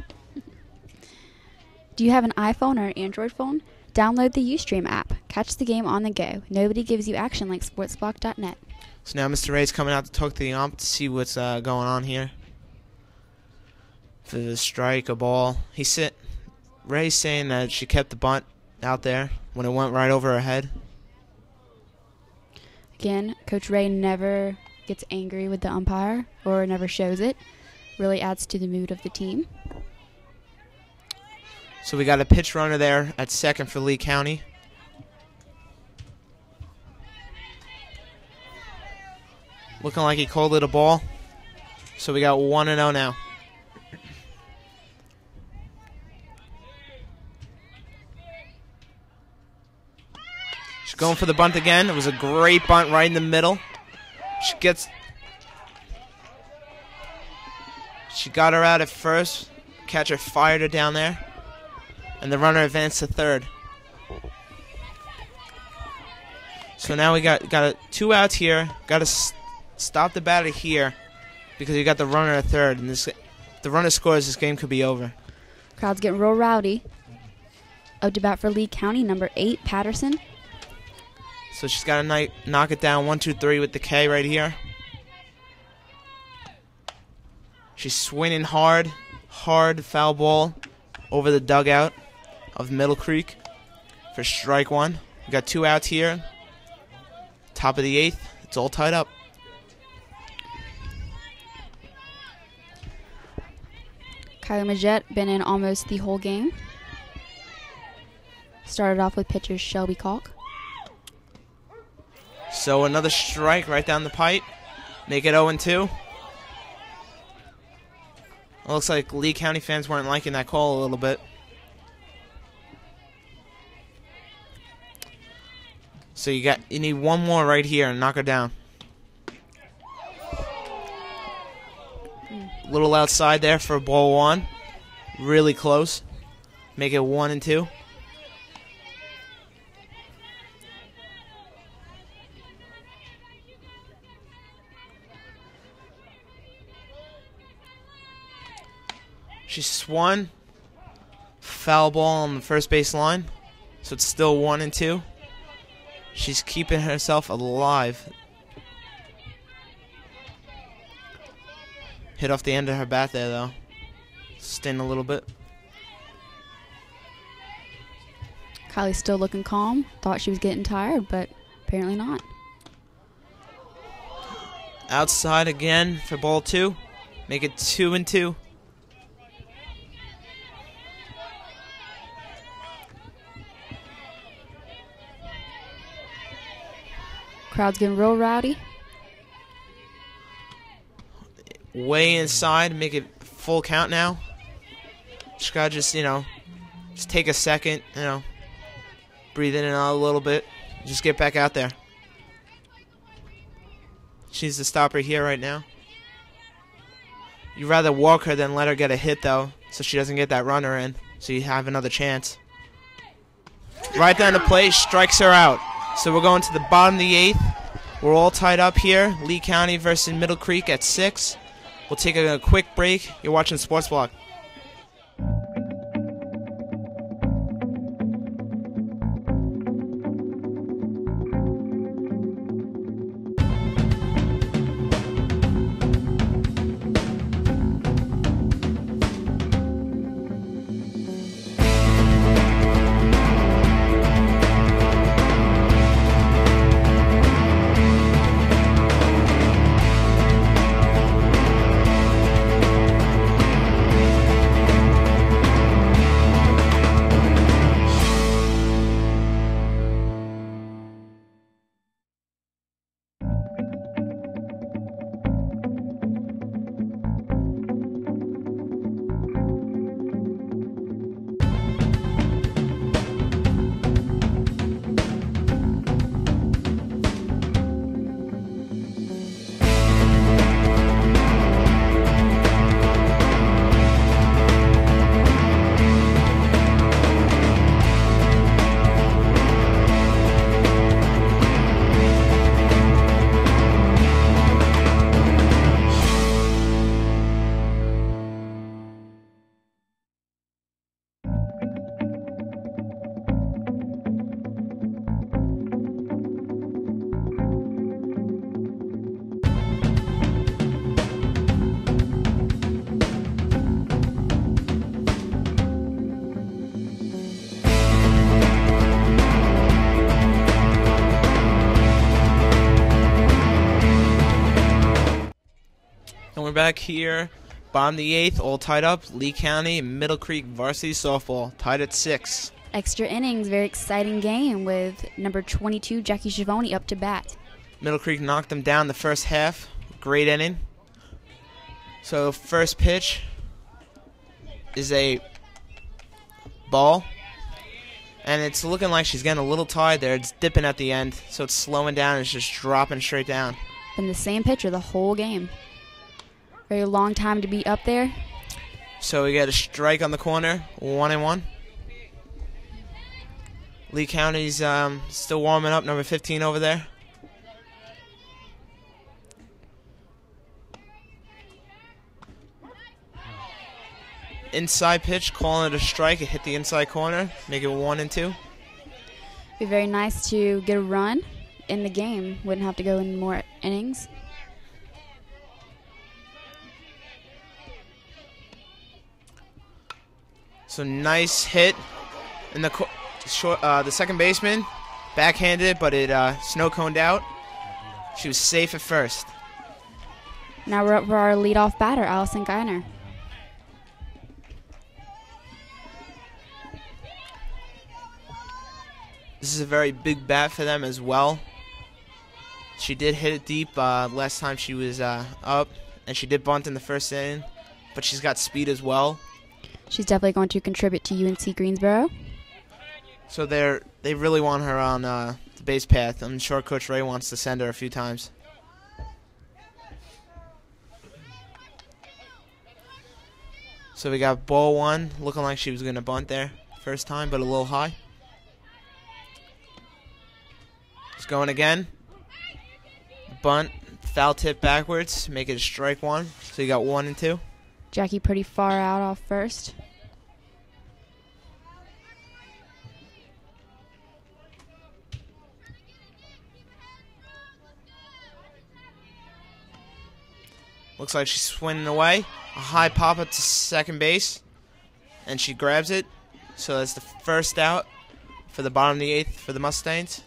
Do you have an iPhone or an Android phone? Download the Ustream app. Catch the game on the go. Nobody gives you action like sportsblock.net.
So now Mr. Ray's coming out to talk to the ump to see what's going on here. For the strike, a ball. Ray's saying that she kept the bunt out there when it went right over her head.
Again, Coach Ray never gets angry with the umpire or never shows it. Really adds to the mood of the team.
So we got a pitch runner there at second for Lee County. Looking like he called it a ball. So we got 1-0 now. She's going for the bunt again. It was a great bunt right in the middle. She got her out at first. Catcher fired her down there. And the runner advanced to third. So now we got 2 outs here. Got to stop the batter here because you got the runner at third. And if the runner scores, this game could be over.
Crowd's getting real rowdy. Up to bat for Lee County, number 8, Patterson.
So she's got to knock it down 1-2-3 with the K right here. She's swinging hard foul ball over the dugout of Middle Creek for strike 1. We got 2 outs here. Top of the 8th. It's all tied up.
Kylie Majette been in almost the whole game. Started off with pitcher Shelby Kalk.
So another strike right down the pipe. Make it 0-2. It looks like Lee County fans weren't liking that call a little bit. So you need one more right here and knock her down. Little outside there for ball 1. Really close. Make it 1-2. She swung. Foul ball on the first base line. So it's still 1-2. She's keeping herself alive. Hit off the end of her bat there, though. Sting a little bit.
Kylie's still looking calm. Thought she was getting tired, but apparently not.
Outside again for ball 2. Make it 2-2.
Crowd's getting real rowdy.
Way inside, make it full count now. Just gotta just take a second, breathe in and out a little bit. Just get back out there. She needs to stop her here right now. You'd rather walk her than let her get a hit, though. so she doesn't get that runner in, so you have another chance. Right down the plate, strikes her out. So we're going to the bottom of the 8th. We're all tied up here. Lee County versus Middle Creek at 6. We'll take a quick break. You're watching Sports Block. And we're back here, bottom of the 8th, all tied up. Lee County and Middle Creek Varsity Softball tied at 6.
Extra innings, very exciting game with number 22, Jackie Schiavone, up to bat.
Middle Creek knocked them down the first half. Great inning. So first pitch is a ball. And it's looking like she's getting a little tired there. It's dipping at the end, so it's slowing down. It's just dropping straight down.
Been the same pitcher the whole game. Very long time to be up there.
So we get a strike on the corner, 1-1. Lee County's still warming up, number 15 over there. Inside pitch, calling it a strike. It hit the inside corner, make it 1-2.
Be very nice to get a run in the game. Wouldn't have to go in more innings.
So nice hit, and the second baseman backhanded, but it snow coned out. She was safe at first.
Now we're up for our leadoff batter, Allison Geiner.
This is a very big bat for them as well. She did hit it deep last time she was up, and she did bunt in the first inning, but she's got speed as well.
She's definitely going to contribute to UNC Greensboro.
So they really want her on the base path. I'm sure Coach Ray wants to send her a few times. So we got ball 1, looking like she was going to bunt there first time, but a little high. It's going again. Bunt, foul tip backwards, make it a strike 1. So you got 1-2.
Jackie pretty far out off first.
Looks like she's swinging away. A high pop up to second base, and she grabs it. So that's the first out for the bottom of the 8th for the Mustangs.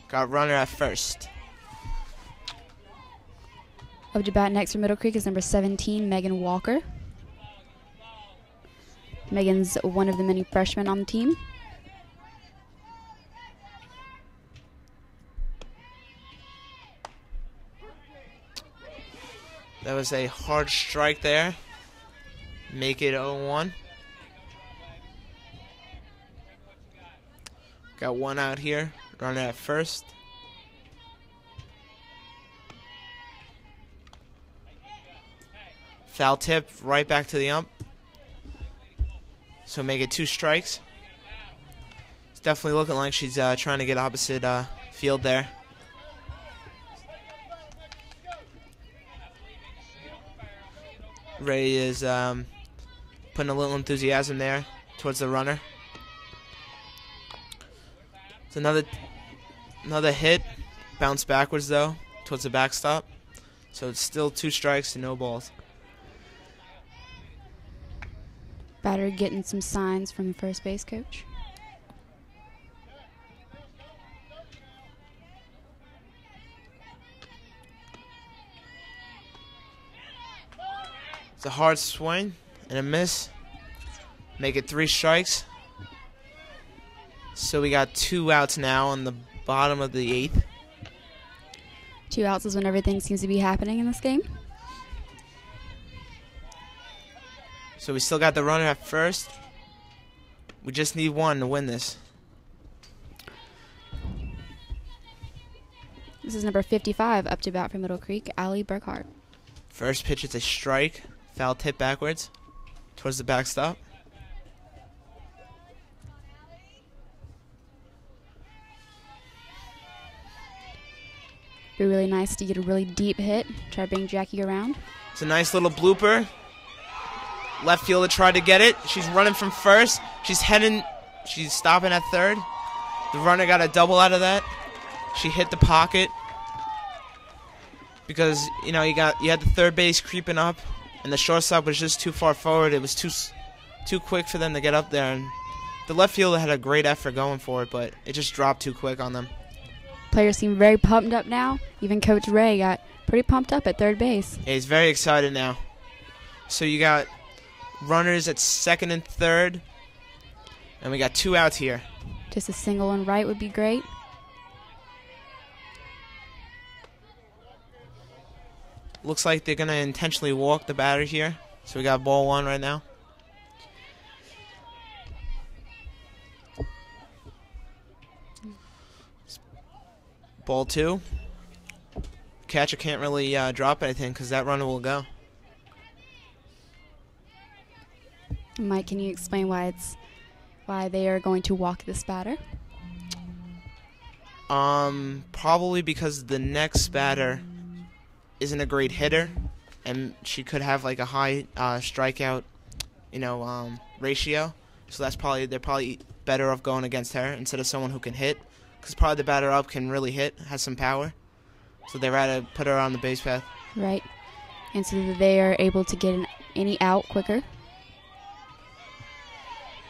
Got runner at first.
Up to bat next for Middle Creek is number 17, Megan Walker. Megan's one of the many freshmen on the team.
That was a hard strike there. Make it 0-1. Got one out here. Runner at first. Foul tip right back to the ump. So make it 2 strikes. It's definitely looking like she's trying to get opposite field there. Ray is putting a little enthusiasm there towards the runner. It's another hit. Bounce backwards though towards the backstop. So it's still 2 strikes and no balls.
Batter getting some signs from the first base coach.
It's a hard swing and a miss. Make it 3 strikes. So we got 2 outs now on the bottom of the 8th.
2 outs is when everything seems to be happening in this game.
So we still got the runner at first. We just need 1 to win this.
This is number 55 up to bat for Middle Creek, Allie Burkhart.
First pitch is a strike. Foul tip backwards towards the backstop.
Be really nice to get a really deep hit. Try to bring Jackie around.
It's a nice little blooper. Left fielder tried to get it. She's running from first. She's stopping at third. The runner got a double out of that. She hit the pocket because you had the third base creeping up, and the shortstop was just too far forward. It was too quick for them to get up there, and the left fielder had a great effort going for it, but it just dropped too quick on them.
Players seem very pumped up now. Even Coach Ray got pretty pumped up at third base.
Yeah, he's very excited now. So you got runners at second and third, and we got 2 outs here.
Just a single and right would be great.
Looks like they're going to intentionally walk the batter here. So we got ball 1 right now. Ball 2. Catcher can't really drop anything because that runner will go.
Mike, can you explain why they are going to walk this batter?
Probably because the next batter isn't a great hitter, and she could have like a high strikeout, ratio. So they're probably better off going against her instead of someone who can hit, because probably the batter up can really hit, has some power. So they'd rather put her on the base path.
Right, and so that they are able to get any out quicker.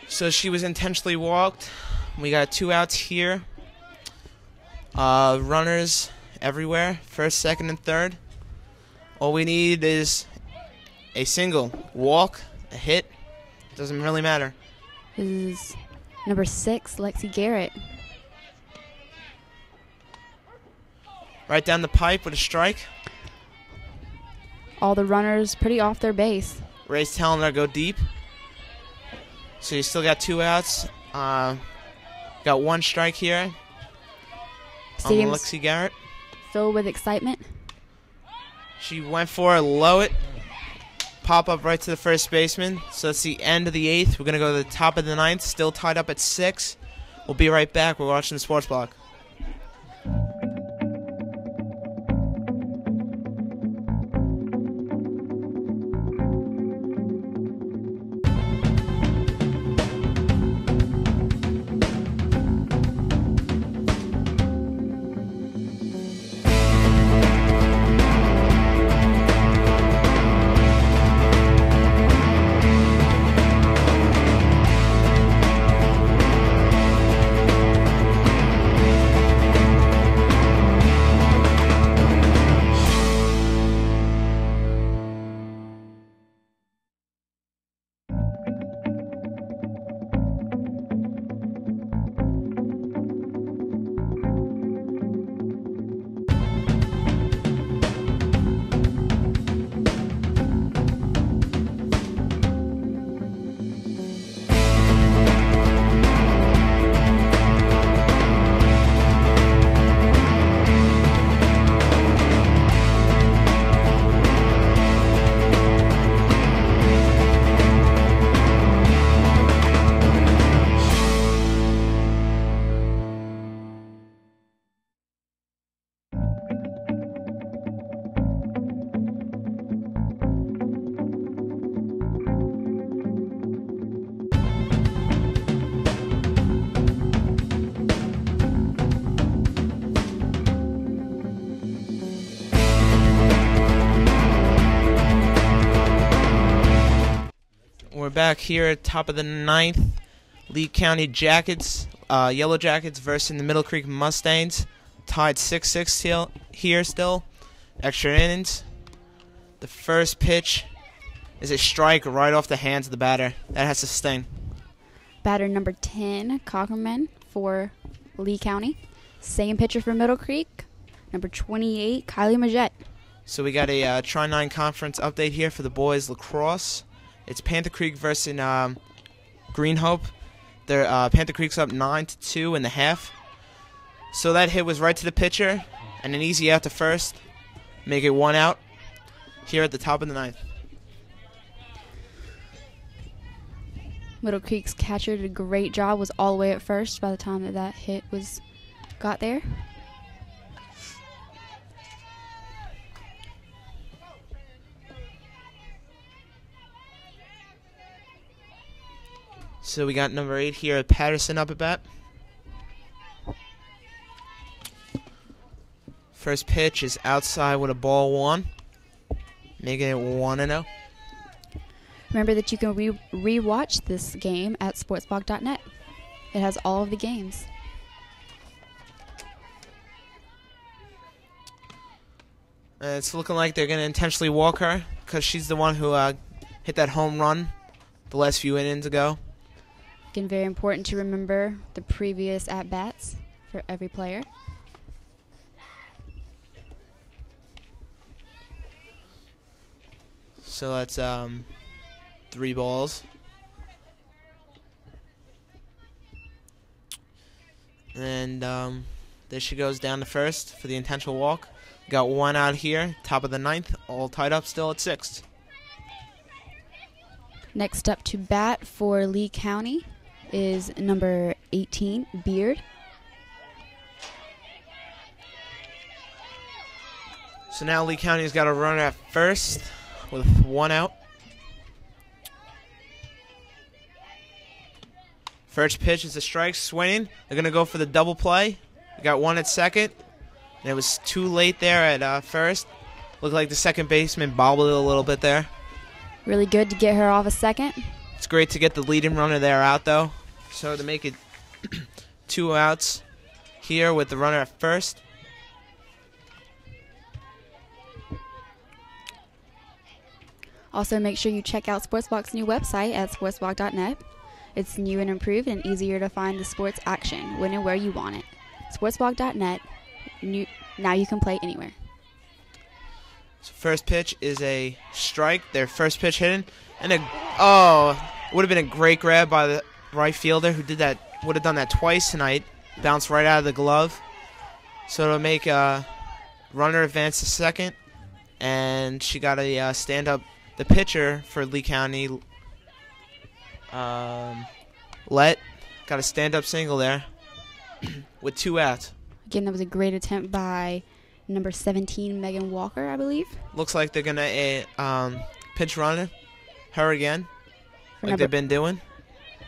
So she was intentionally walked. We got 2 outs here. Runners everywhere, first, second, and third. All we need is a single, walk, a hit. Doesn't really matter.
This is number 6, Lexi Garrett.
Right down the pipe with a strike.
All the runners pretty off their base.
Ray's telling her to go deep. So you still got 2 outs. Got 1 strike here on Lexi Garrett.
Filled with excitement.
She went for a low it. Pop up right to the first baseman. So that's the end of the 8th. We're going to go to the top of the 9th. Still tied up at 6. We'll be right back. We're watching the Sports Block. back here at top of the ninth. Lee County Jackets, Yellow Jackets versus the Middle Creek Mustangs. Tied 6-6 here still. Extra innings. The first pitch is a strike right off the hands of the batter. That has to sting.
Batter number 10, Cockerman for Lee County. Same pitcher for Middle Creek. Number 28, Kylie Majette.
So we got a Tri-9 Conference update here for the boys lacrosse. It's Panther Creek versus Green Hope. Panther Creek's up 9-2 in the half. So that hit was right to the pitcher, and an easy out to first. Make it 1 out here at the top of the ninth.
Middle Creek's catcher did a great job, was all the way at first by the time that hit got there.
So we got number 8 here, Patterson up at bat. First pitch is outside with a ball 1, making it 1-0.
Remember that you can re-watch this game at sportsblog.net. It has all of the games.
It's looking like they're going to intentionally walk her because she's the one who hit that home run the last few innings ago.
Again, very important to remember the previous at-bats for every player.
So that's 3 balls. And there she goes down to first for the intentional walk. Got 1 out here, top of the ninth, all tied up still at 6.
Next up to bat for Lee County is number 18, Beard.
So now Lee County's got a runner at first with 1 out. First pitch is a strike, swinging. They're going to go for the double play. We got 1 at second. And it was too late there at first. Looked like the second baseman bobbled it a little bit there.
Really good to get her off a second.
It's great to get the leading runner there out, though. So to make it 2 outs here with the runner at first.
Also, make sure you check out Sportsblog's new website at sportsblog.net. It's new and improved and easier to find the sports action when and where you want it. Sportsblog.net. Now you can play anywhere.
So first pitch is a strike. Their first pitch hidden, and would have been a great grab by the right fielder who did that. Would have done that twice tonight. Bounced right out of the glove. So it'll make a runner advance to second, and she got a stand up. The pitcher for Lee County, got a stand up single there with 2 outs.
Again, that was a great attempt by number 17, Megan Walker, I believe.
Looks like they're going to pinch runner her again, like they've been doing.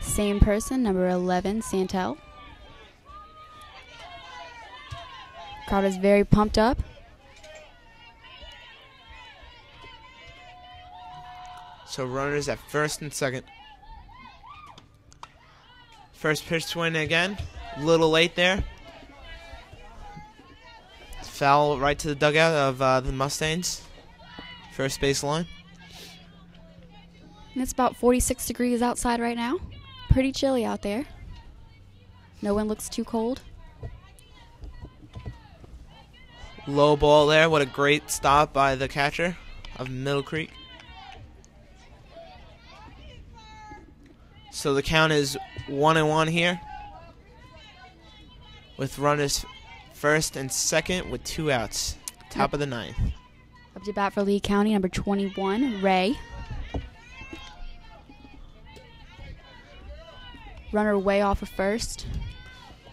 Same person, number 11, Santel. Crowd is very pumped up.
So runners at first and second. First pitch swing again. A little late there. Foul right to the dugout of the Mustangs. First base line.
And it's about 46 degrees outside right now. Pretty chilly out there. No one looks too cold.
Low ball there. What a great stop by the catcher of Middle Creek. So the count is 1-1 here, with runners first and second with 2 outs. Top of the ninth.
Up to bat for Lee County, number 21, Ray. Runner way off of first.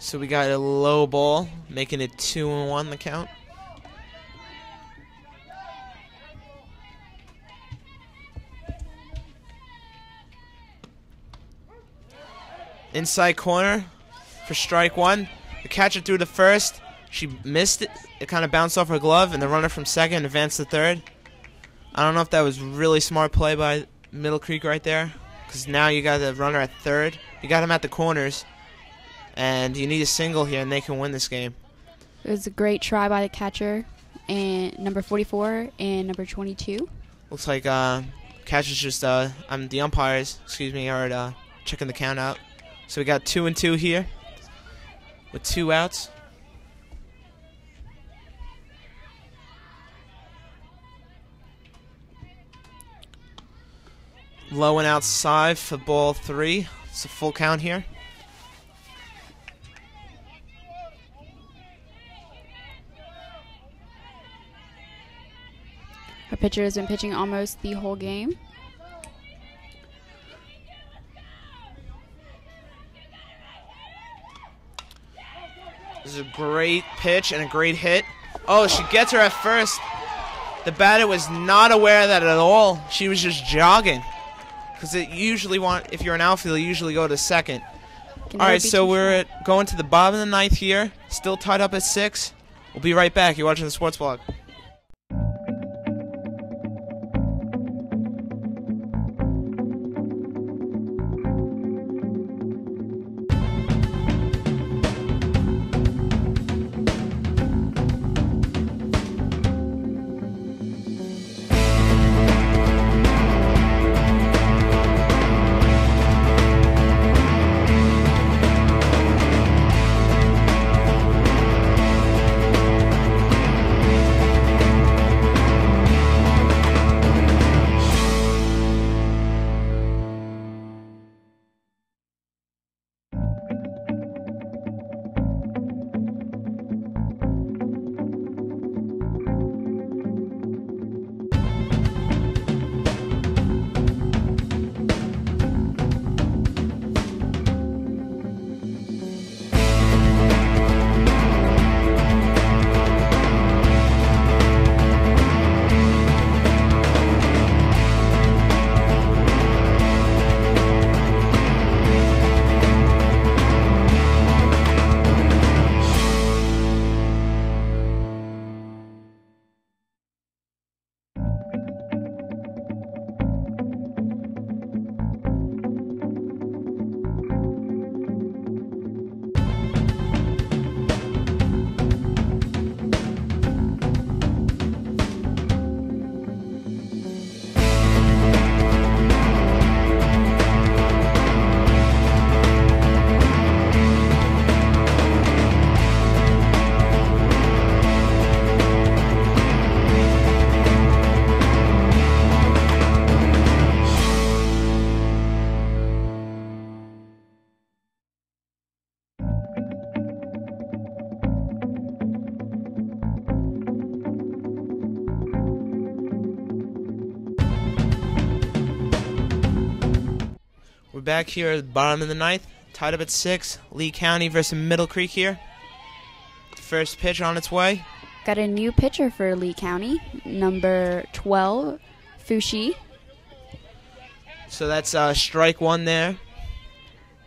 So we got a low ball, making it 2-1 the count. Inside corner for strike 1. The catcher threw to first. She missed it. It kind of bounced off her glove, and the runner from second advanced to third. I don't know if that was really smart play by Middle Creek right there, because now you got the runner at third. You got him at the corners, and you need a single here, and they can win this game.
It was a great try by the catcher, and number 44 and number 22.
Looks like catcher's just the umpires, are checking the count out. So we got 2-2 here with 2 outs. Low and outside for ball 3. It's a full count here.
Our pitcher has been pitching almost the whole game.
This is a great pitch and a great hit. Oh, she gets her at first. The batter was not aware of that at all. She was just jogging. Because if you're an outfielder, you usually go to second. All right, so we're going to the bottom of the 9th here. Still tied up at 6. We'll be right back. You're watching the Sports Blog. We're back here at the bottom of the 9th, tied up at 6. Lee County versus Middle Creek here. The first pitch on its way.
Got a new pitcher for Lee County, number 12, Fushi.
So that's strike 1 there.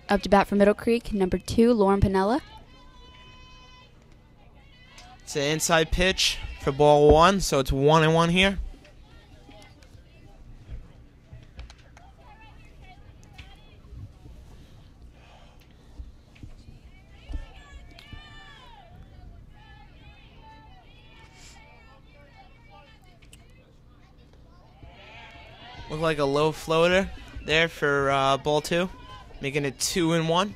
Up to bat for Middle Creek, number 2, Lauren Pinella.
It's an inside pitch for ball 1, so it's 1-1 here. Look like a low floater there for ball 2, making it 2-1.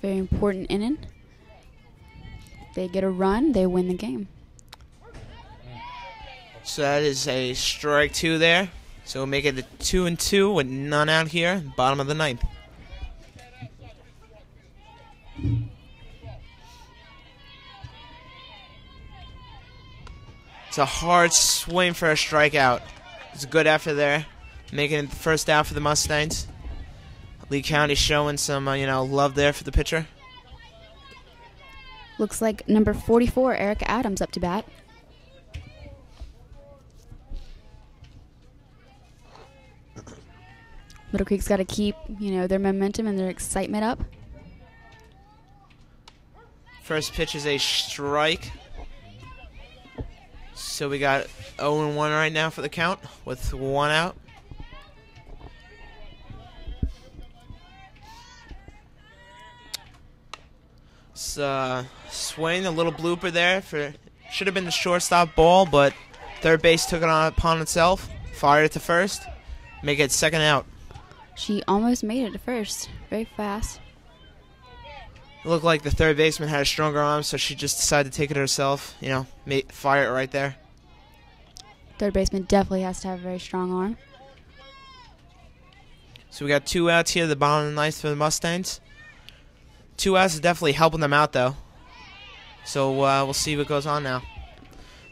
Very important inning. They get a run, they win the game.
So that is a strike 2 there. So we'll make it a 2-2 with none out here, bottom of the 9th. It's a hard swing for a strikeout. It's a good effort there, making it the first out for the Mustangs. Lee County showing some, love there for the pitcher.
Looks like number 44, Erica Adams, up to bat. Middle Creek's got to keep, their momentum and their excitement up.
First pitch is a strike. So we got 0-1 right now for the count with 1 out. Swing, a little blooper there. Should have been the shortstop ball, but third base took it upon itself. Fired it to first. Make it 2nd out.
She almost made it to first. Very fast.
It looked like the third baseman had a stronger arm, so she just decided to take it herself. You know, fire it right there.
Third baseman definitely has to have a very strong arm.
So we got 2 outs here, the bottom of the ninth for the Mustangs. 2 outs is definitely helping them out, though. So we'll see what goes on now.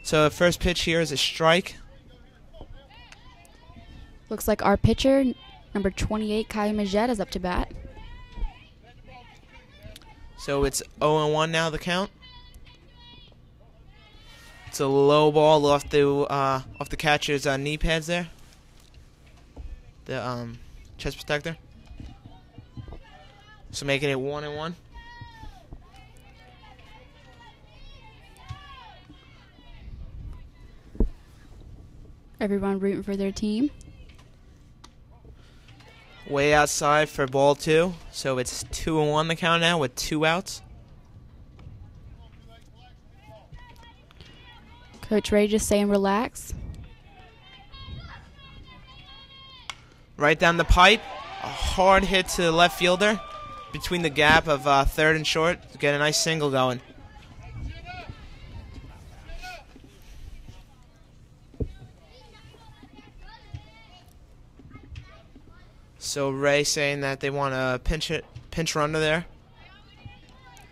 So the first pitch here is a strike.
Looks like our pitcher, number 28, Kylie Majette, is up to bat.
So it's 0-1 now, the count. It's a low ball off the catcher's knee pads there. The chest protector. So making it 1-1.
Everyone rooting for their team.
Way outside for ball 2. So it's 2-1 the count now with 2 outs.
Coach Ray just saying relax.
Right down the pipe. A hard hit to the left fielder between the gap of third and short to get a nice single going. So Ray saying that they want a pinch runner there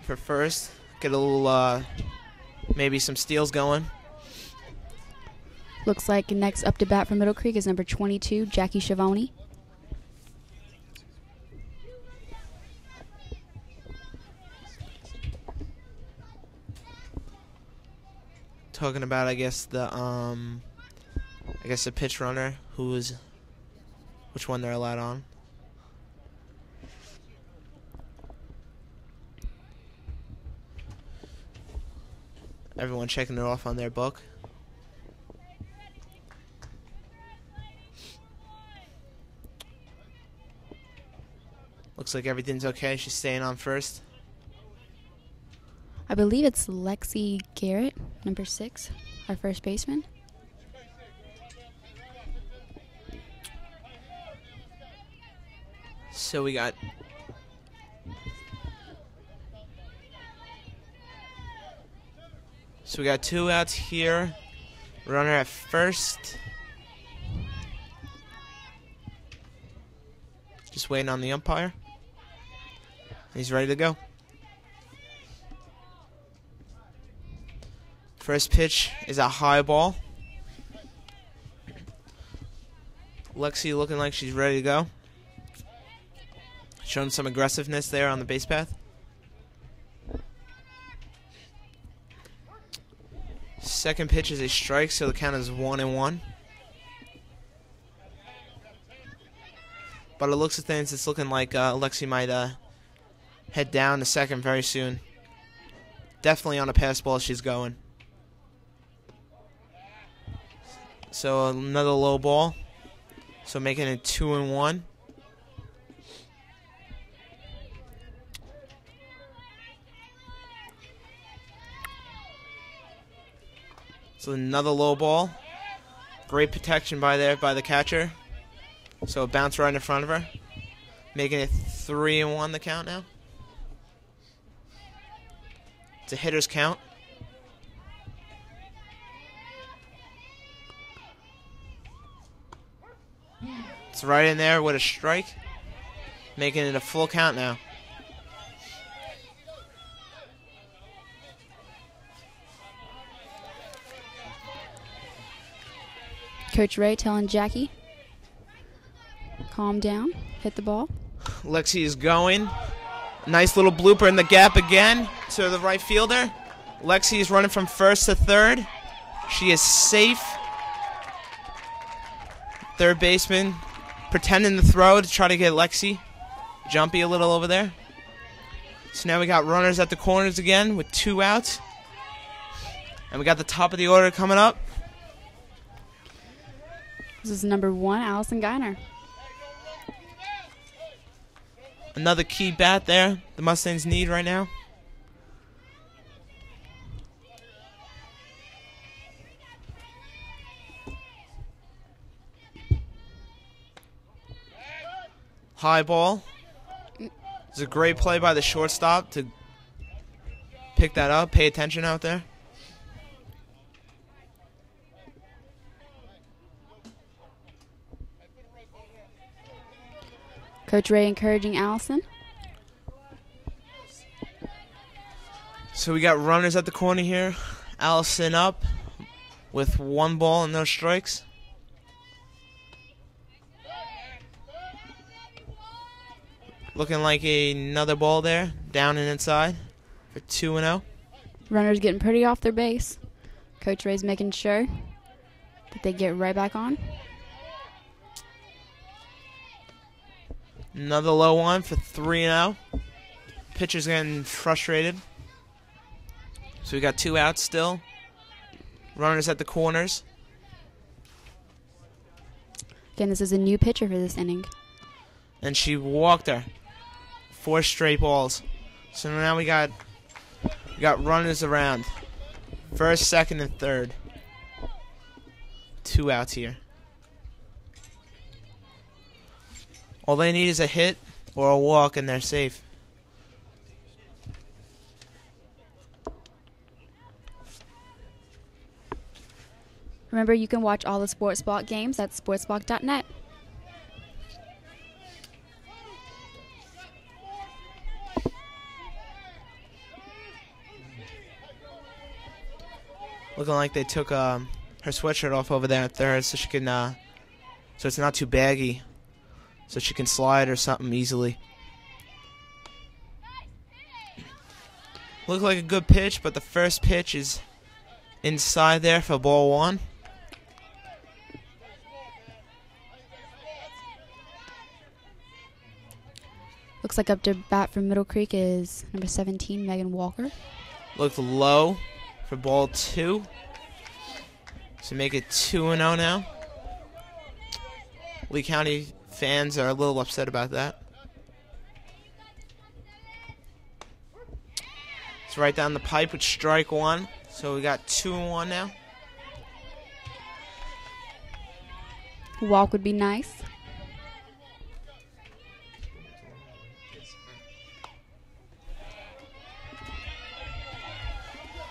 for first. Get a little, maybe some steals going.
Looks like next up to bat for Middle Creek is number 22, Jackie Schiavone.
Talking about, I guess the pitch runner which one they're allowed on. Everyone checking it off on their book. Looks like everything's okay. She's staying on first.
I believe it's Lexi Garrett, number 6, our first baseman.
So we got So we got 2 outs here. Runner at first. Just waiting on the umpire. He's ready to go. First pitch is a high ball. Lexi looking like she's ready to go. Showing some aggressiveness there on the base path. Second pitch is a strike, so the count is 1-1. But it looks at things, it's looking like Lexi might head down to second very soon. Definitely on a pass ball she's going. So another low ball. So making it 2-1. So another low ball. Great protection by the catcher. So it bounced right in front of her. Making it 3-1 the count now. It's a hitter's count. It's right in there with a strike. Making it a full count now.
Coach Ray telling Jackie, calm down, hit the ball.
Lexi is going. Nice little blooper in the gap again to the right fielder. Lexi is running from first to third. She is safe. Third baseman pretending to throw to try to get Lexi. Jumpy a little over there. So now we got runners at the corners again with 2 outs. And we got the top of the order coming up.
This is number 1, Allison Geiner.
Another key bat there the Mustangs need right now. High ball. It's a great play by the shortstop to pick that up. Pay attention out there.
Coach Ray encouraging Allison.
So we got runners at the corner here. Allison up with 1 ball and no strikes. Looking like another ball there, down and inside for 2-0.
Runners getting pretty off their base. Coach Ray's making sure that they get right back on.
Another low one for 3-0. Pitcher's getting frustrated. So we got 2 outs still. Runners at the corners.
Again, this is a new pitcher for this inning.
And she walked her. 4 straight balls. So now we got runners around. First, second, and third. 2 outs here. All they need is a hit or a walk and they're safe.
Remember, you can watch all the SportsBlock games at sportsblock.net.
Looking like they took her sweatshirt off over there at third so she can, so it's not too baggy, so she can slide or something easily. Looked like a good pitch, but the first pitch is inside there for ball 1.
Looks like up to bat for Middle Creek is number 17, Megan Walker.
Looked low for ball 2. So make it 2-0 now. Lee County fans are a little upset about that. It's right down the pipe with strike 1. So we got 2-1 now.
Walk would be nice.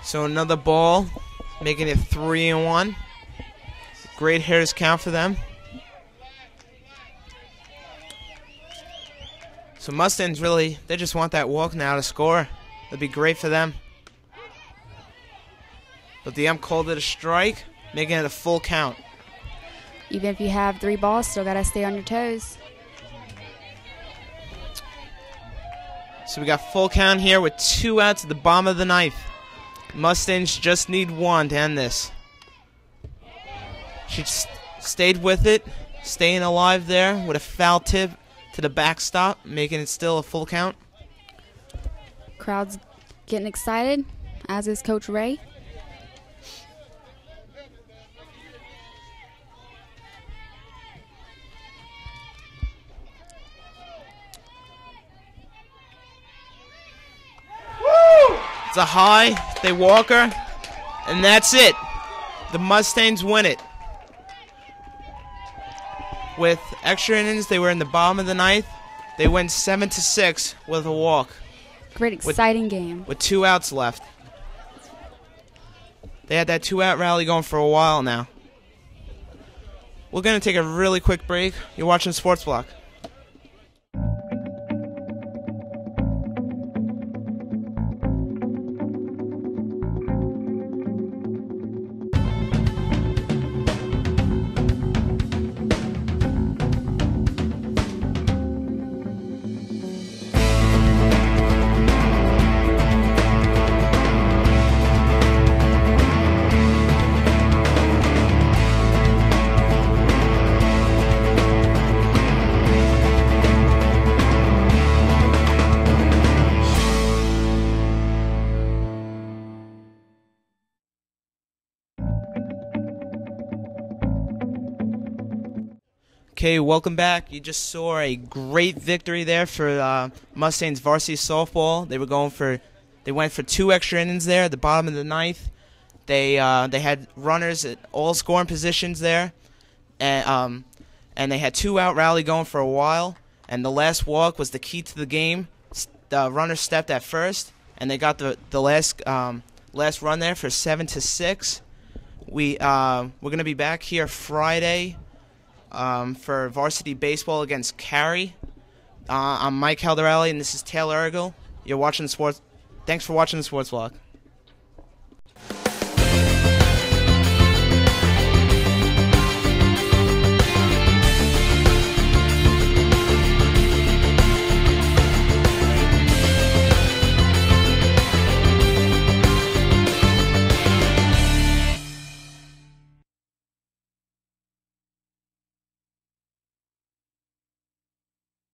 So another ball, making it 3-1. Great hitters count for them. So Mustangs really, they just want that walk now to score. That'd be great for them. But the ump called it a strike, making it a full count.
Even if you have 3 balls, still got to stay on your toes.
So we got full count here with 2 outs at the bottom of the 9th. Mustangs just need 1 to end this. She stayed with it, staying alive there with a foul tip to the backstop, making it still a full count.
Crowd's getting excited, as is Coach Ray.
It's a high, they walk her, and that's it. The Mustangs win it. With extra innings, they were in the bottom of the 9th. They win 7-6 with a walk.
Great, exciting game.
With 2 outs left. They had that 2-out rally going for a while now. We're going to take a really quick break. You're watching Sports Block. Okay, welcome back. You just saw a great victory there for Mustangs varsity softball. They went for 2 extra innings there at the bottom of the ninth. They had runners at all scoring positions there, and they had 2-out rally going for a while. And the last walk was the key to the game. The runner stepped at first, and they got the last run there for 7-6. We're gonna be back here Friday for varsity baseball against Cary. I'm Mike Caldarelli, and this is Taylor Ergel. You're watching the sports. Thanks for watching the sports vlog.